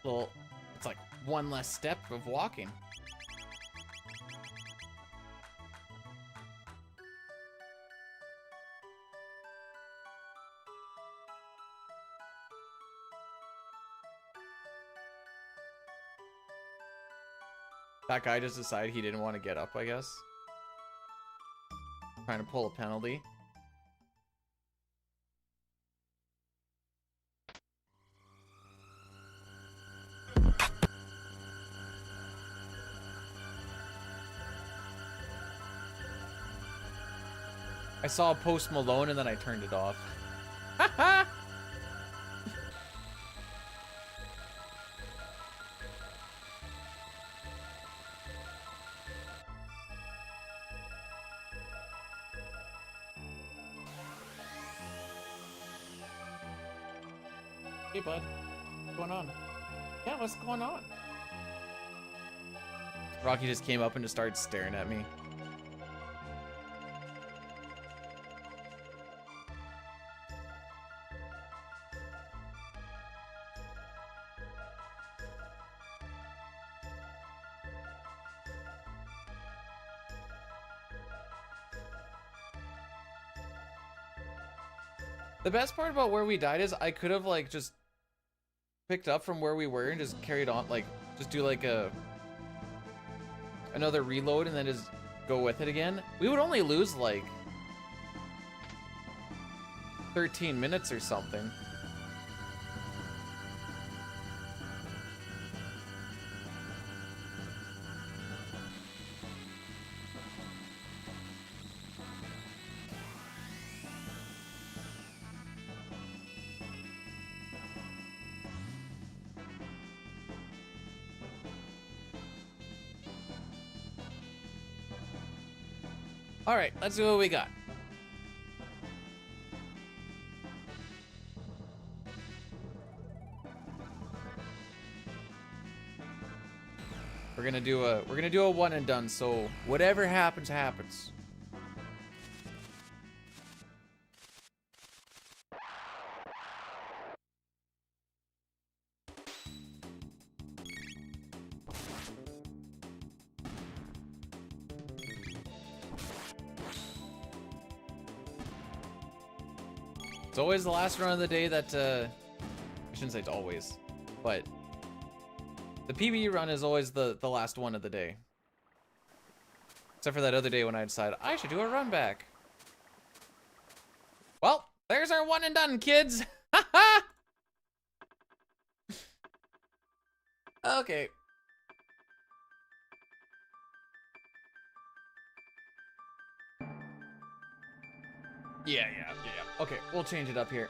Well, it's like one less step of walking. That guy just decided he didn't want to get up, I guess. Trying to pull a penalty. I saw Post Malone and then I turned it off. Haha! Hey, bud. What's going on? Yeah, what's going on? Rocky just came up and just started staring at me. The best part about where we died is I could have like just picked up from where we were and just carried on, like just do like another reload and then just go with it again. We would only lose like 13 minutes or something. All right, let's see what we got. We're gonna do a one and done. So whatever happens, happens. It's always the last run of the day that, I shouldn't say it's always, but the PvE run is always the last one of the day. Except for that other day when I decided I should do a run back. Well, there's our one and done, kids. Okay. Yeah. Okay, we'll change it up here.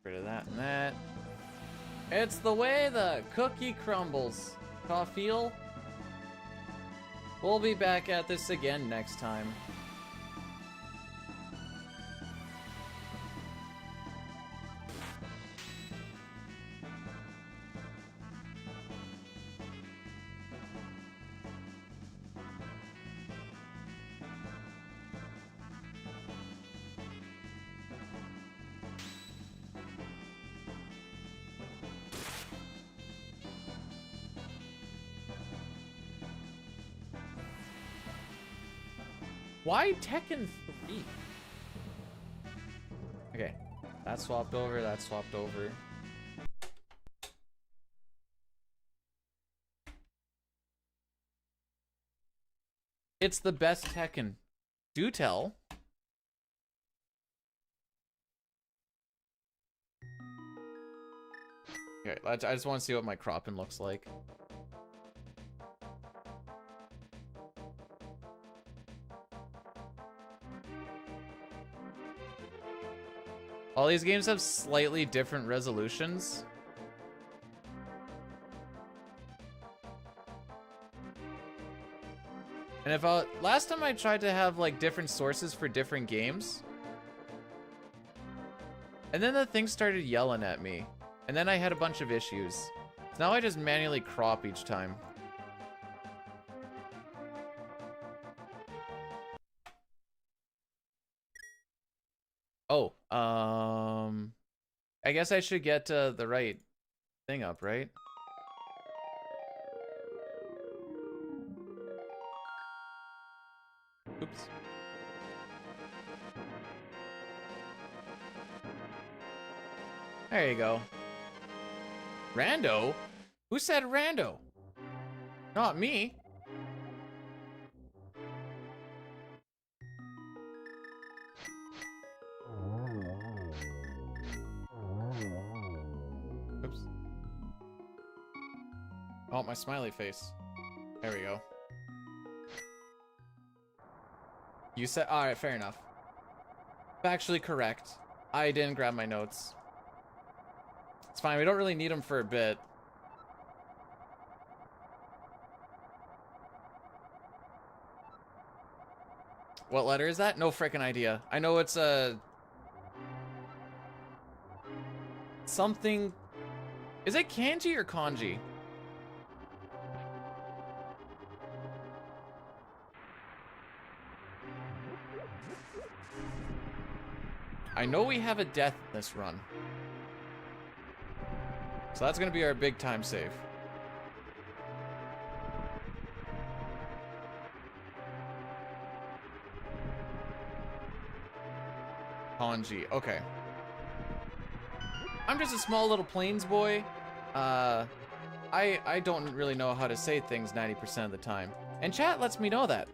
Rid of that and that. It's the way the cookie crumbles. Coffee. We'll be back at this again next time. Why Tekken 3? Okay, that swapped over, that swapped over. It's the best Tekken. Do tell. Okay, I just want to see what my cropping looks like. All these games have slightly different resolutions. And if last time I tried to have like different sources for different games, and then the thing started yelling at me, and then I had a bunch of issues. So now I just manually crop each time. Oh, I guess I should get the right thing up, right? Oops. There you go. Rando? Who said rando? Not me. Oops. Oh, my smiley face. There we go. You said, alright, fair enough. Factually correct. I didn't grab my notes. It's fine, we don't really need them for a bit. What letter is that? No frickin' idea. I know it's a... something... Is it kanji or kanji? I know we have a death in this run. So that's gonna be our big time save. Kanji, okay. I'm just a small little plains boy. I don't really know how to say things 90% of the time. And chat lets me know that.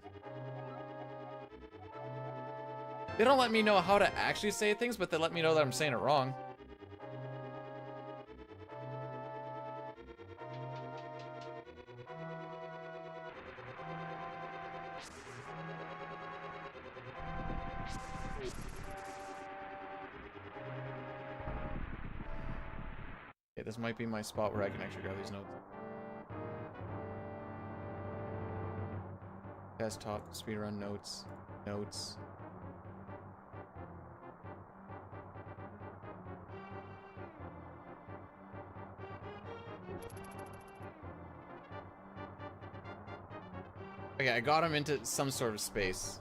They don't let me know how to actually say things, but they let me know that I'm saying it wrong. Okay, this might be my spot where I can actually grab these notes. Desktop, speedrun notes, notes. Okay, I got him into some sort of space.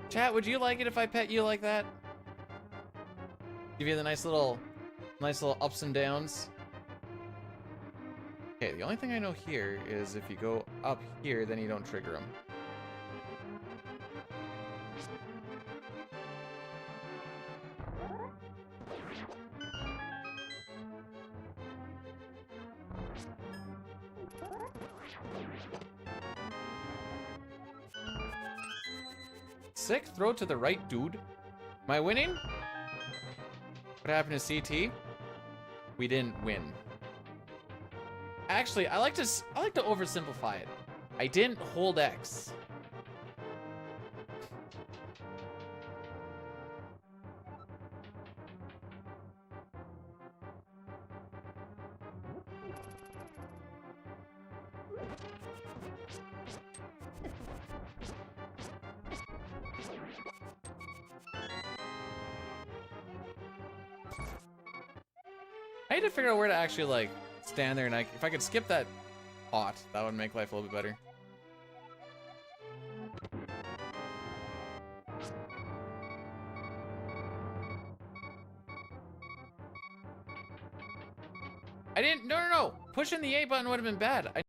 Chat, would you like it if I pet you like that? Give you the nice little ups and downs. Okay, the only thing I know here is if you go up here, then you don't trigger them. Sick throw to the right, dude. Am I winning? What happened to CT? We didn't win. Actually, I like to oversimplify it. I didn't hold X. I need to figure out where to actually like stand there, and if I could skip that pot, that would make life a little bit better. I didn't. No. Pushing the A button would have been bad.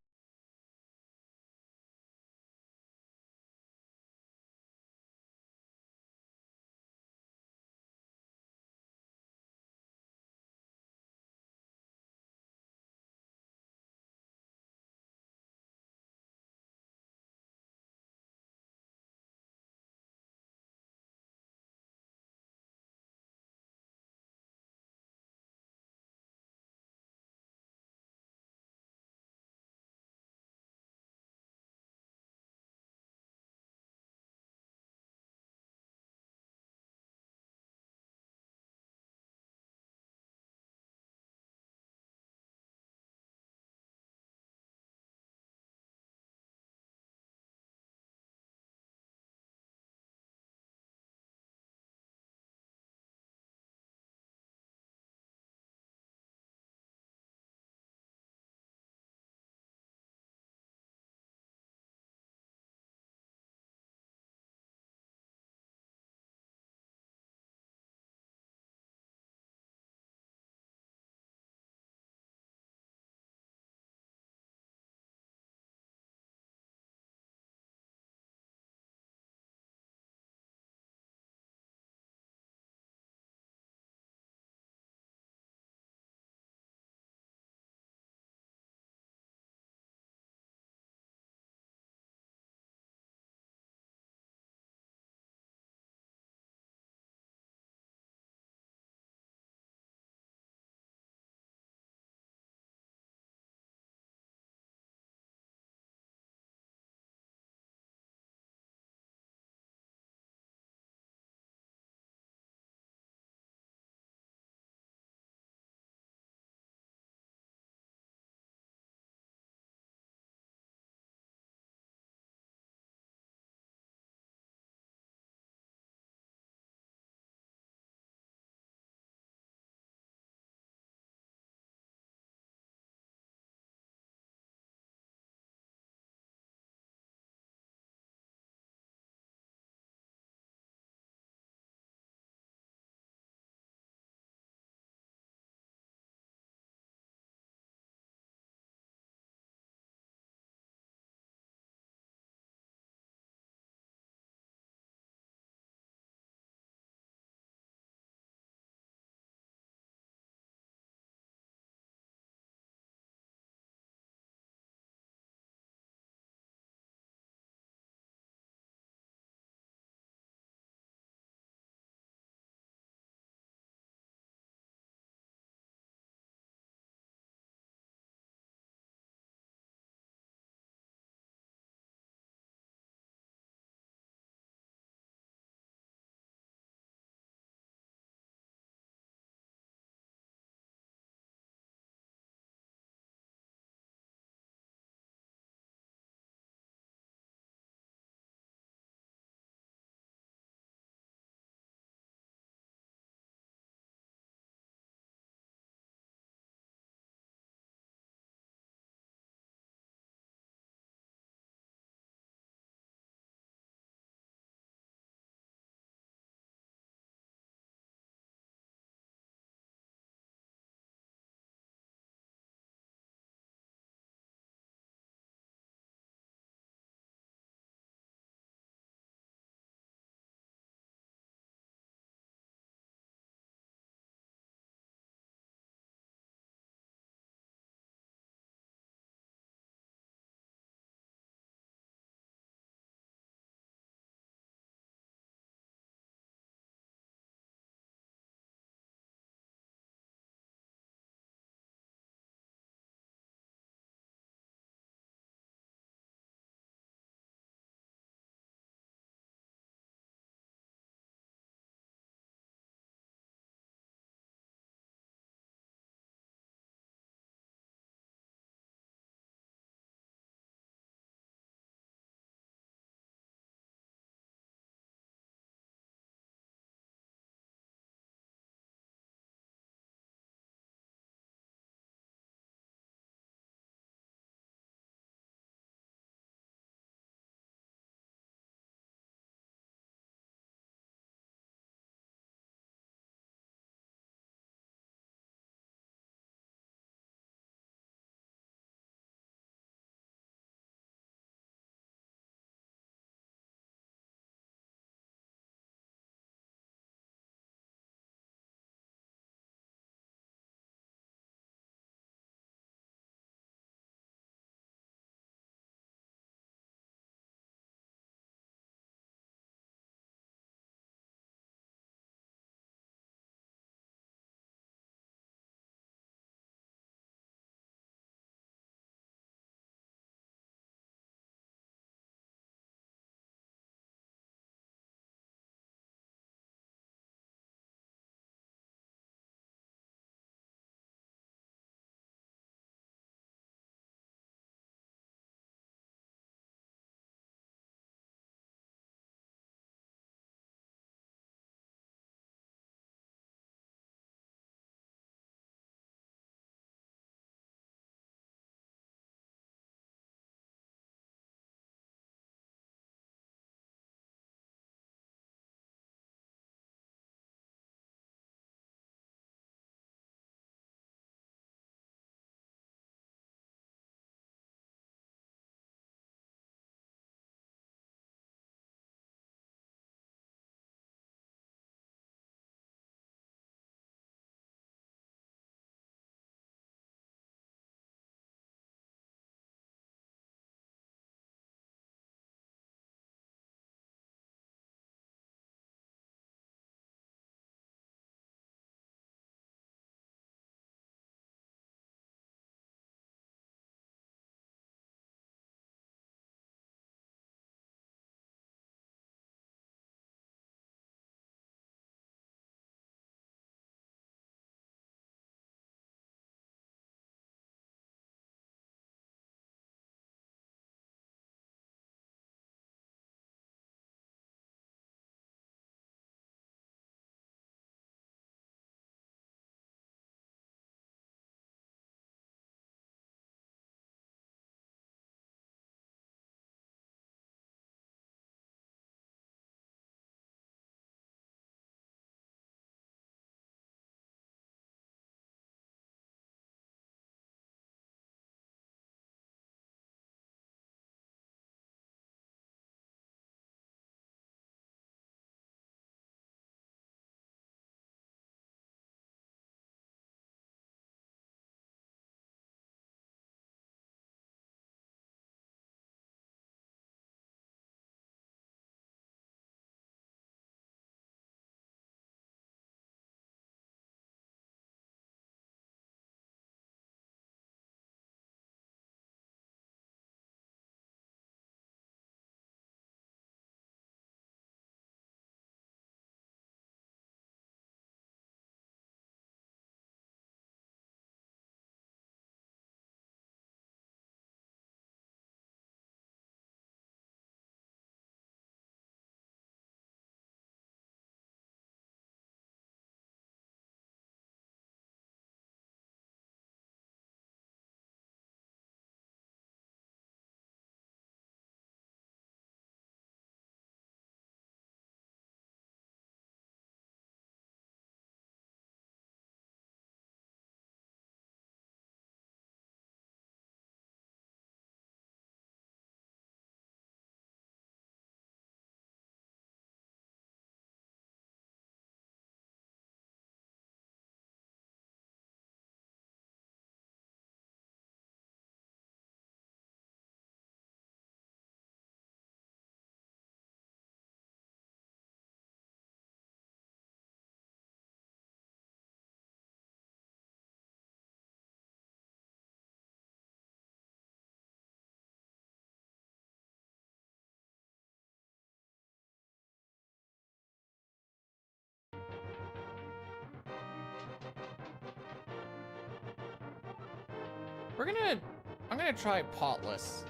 I'm gonna try potless.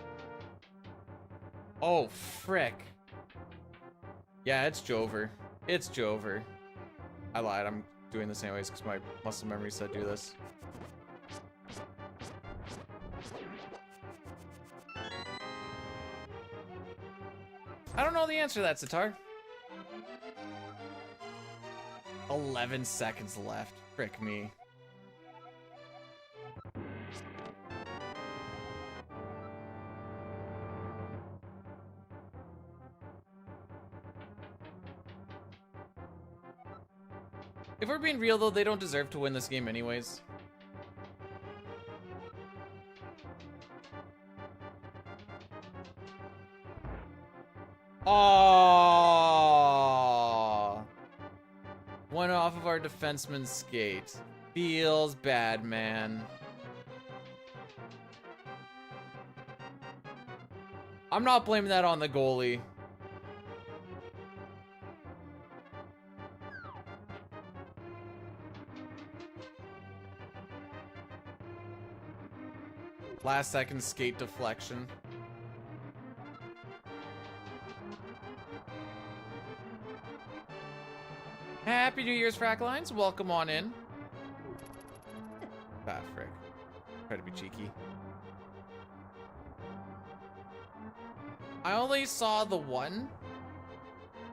Oh, frick. Yeah, it's Jover. It's Jover. I lied, I'm doing this anyways because my muscle memory said do this. I don't know the answer to that, Sitar. 11 seconds left. Frick me. If we're being real, though, they don't deserve to win this game anyways. Oh, one off of our defenseman's skate. Feels bad, man. I'm not blaming that on the goalie. Last second skate deflection. Happy New Year's, Fracklines. Welcome on in. Ah, frick. Try to be cheeky. I only saw the one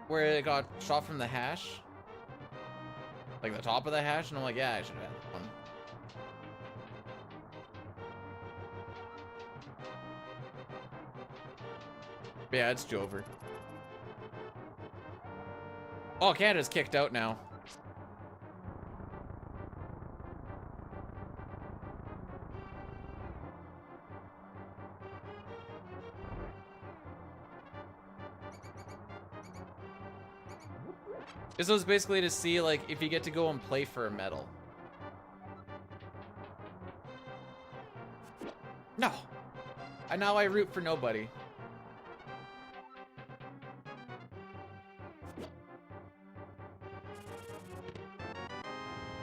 where it got shot from the hash. Like the top of the hash, and I'm like, yeah, I should have had that one. Yeah, it's Jover. Oh, Canada's kicked out now. This was basically to see, like, if you get to go and play for a medal. No! And now I root for nobody.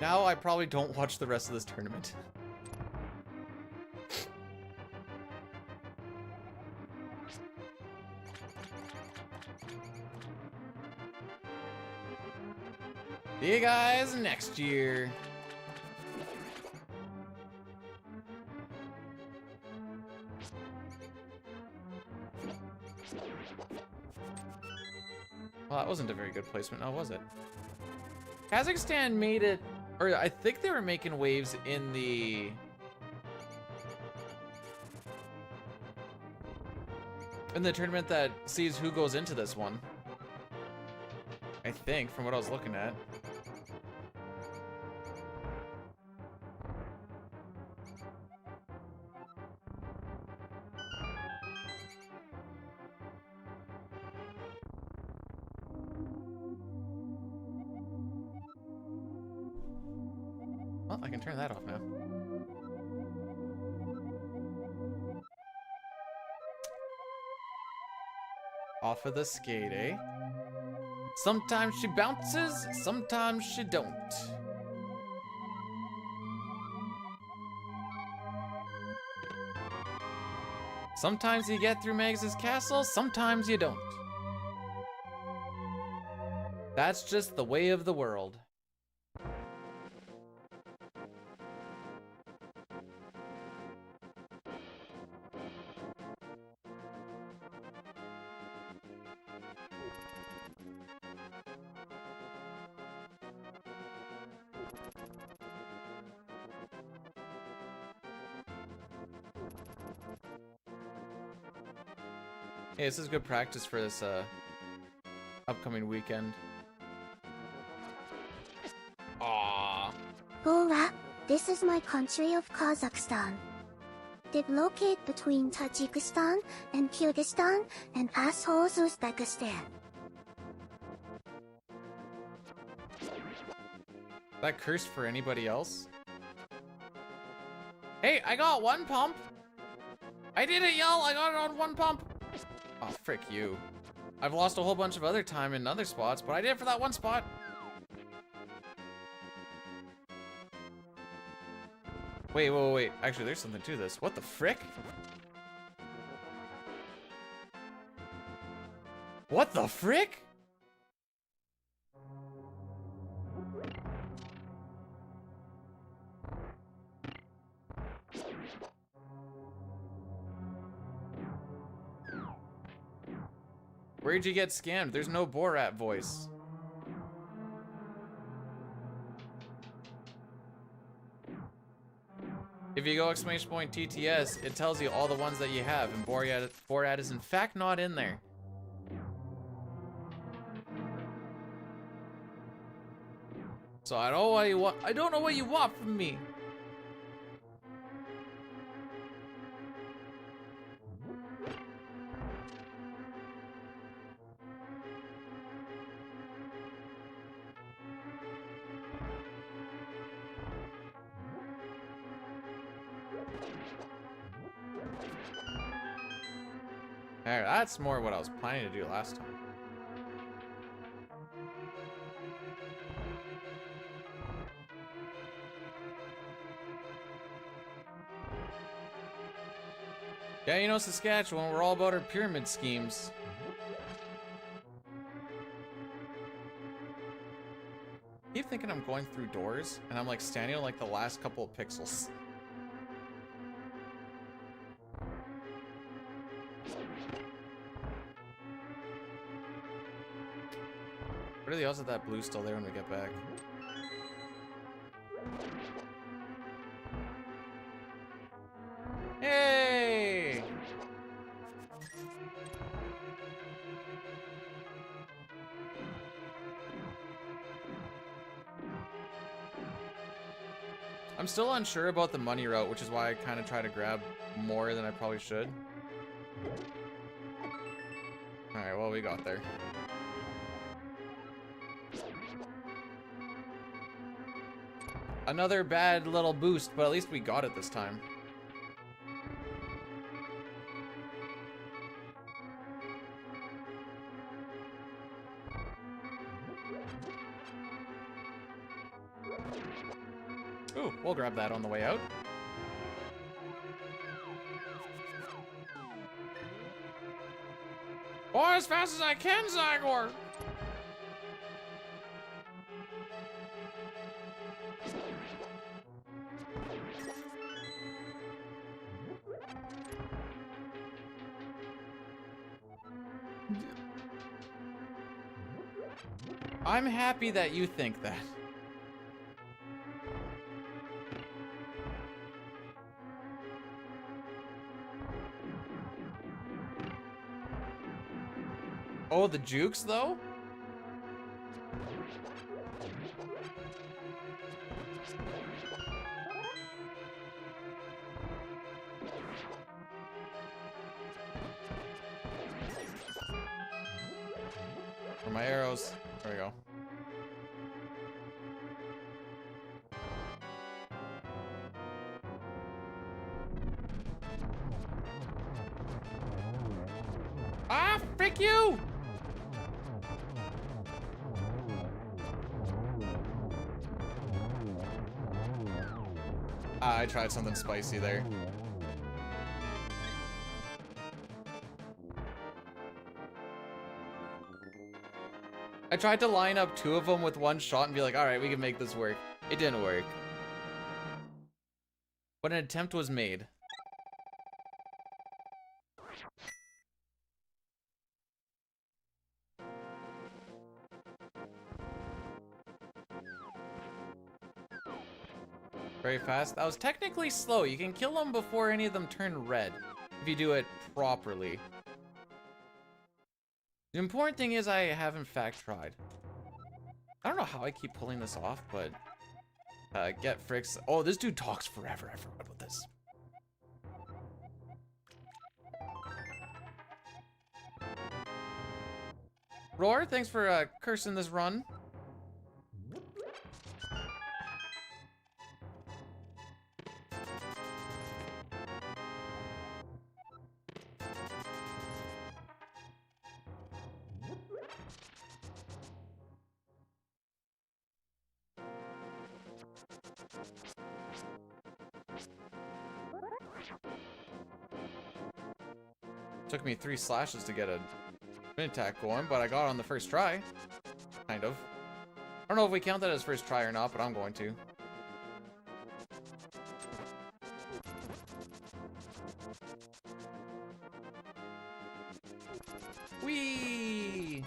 Now I probably don't watch the rest of this tournament. See you guys next year. Well, that wasn't a very good placement, now was it? Kazakhstan made it, or I think they were making waves in the tournament that sees who goes into this one. I think, from what I was looking at. Well, I can turn that off now. Off of the skate, eh? Sometimes she bounces, sometimes she don't. Sometimes you get through Magus Castle, sometimes you don't. That's just the way of the world. Hey, this is good practice for this upcoming weekend. Aww. Hola, this is my country of Kazakhstan. It located between Tajikistan and Kyrgyzstan and assholes Uzbekistan. That cursed for anybody else? Hey, I got one pump! I did it, y'all! I got it on one pump! Oh, frick you. I've lost a whole bunch of other time in other spots, but I did it for that one spot. Wait, wait, wait. Actually, there's something to this. What the frick? What the frick? Where'd you get scammed? There's no Borat voice. If you go exclamation point TTS, it tells you all the ones that you have, and Borat is in fact not in there. So I don't know what you want. I don't know what you want from me. Alright, that's more what I was planning to do last time. Yeah, you know, Saskatchewan, we're all about our pyramid schemes. I keep thinking I'm going through doors, and I'm like standing on like the last couple of pixels. What are the odds that that blue's still there when we get back? Hey! I'm still unsure about the money route, which is why I kind of try to grab more than I probably should. Alright, well, we got there. Another bad little boost, but at least we got it this time. Ooh, we'll grab that on the way out. Oh, as fast as I can, Zygor! I'm happy that you think that. Oh, the jukes, though? For my arrows. There we go. Ah, frick you! I tried something spicy there. I tried to line up two of them with one shot and be like, alright, we can make this work. It didn't work. But an attempt was made. Very fast. That was technically slow. You can kill them before any of them turn red if you do it properly. The important thing is I have in fact tried. I don't know how I keep pulling this off, but get fricks. Oh, this dude talks forever. I forgot about this. Roar, thanks for cursing this run. Took me 3 slashes to get a spin attack going, but I got it on the first try. Kind of. I don't know if we count that as first try or not, but I'm going to. Whee!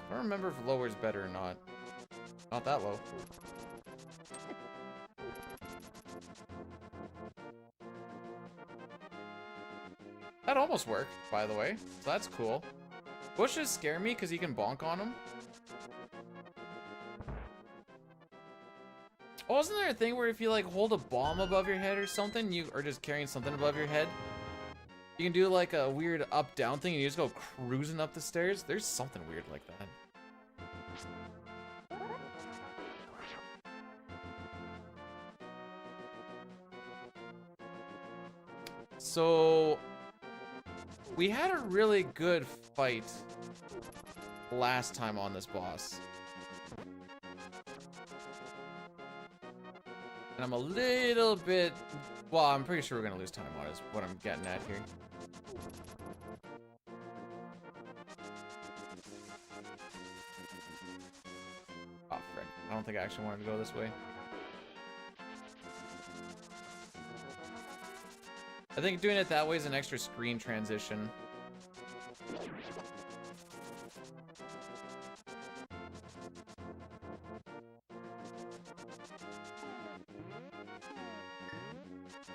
I don't remember if lower is better or not. Not that low. That almost worked, by the way. So that's cool. Bushes scare me because you can bonk on them. Oh, wasn't there a thing where if you like hold a bomb above your head or something, you or just carrying something above your head, you can do like a weird up-down thing and you just go cruising up the stairs? There's something weird like that. So we had a really good fight last time on this boss. And I'm a little bit, well, I'm pretty sure we're gonna lose time on it is what I'm getting at here. Oh, frick. I don't think I actually wanted to go this way. I think doing it that way is an extra screen transition.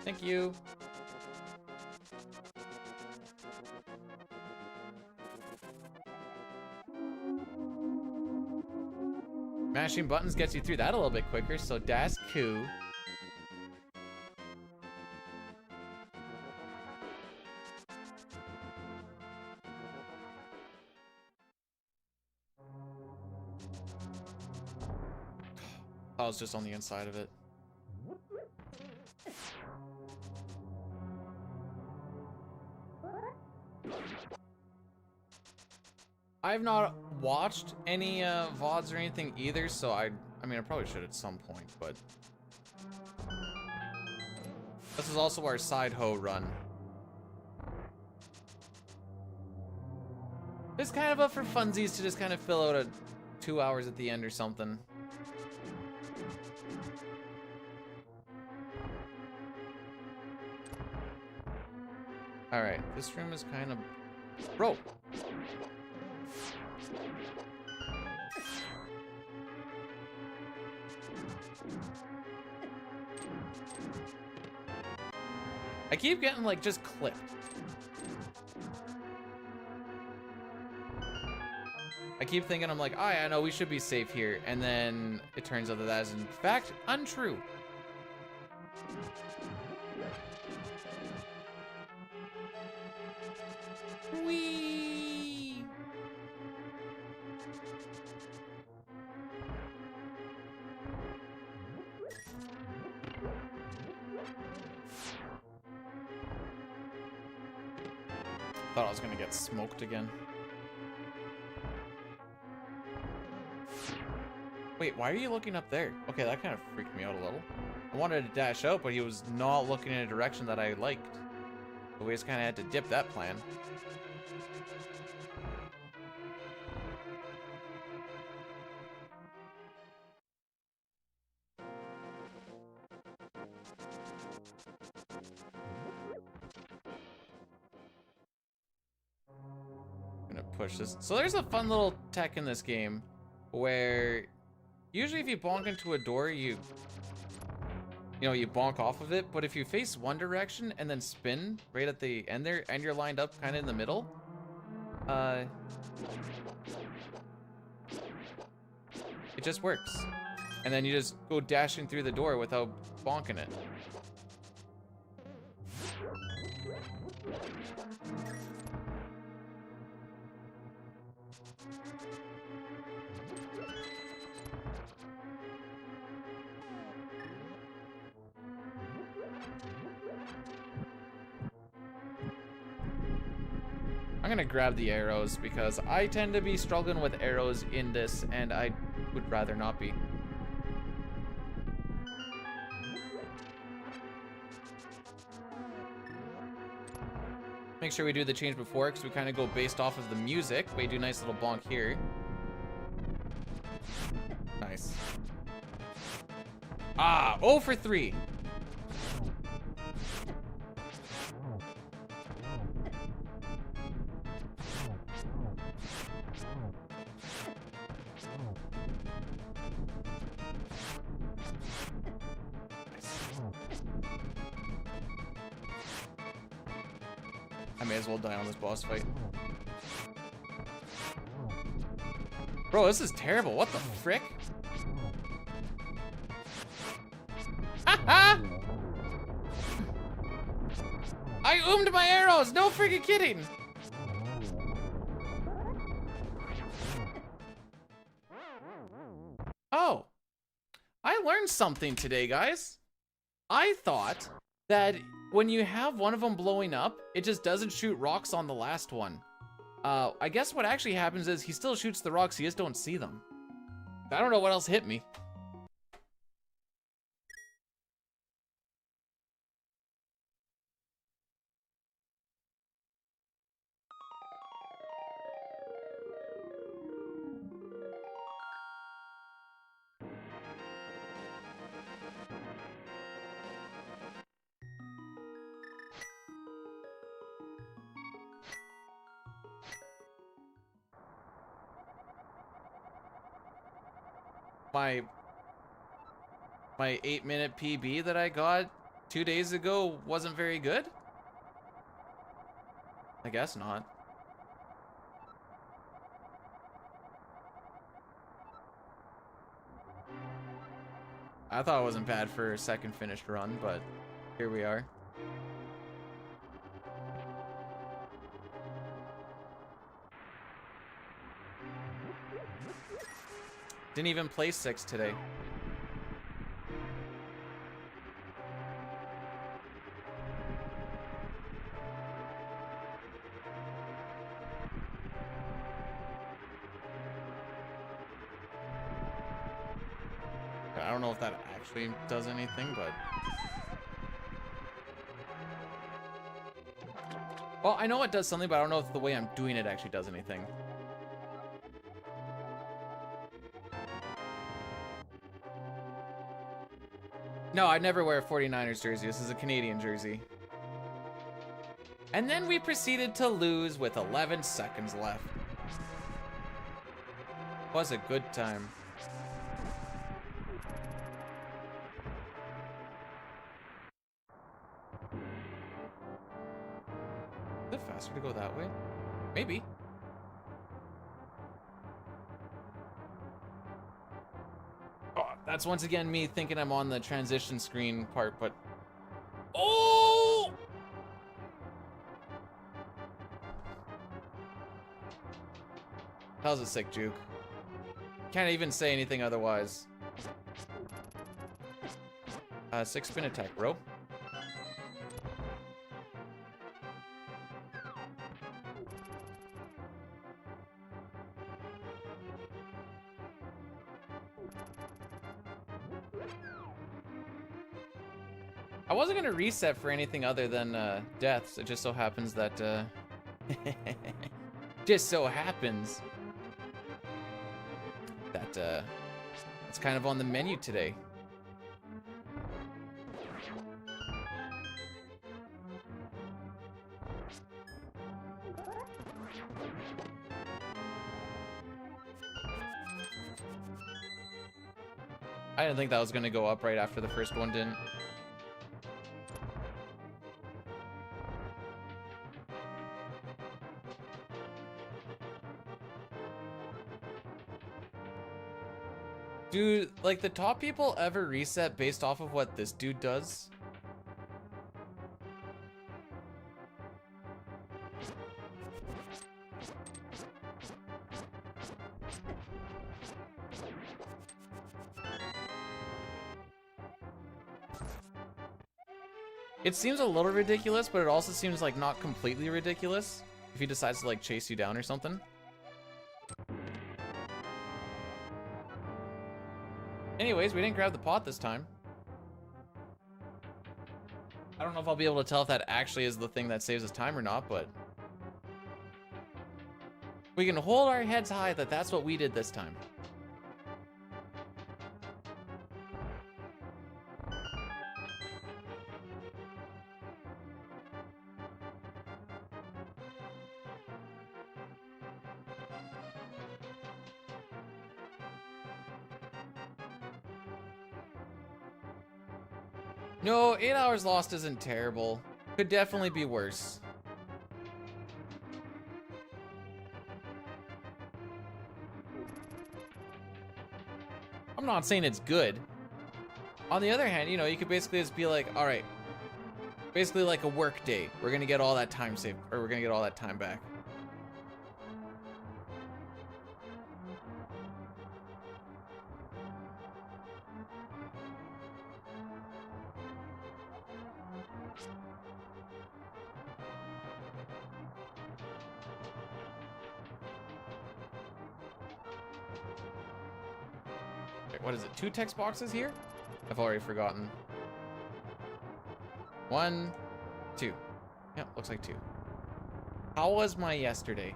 Thank you. Mashing buttons gets you through that a little bit quicker, so that's cool. I was just on the inside of it. I've not watched any VODs or anything either, so I mean, I probably should at some point, but this is also our side hoe run. It's kind of up for funsies to just kind of fill out a 2 hours at the end or something. Alright, this room is kind of... Bro! I keep getting, like, just clipped. I keep thinking, I'm like, oh, yeah, I know we should be safe here. And then it turns out that that is, in fact, untrue. Whee! Thought I was gonna get smoked again. Wait, why are you looking up there? Okay, that kind of freaked me out a little. I wanted to dash out, but he was not looking in a direction that I liked. So we just kind of had to dip that plan. Gonna push this. So there's a fun little tech in this game where usually if you bonk into a door, you bonk off of it, but if you face one direction and then spin right at the end there, and you're lined up kind of in the middle, it just works. And then you just go dashing through the door without bonking it. I'm gonna grab the arrows because I tend to be struggling with arrows in this and I would rather not be. Make sure we do the change before, because we kind of go based off of the music. We do nice little bonk here. Nice. Ah, 0 for 3. I may as well die on this boss fight. Bro, this is terrible. What the frick? Haha! I oomed my arrows! No freaking kidding! Oh. I learned something today, guys. I thought that when you have one of them blowing up, it just doesn't shoot rocks on the last one. I guess what actually happens is he still shoots the rocks, you just don't see them. I don't know what else hit me. My 8-minute PB that I got 2 days ago wasn't very good? I guess not. I thought it wasn't bad for a second finished run, but here we are. Didn't even play 6 today. I don't know if that actually does anything, but... Well, I know it does something, but I don't know if the way I'm doing it actually does anything. No, I'd never wear a 49ers jersey. This is a Canadian jersey. And then we proceeded to lose with 11 seconds left. Was a good time. Is it faster to go that way? Maybe. Oh, that's once again me thinking I'm on the transition screen part, but... Oh! That was a sick juke. Can't even say anything otherwise. 6 spin attack, bro. I wasn't gonna reset for anything other than deaths. It just so happens that just so happens that it's kind of on the menu today. I didn't think that was gonna go up right after the first one didn't. Do, like, the top people ever reset based off of what this dude does? It seems a little ridiculous, but it also seems like not completely ridiculous if he decides to like chase you down or something. Anyways, we didn't grab the pot this time. I don't know if I'll be able to tell if that actually is the thing that saves us time or not, but we can hold our heads high that that's what we did this time. No, 8 hours lost isn't terrible. Could definitely be worse. I'm not saying it's good. On the other hand, you know, you could basically just be like, all right, basically like a work day. We're gonna get all that time saved, or we're gonna get all that time back. What is it? 2 text boxes here? I've already forgotten. 1, 2. Yep, looks like 2. How was my yesterday?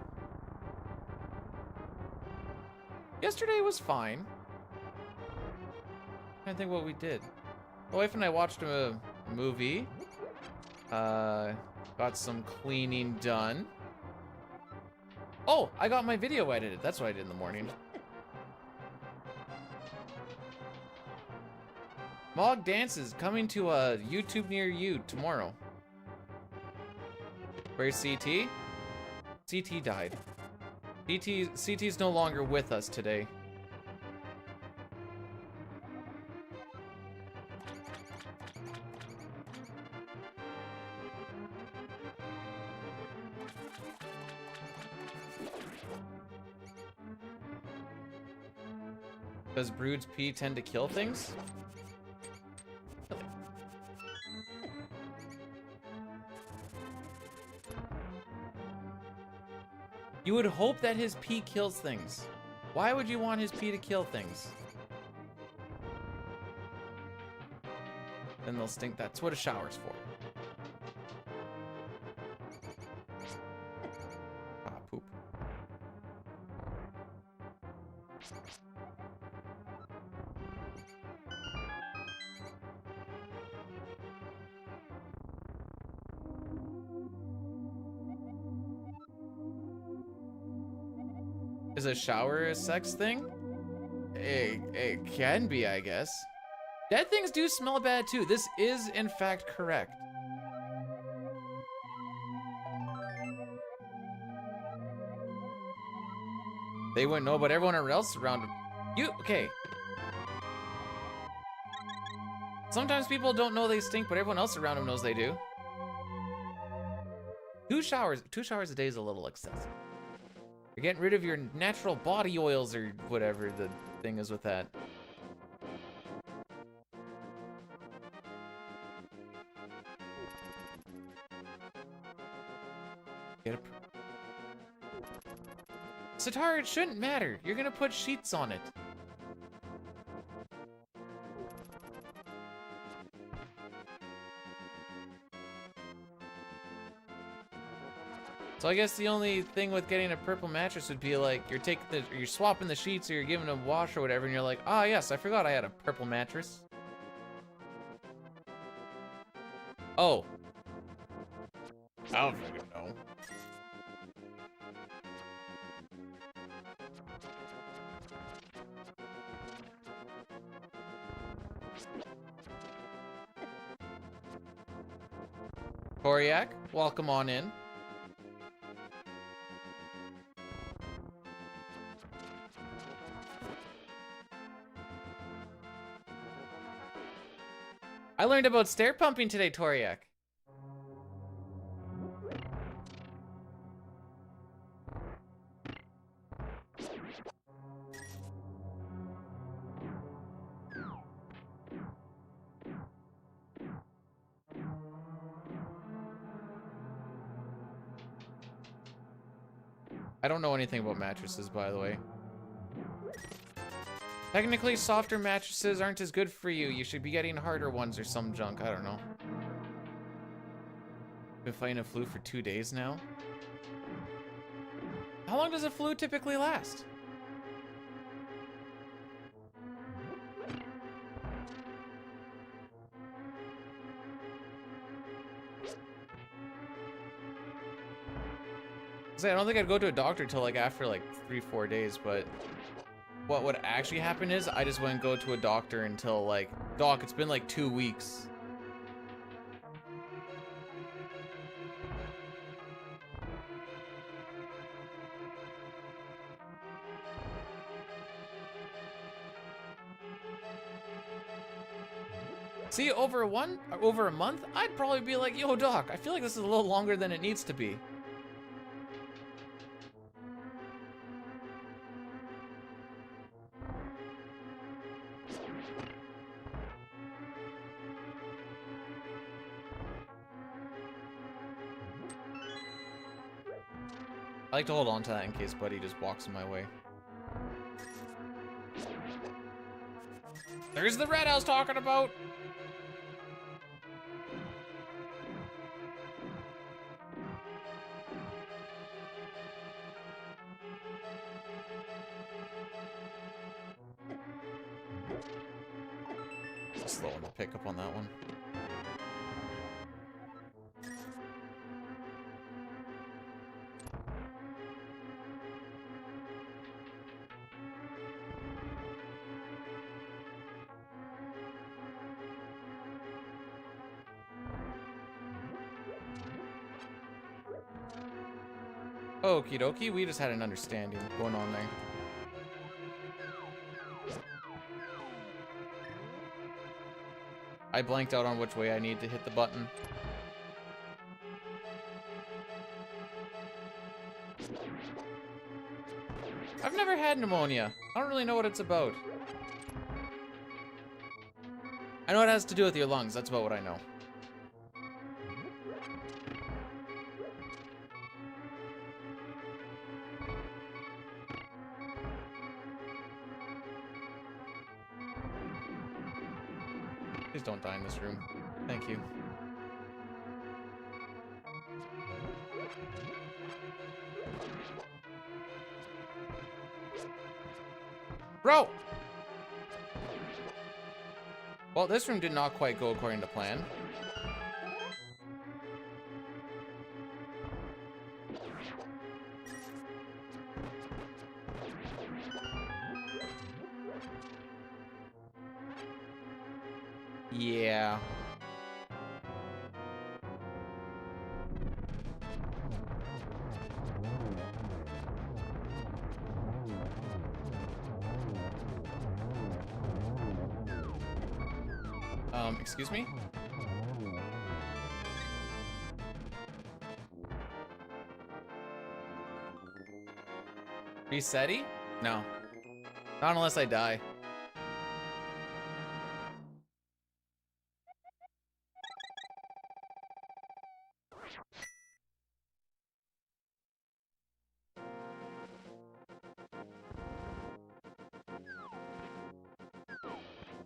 Yesterday was fine. I can't think what we did. My wife and I watched a movie. Got some cleaning done. Oh, I got my video edited. That's what I did in the morning. Mog Dances coming to a YouTube near you tomorrow. Where's CT? CT died. CT's no longer with us today. Does Brood's pee tend to kill things? You would hope that his pee kills things. Why would you want his pee to kill things? Then they'll stink. That's what a shower's for. Ah, poop. Is a shower a sex thing? It can be, I guess. Dead things do smell bad too. This is in fact correct. They wouldn't know, but everyone else around them. Okay. Sometimes people don't know they stink, but everyone else around them knows they do. 2 showers a day is a little excessive. You're getting rid of your natural body oils or whatever the thing is with that. Sitar, it shouldn't matter. You're gonna put sheets on it. So I guess the only thing with getting a purple mattress would be like you're swapping the sheets or you're giving them a wash or whatever, and you're like, ah, yes, I forgot I had a purple mattress. Oh. I don't fucking know. Koryak, welcome on in. I learned about stair pumping today, Toriak. I don't know anything about mattresses, by the way. Technically, softer mattresses aren't as good for you. You should be getting harder ones or some junk. I don't know. Been fighting a flu for 2 days now. How long does a flu typically last? I don't think I'd go to a doctor till like after like 3-4 days, but what would actually happen is I just wouldn't go to a doctor until like, doc, it's been like 2 weeks. See, over a month, I'd probably be like, yo, doc, I feel like this is a little longer than it needs to be. I like to hold on to that in case Buddy just walks in my way. There's the red I was talking about! Slow on the pickup on that one. Okie dokie, we just had an understanding going on there. I blanked out on which way I need to hit the button. I've never had pneumonia. I don't really know what it's about. I know it has to do with your lungs. That's about what I know. Please don't die in this room. Thank you. Bro! Well, this room did not quite go according to plan. Yeah. Excuse me? Resetty? No. Not unless I die.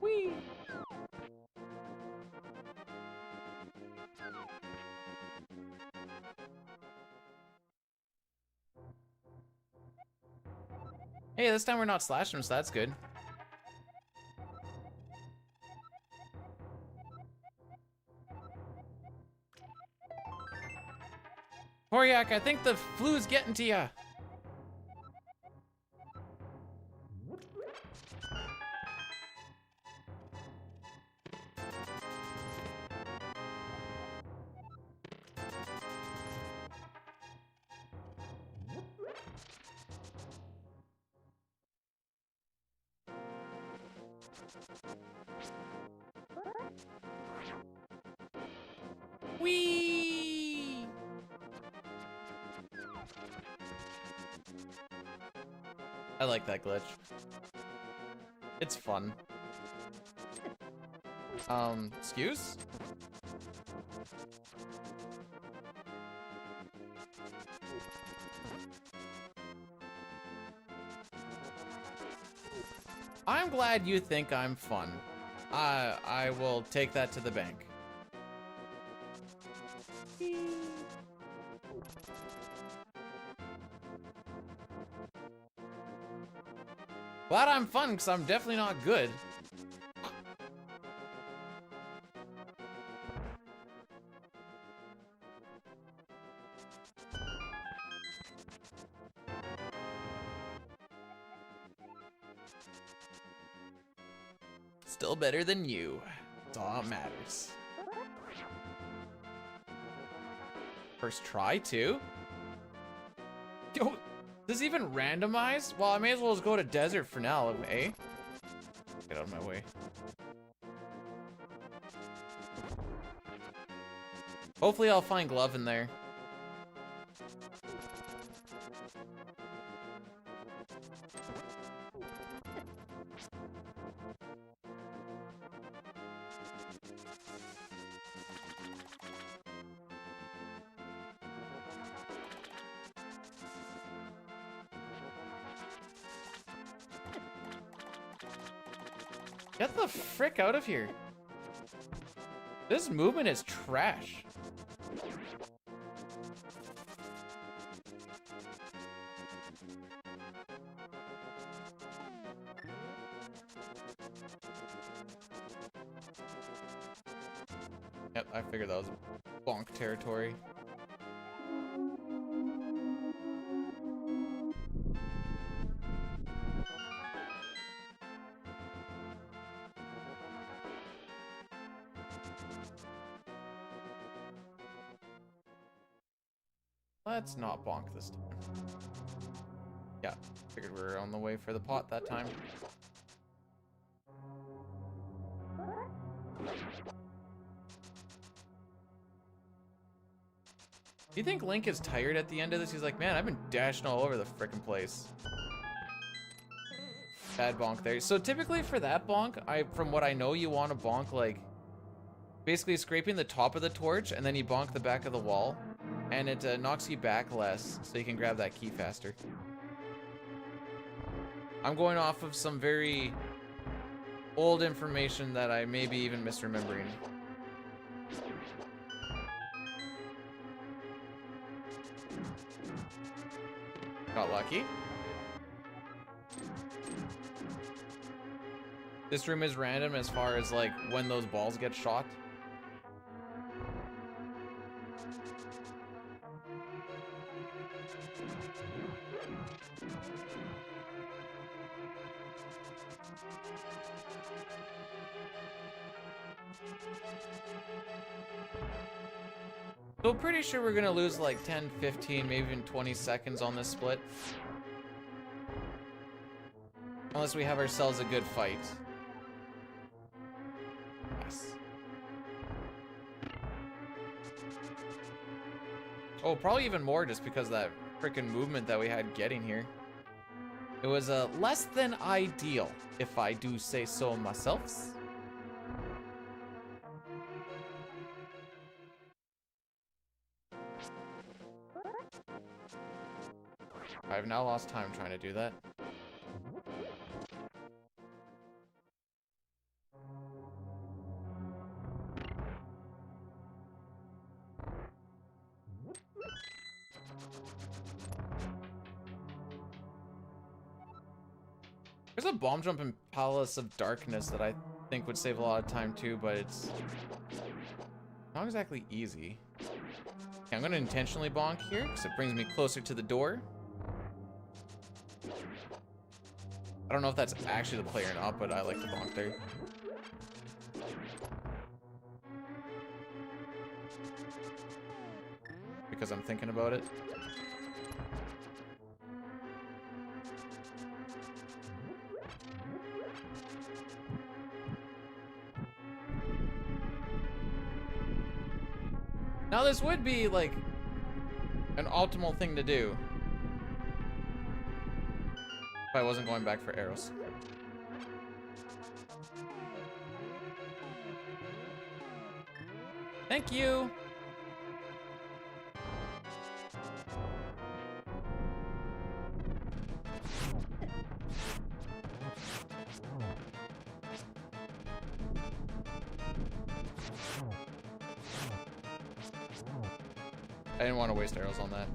Whee! Hey, this time we're not slashing him, so that's good. Horyak, I think the flu's getting to ya. Whee! I like that glitch. It's fun. Excuse? I'm glad you think I'm fun. I will take that to the bank. Glad I'm fun, because I'm definitely not good. Still better than you. That's all that matters. First try, too? Yo, does it even randomize? Well, I may as well just go to desert for now, eh? Get out of my way. Hopefully I'll find glove in there. Get the frick out of here. This movement is trash. Yep, I figured that was bonk territory. Let's not bonk this time. Yeah, figured we were on the way for the pot that time. Do you think Link is tired at the end of this? He's like, man, I've been dashing all over the frickin' place. Bad bonk there. So typically for that bonk, from what I know, you want to bonk like basically scraping the top of the torch and then you bonk the back of the wall. And it knocks you back less, so you can grab that key faster. I'm going off of some very old information that I may be even misremembering. Got lucky. This room is random as far as like when those balls get shot. So pretty sure we're gonna lose like 10, 15, maybe even 20 seconds on this split. Unless we have ourselves a good fight. Yes. Oh, probably even more just because of that freaking movement that we had getting here. It was less than ideal, if I do say so myself. I've now lost time trying to do that. There's a bomb jump in Palace of Darkness that I think would save a lot of time too, but it's not exactly easy. Okay, I'm gonna intentionally bonk here because it brings me closer to the door. I don't know if that's actually the play or not, but I like to bonk there. Because I'm thinking about it. Now this would be like an optimal thing to do. If I wasn't going back for arrows. Thank you. I didn't want to waste arrows on that.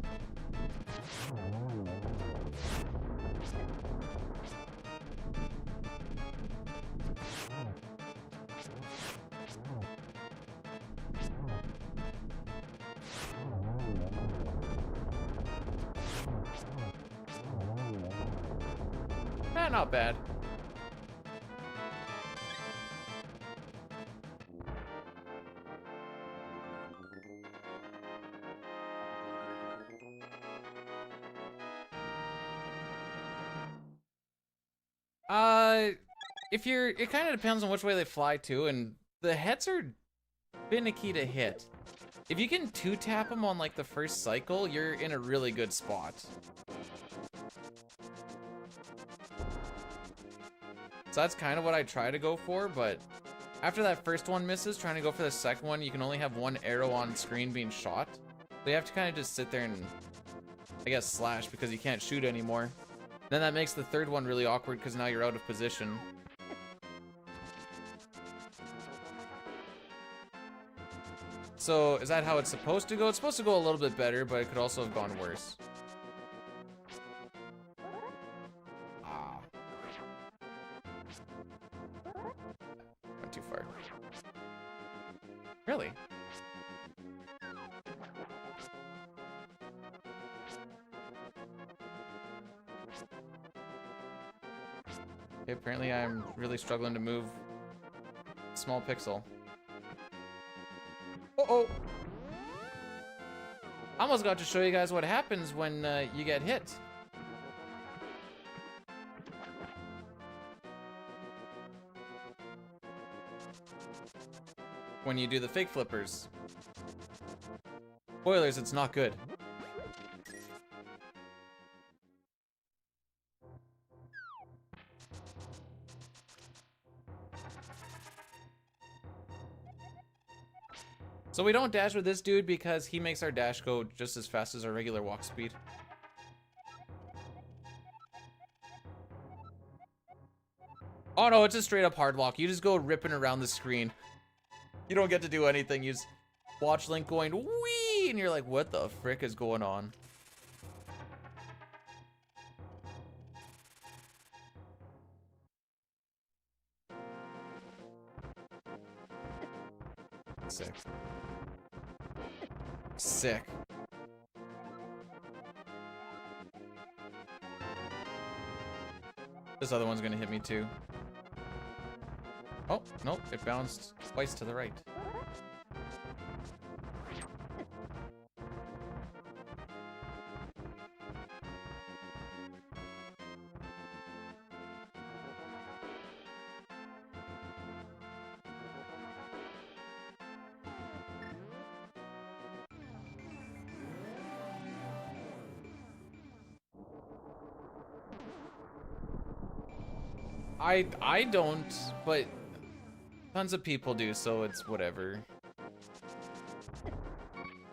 not bad. It kind of depends on which way they fly too, and the heads are finicky to hit. If you can 2-tap them on like the first cycle, you're in a really good spot. So that's kind of what I try to go for, but after that first one misses, trying to go for the second one, you can only have one arrow on screen being shot. So you have to kind of just sit there and, I guess, slash because you can't shoot anymore. Then that makes the third one really awkward because now you're out of position. So, is that how it's supposed to go? It's supposed to go a little bit better, but it could also have gone worse. Ah. Went too far. Really? Okay, apparently I'm really struggling to move small pixel. Uh-oh! I almost got to show you guys what happens when you get hit. When you do the fake flippers. Spoilers, it's not good. So we don't dash with this dude because he makes our dash go just as fast as our regular walk speed. Oh no, it's a straight up hard walk. You just go ripping around the screen. You don't get to do anything. You just watch Link going wee, and you're like, what the frick is going on? Sick. Sick. This other one's gonna hit me too. Oh, nope, it bounced twice to the right. I don't, but tons of people do, so it's whatever.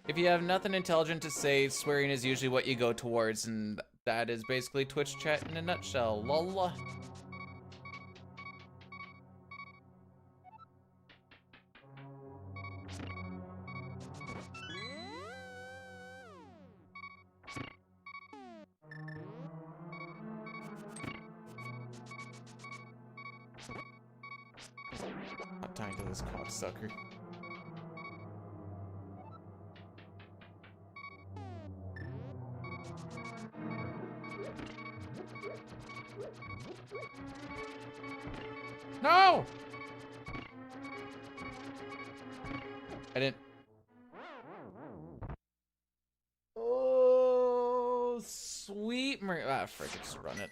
If you have nothing intelligent to say, swearing is usually what you go towards, and that is basically Twitch chat in a nutshell. Lol. Not tying to this cocksucker. No! I didn't. Oh, sweet frick, just run it.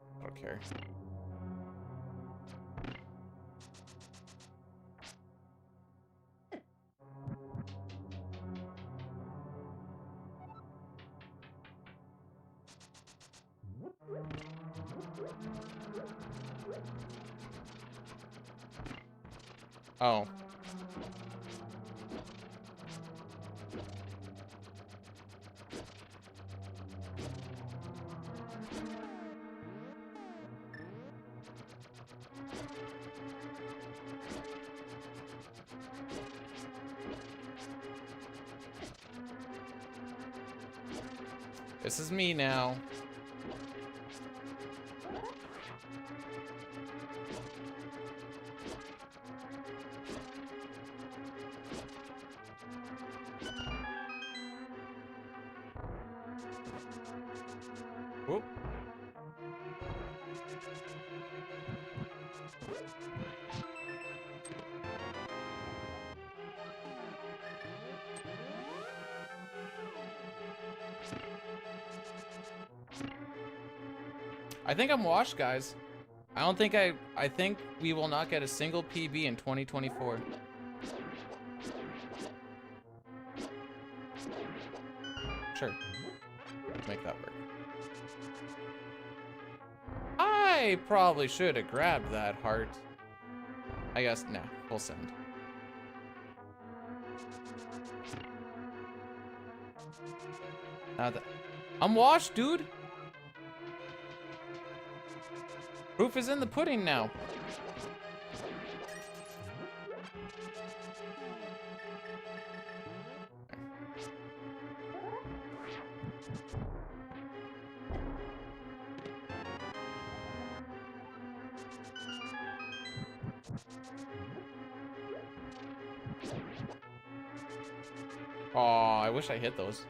I don't care. Oh. This is me now. Whoop. I think I'm washed, guys. I think we will not get a single PB in 2024. Sure. Make that work. I probably should have grabbed that heart. I guess, nah, we'll send. I'm washed, dude. Proof is in the pudding now. Oh, I wish I hit those.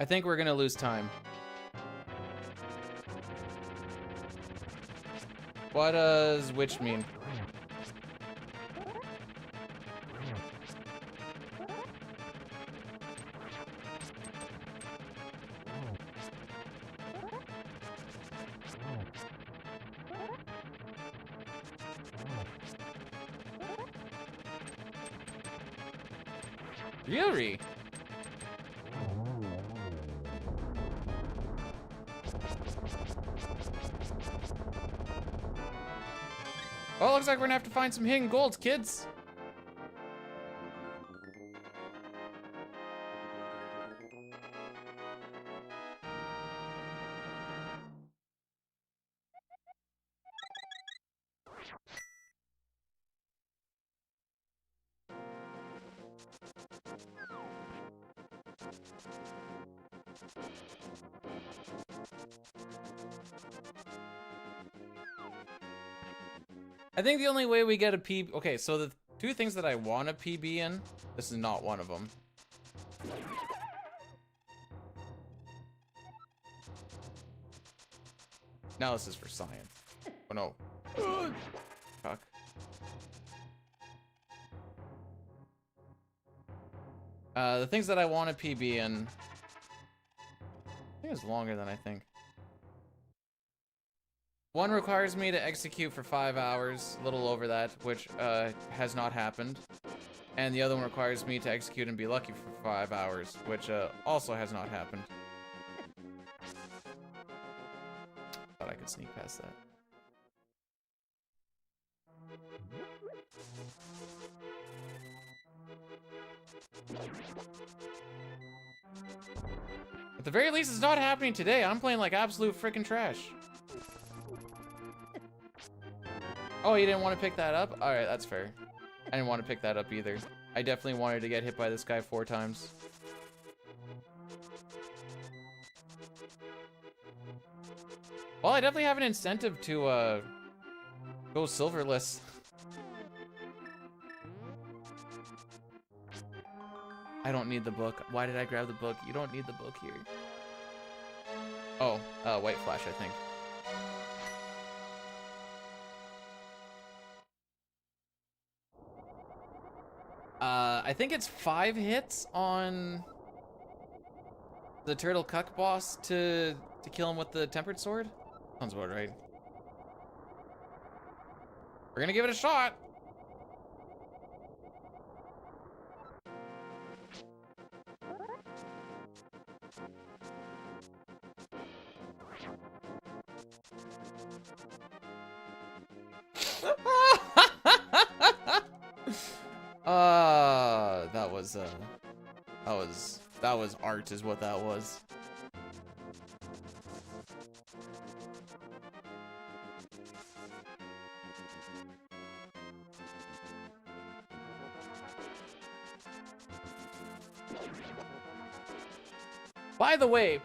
I think we're gonna lose time. What does which mean? Really? Well, looks like we're gonna have to find some hidden golds, kids. I think the only way we get a PB... Okay, so the two things that I want a PB in, this is not one of them. Now this is for science. Oh no. Fuck. The things that I want a PB in... I think it's longer than I think. One requires me to execute for 5 hours, a little over that, which has not happened. And the other one requires me to execute and be lucky for 5 hours, which also has not happened. Thought I could sneak past that. At the very least, it's not happening today. I'm playing like absolute freaking trash. Oh, you didn't want to pick that up? Alright, that's fair. I didn't want to pick that up either. I definitely wanted to get hit by this guy 4 times. Well, I definitely have an incentive to, go silverless. I don't need the book. Why did I grab the book? You don't need the book here. Oh, white flash, I think. I think it's 5 hits on the Turtle Cuck boss to kill him with the Tempered Sword. Sounds about right. We're gonna give it a shot. That was art is what that was. By the way,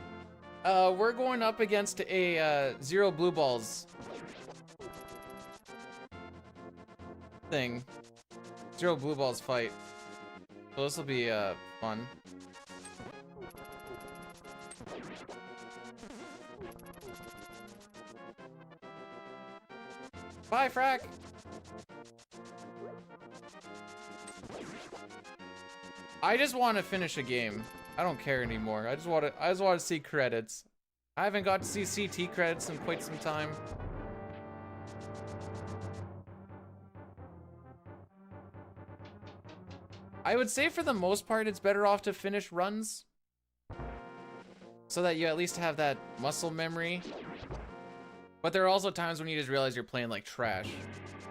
we're going up against a 0 blue balls thing. 0 blue balls fight. So this will be fun. Bye, Frack. I just want to finish a game. I don't care anymore. I just want to see credits. I haven't got to see CT credits in quite some time. I would say for the most part, it's better off to finish runs, so that you at least have that muscle memory. But there are also times when you just realize you're playing like trash,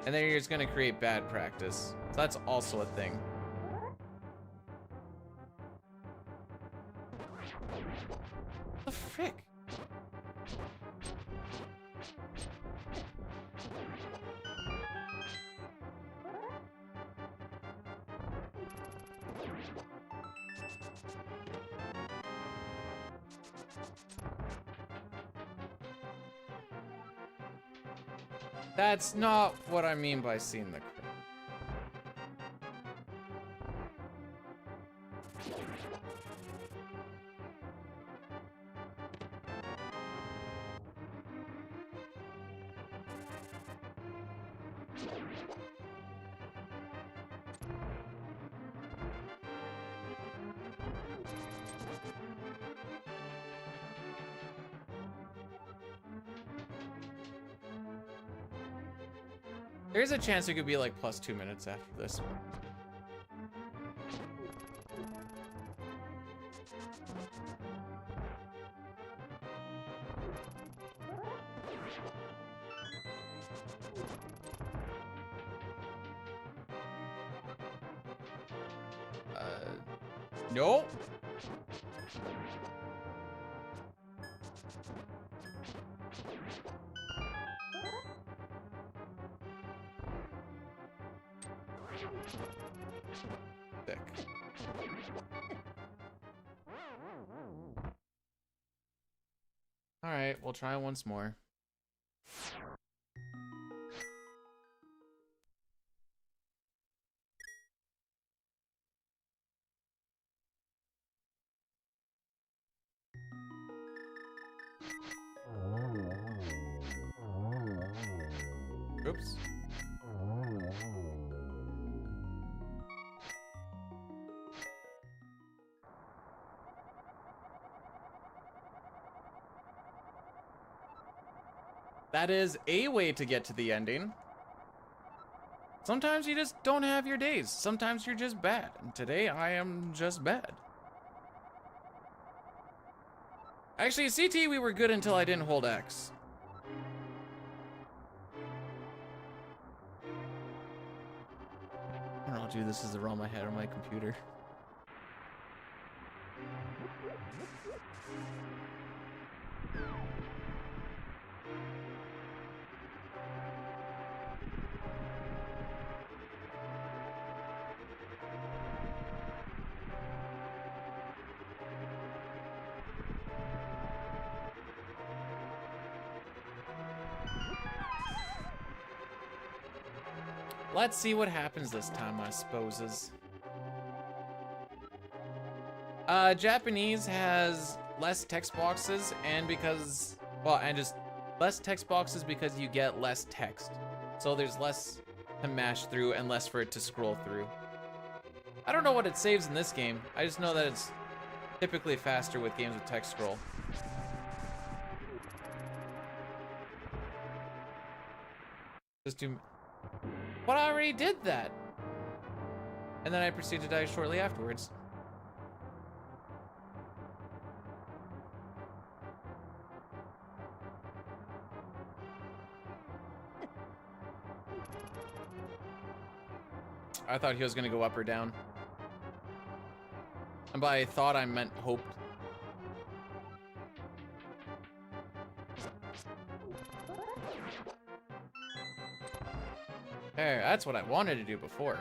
and then you're just gonna create bad practice. So that's also a thing. What the frick? That's not what I mean by seeing the credit. There's a chance it could be like plus 2 minutes after this one. No. Thick. All right, we'll try once more. Oops. That is a way to get to the ending. Sometimes you just don't have your days. Sometimes you're just bad. And today I am just bad. Actually, CT, we were good until I didn't hold X. I don't know, dude, this is the ROM I had on my computer. Let's see what happens this time, I supposes. Japanese has less text boxes, and because, well, and just less text boxes because you get less text. So there's less to mash through and less for it to scroll through. I don't know what it saves in this game. I just know that it's typically faster with games with text scroll. Just do... But I already did that! And then I proceeded to die shortly afterwards. I thought he was gonna go up or down. And by thought, I meant hoped. There, that's what I wanted to do before.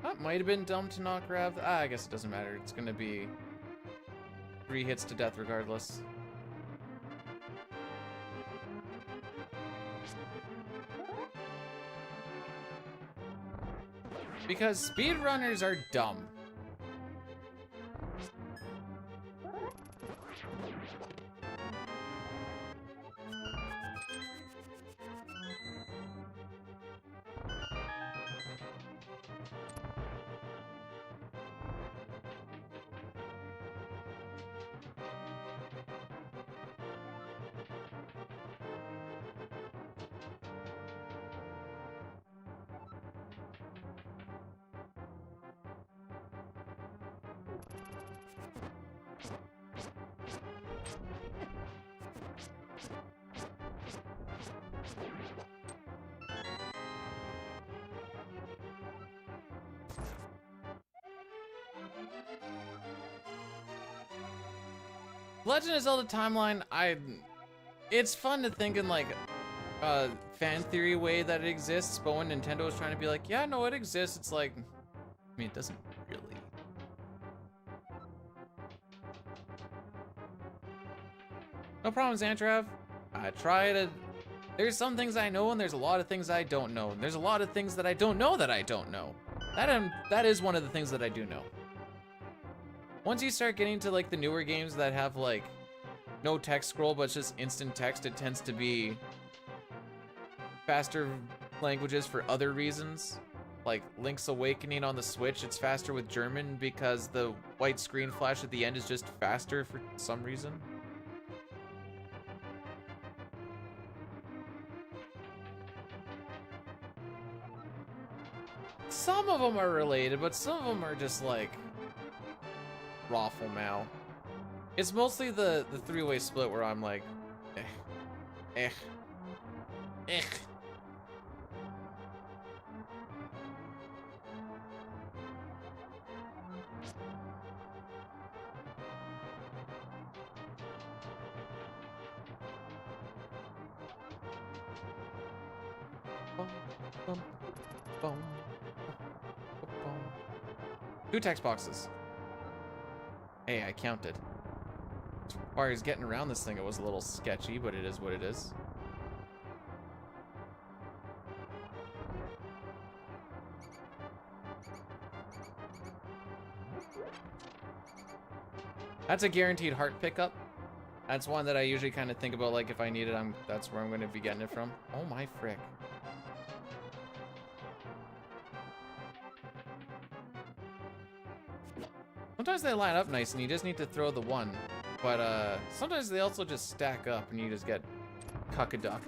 That might have been dumb to not grab. I guess it doesn't matter. It's gonna be 3 hits to death regardless. Because speedrunners are dumb. Legend of Zelda Timeline, it's fun to think in like fan theory way that it exists, but when Nintendo is trying to be like, yeah, no, it exists, it's like, I mean, it doesn't really. No problem, Xantrav. I try to. There's some things I know, and there's a lot of things I don't know, and there's a lot of things that I don't know that I don't know. That is one of the things that I do know. Once you start getting to like the newer games that have like no text scroll, but it's just instant text, it tends to be faster languages for other reasons. Like Link's Awakening on the Switch, it's faster with German because the white screen flash at the end is just faster for some reason. Some of them are related, but some of them are just like raffle now. It's mostly the three-way split where I'm like, eh. Boom. 2 text boxes. Hey, I counted. As far as getting around this thing, it was a little sketchy, but it is what it is. That's a guaranteed heart pickup. That's one that I usually kind of think about, like if I need it, that's where I'm going to be getting it from. Oh my frick. Sometimes they line up nice and you just need to throw the one, but sometimes they also just stack up and you just get cuck-a-ducked.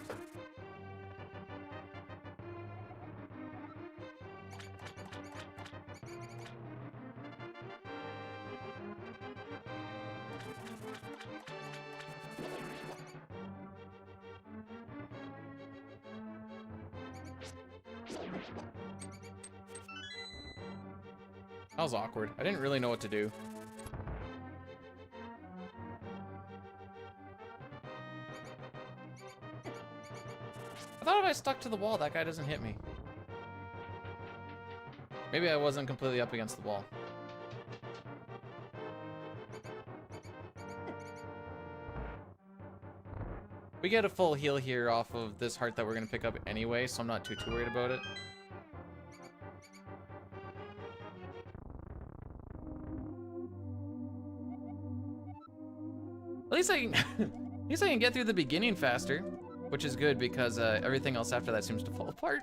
That was awkward. I didn't really know what to do. I thought if I stuck to the wall, that guy doesn't hit me. Maybe I wasn't completely up against the wall. We get a full heal here off of this heart that we're gonna pick up anyway, so I'm not too worried about it. At least I can get through the beginning faster, which is good because everything else after that seems to fall apart.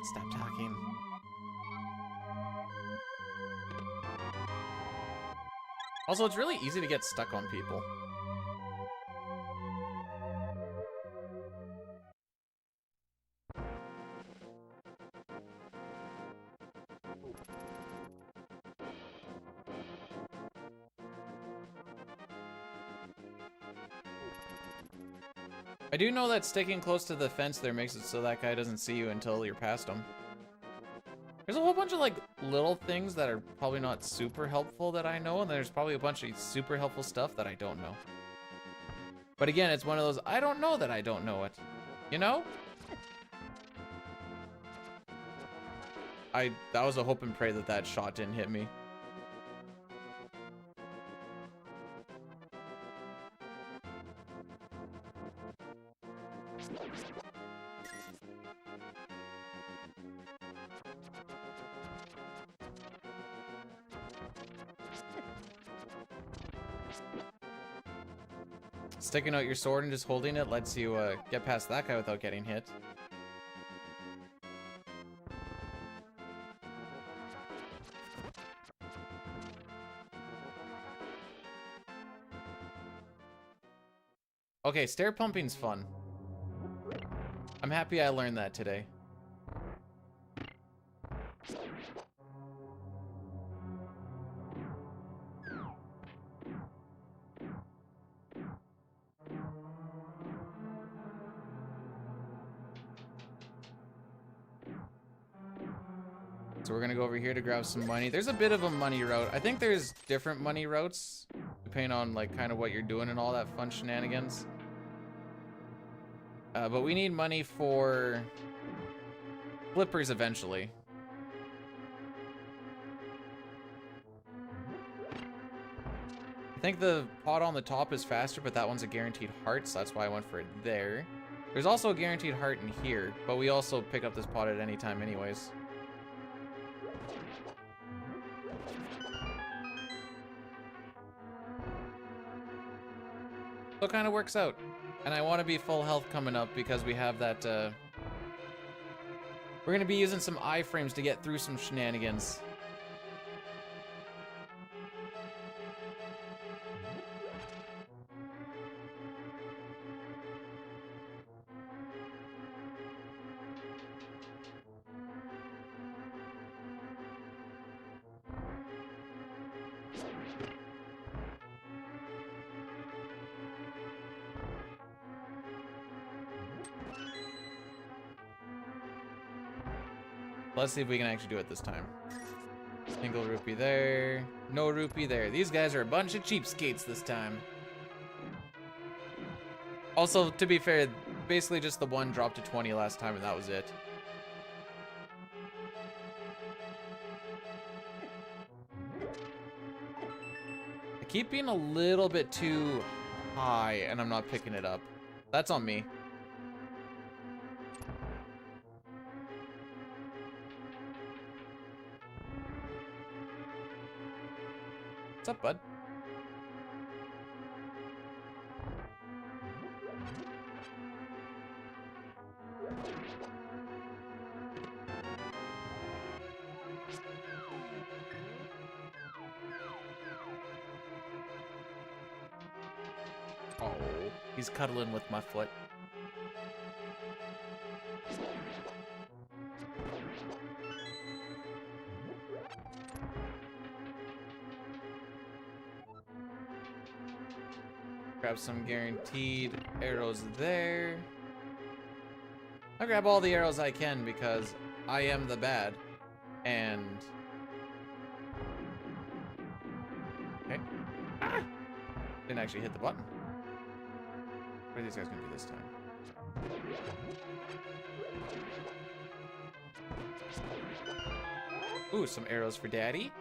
Stop talking. Also, it's really easy to get stuck on people. I do know that sticking close to the fence there makes it so that guy doesn't see you until you're past him. There's a whole bunch of like little things that are probably not super helpful that I know, and there's probably a bunch of super helpful stuff that I don't know. But again, it's one of those, I don't know that I don't know it. You know? That was a hope and pray that that shot didn't hit me. Sticking out your sword and just holding it lets you get past that guy without getting hit. Okay, stair pumping's fun. I'm happy I learned that today. So we're gonna go over here to grab some money. There's a bit of a money route. I think there's different money routes depending on like kind of what you're doing and all that fun shenanigans. But we need money for flippers eventually. I think the pot on the top is faster, but that one's a guaranteed heart, so that's why I went for it there. There's also a guaranteed heart in here, but we also pick up this pot at any time anyways. So it kind of works out. And I want to be full health coming up because we have that, we're going to be using some iframes to get through some shenanigans. Let's see if we can actually do it this time. Single rupee there. No rupee there. These guys are a bunch of cheapskates this time. Also, to be fair, basically just the one dropped to 20 last time and that was it. I keep being a little bit too high and I'm not picking it up. That's on me. What's up, bud? Oh, he's cuddling with my foot. Grab some guaranteed arrows there. I'll grab all the arrows I can because I am the bad. And... okay. Ah! Didn't actually hit the button. What are these guys gonna do this time? Ooh, some arrows for daddy.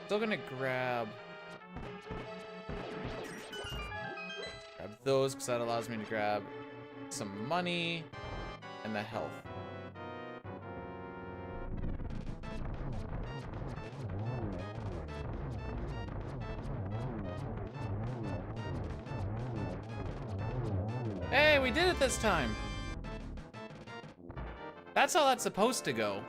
Still gonna grab those because that allows me to grab some money and the health. Hey, we did it this time. That's how that's supposed to go.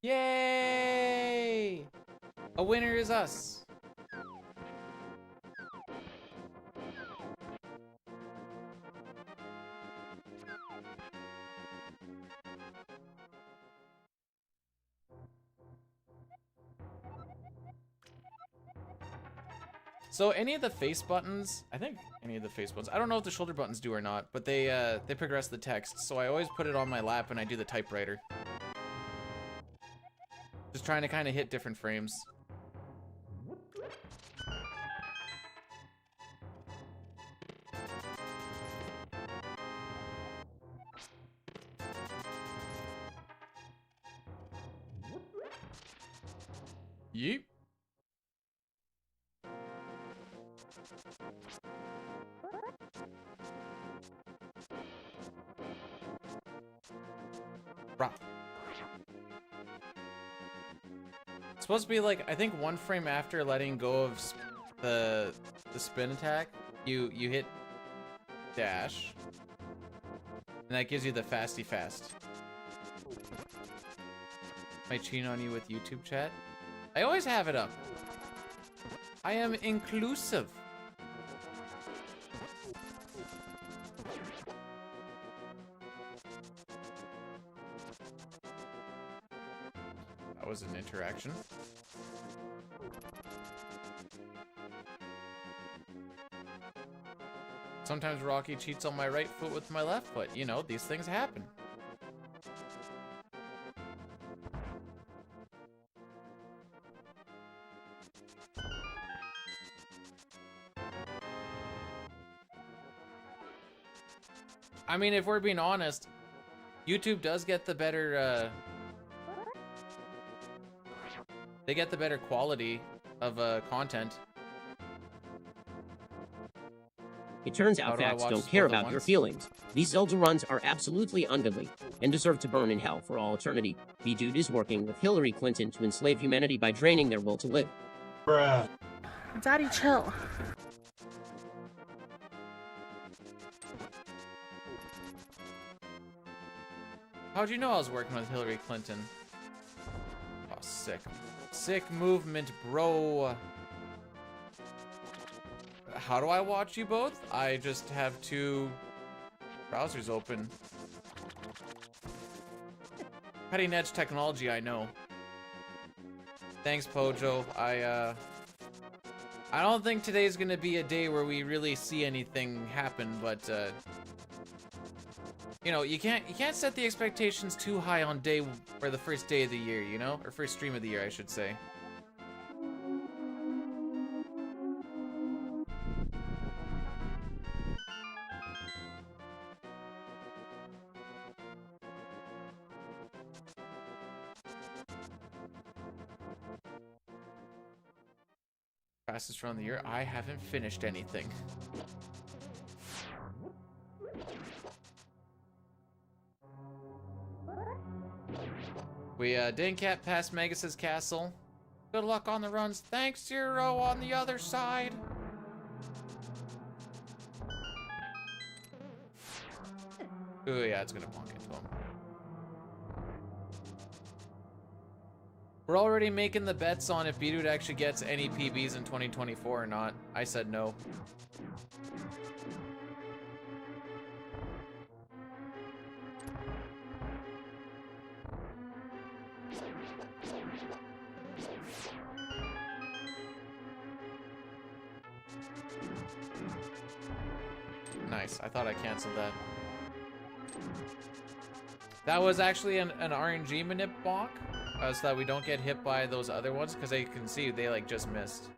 Yay! A winner is us. So any of the face buttons, I think any of the face buttons, I don't know if the shoulder buttons do or not, but they progress the text. So I always put it on my lap and I do the typewriter. Just trying to kind of hit different frames. Yeep. Rock. It's supposed to be like, I think one frame after letting go of the spin attack, you hit dash, and that gives you the fasty fast. Am I cheating on you with YouTube chat? I always have it up. I am inclusive. That was an interaction. Sometimes Rocky cheats on my right foot with my left foot. You know, these things happen. I mean, if we're being honest, YouTube does get the better, they get the better quality of content. It turns out facts don't care about your feelings. These Zelda runs are absolutely ungodly and deserve to burn in hell for all eternity. B-Dude is working with Hillary Clinton to enslave humanity by draining their will to live. Bruh. Daddy, chill. How'd you know I was working with Hillary Clinton? Oh, sick. Sick movement, bro. How do I watch you both? I just have two browsers open. Cutting edge technology, I know. Thanks, Pojo. I don't think today's gonna be a day where we really see anything happen, but you know, you can't set the expectations too high on day or the first day of the year, you know? Or first stream of the year, I should say. Fastest run of the year? I haven't finished anything. We didn't get past Magus Castle. Good luck on the runs. Thanks, Zero, on the other side. Ooh, yeah, it's gonna bonk into him. We're already making the bets on if B-Dude actually gets any PBs in 2024 or not. I said no. Nice. I thought I canceled that. That was actually an RNG manip bonk, so that we don't get hit by those other ones, because you can see they like just missed.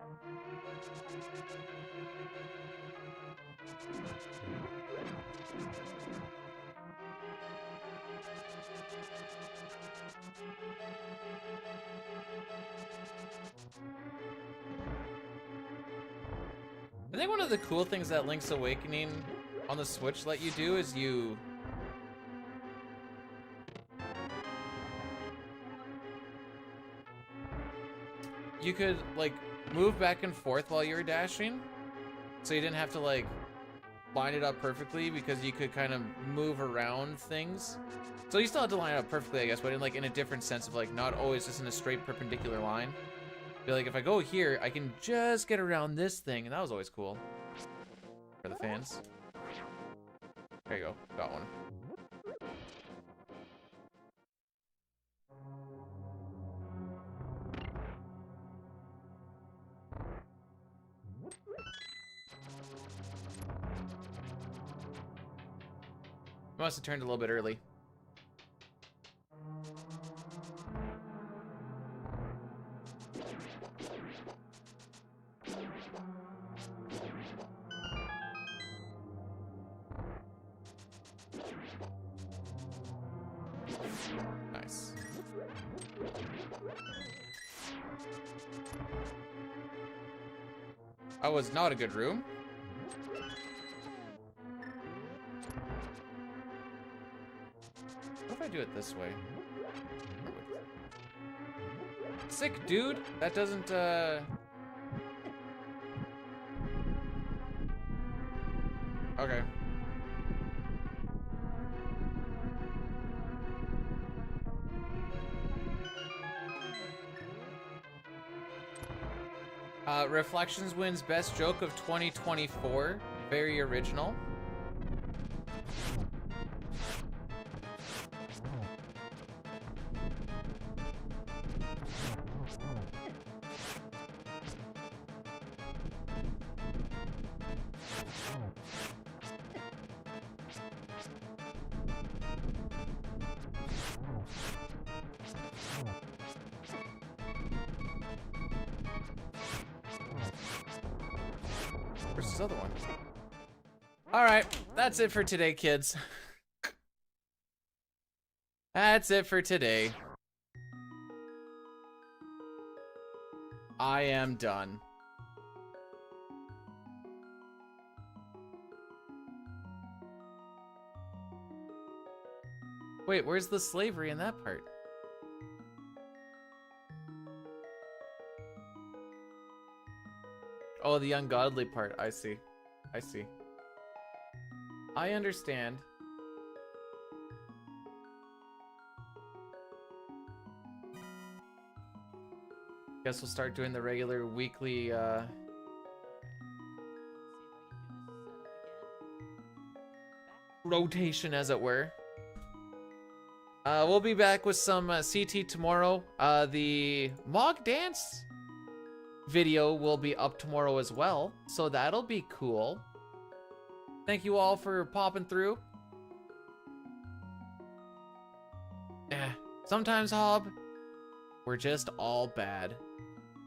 I think one of the cool things that Link's Awakening on the Switch let you do is you could like move back and forth while you were dashing, so you didn't have to like line it up perfectly, because you could kind of move around things. So you still had to line it up perfectly, I guess, but in like in a different sense of like not always just in a straight perpendicular line. Be like, if I go here, I can just get around this thing, and that was always cool for the fans. There you go, got one. Must have turned a little bit early. Nice. I was not a good room. What if I do it this way? Sick, dude! That doesn't, okay. Reflections wins best joke of 2024. Very original. Where's this other one? Alright, that's it for today, kids. That's it for today. I am done. Wait, where's the slavery in that part? Oh, the ungodly part. I see. I see. I understand. Guess we'll start doing the regular weekly, rotation, as it were. We'll be back with some CT tomorrow. The Mog Dance video will be up tomorrow as well, so that'll be cool. Thank you all for popping through. Sometimes, Hob, we're just all bad.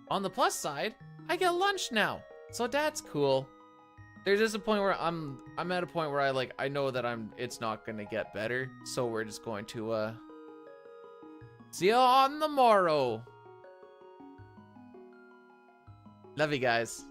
On the plus side, I get lunch now, so that's cool. There's just a point where I'm at a point where I know that it's not gonna get better, so we're just going to see you on the morrow. Love you guys.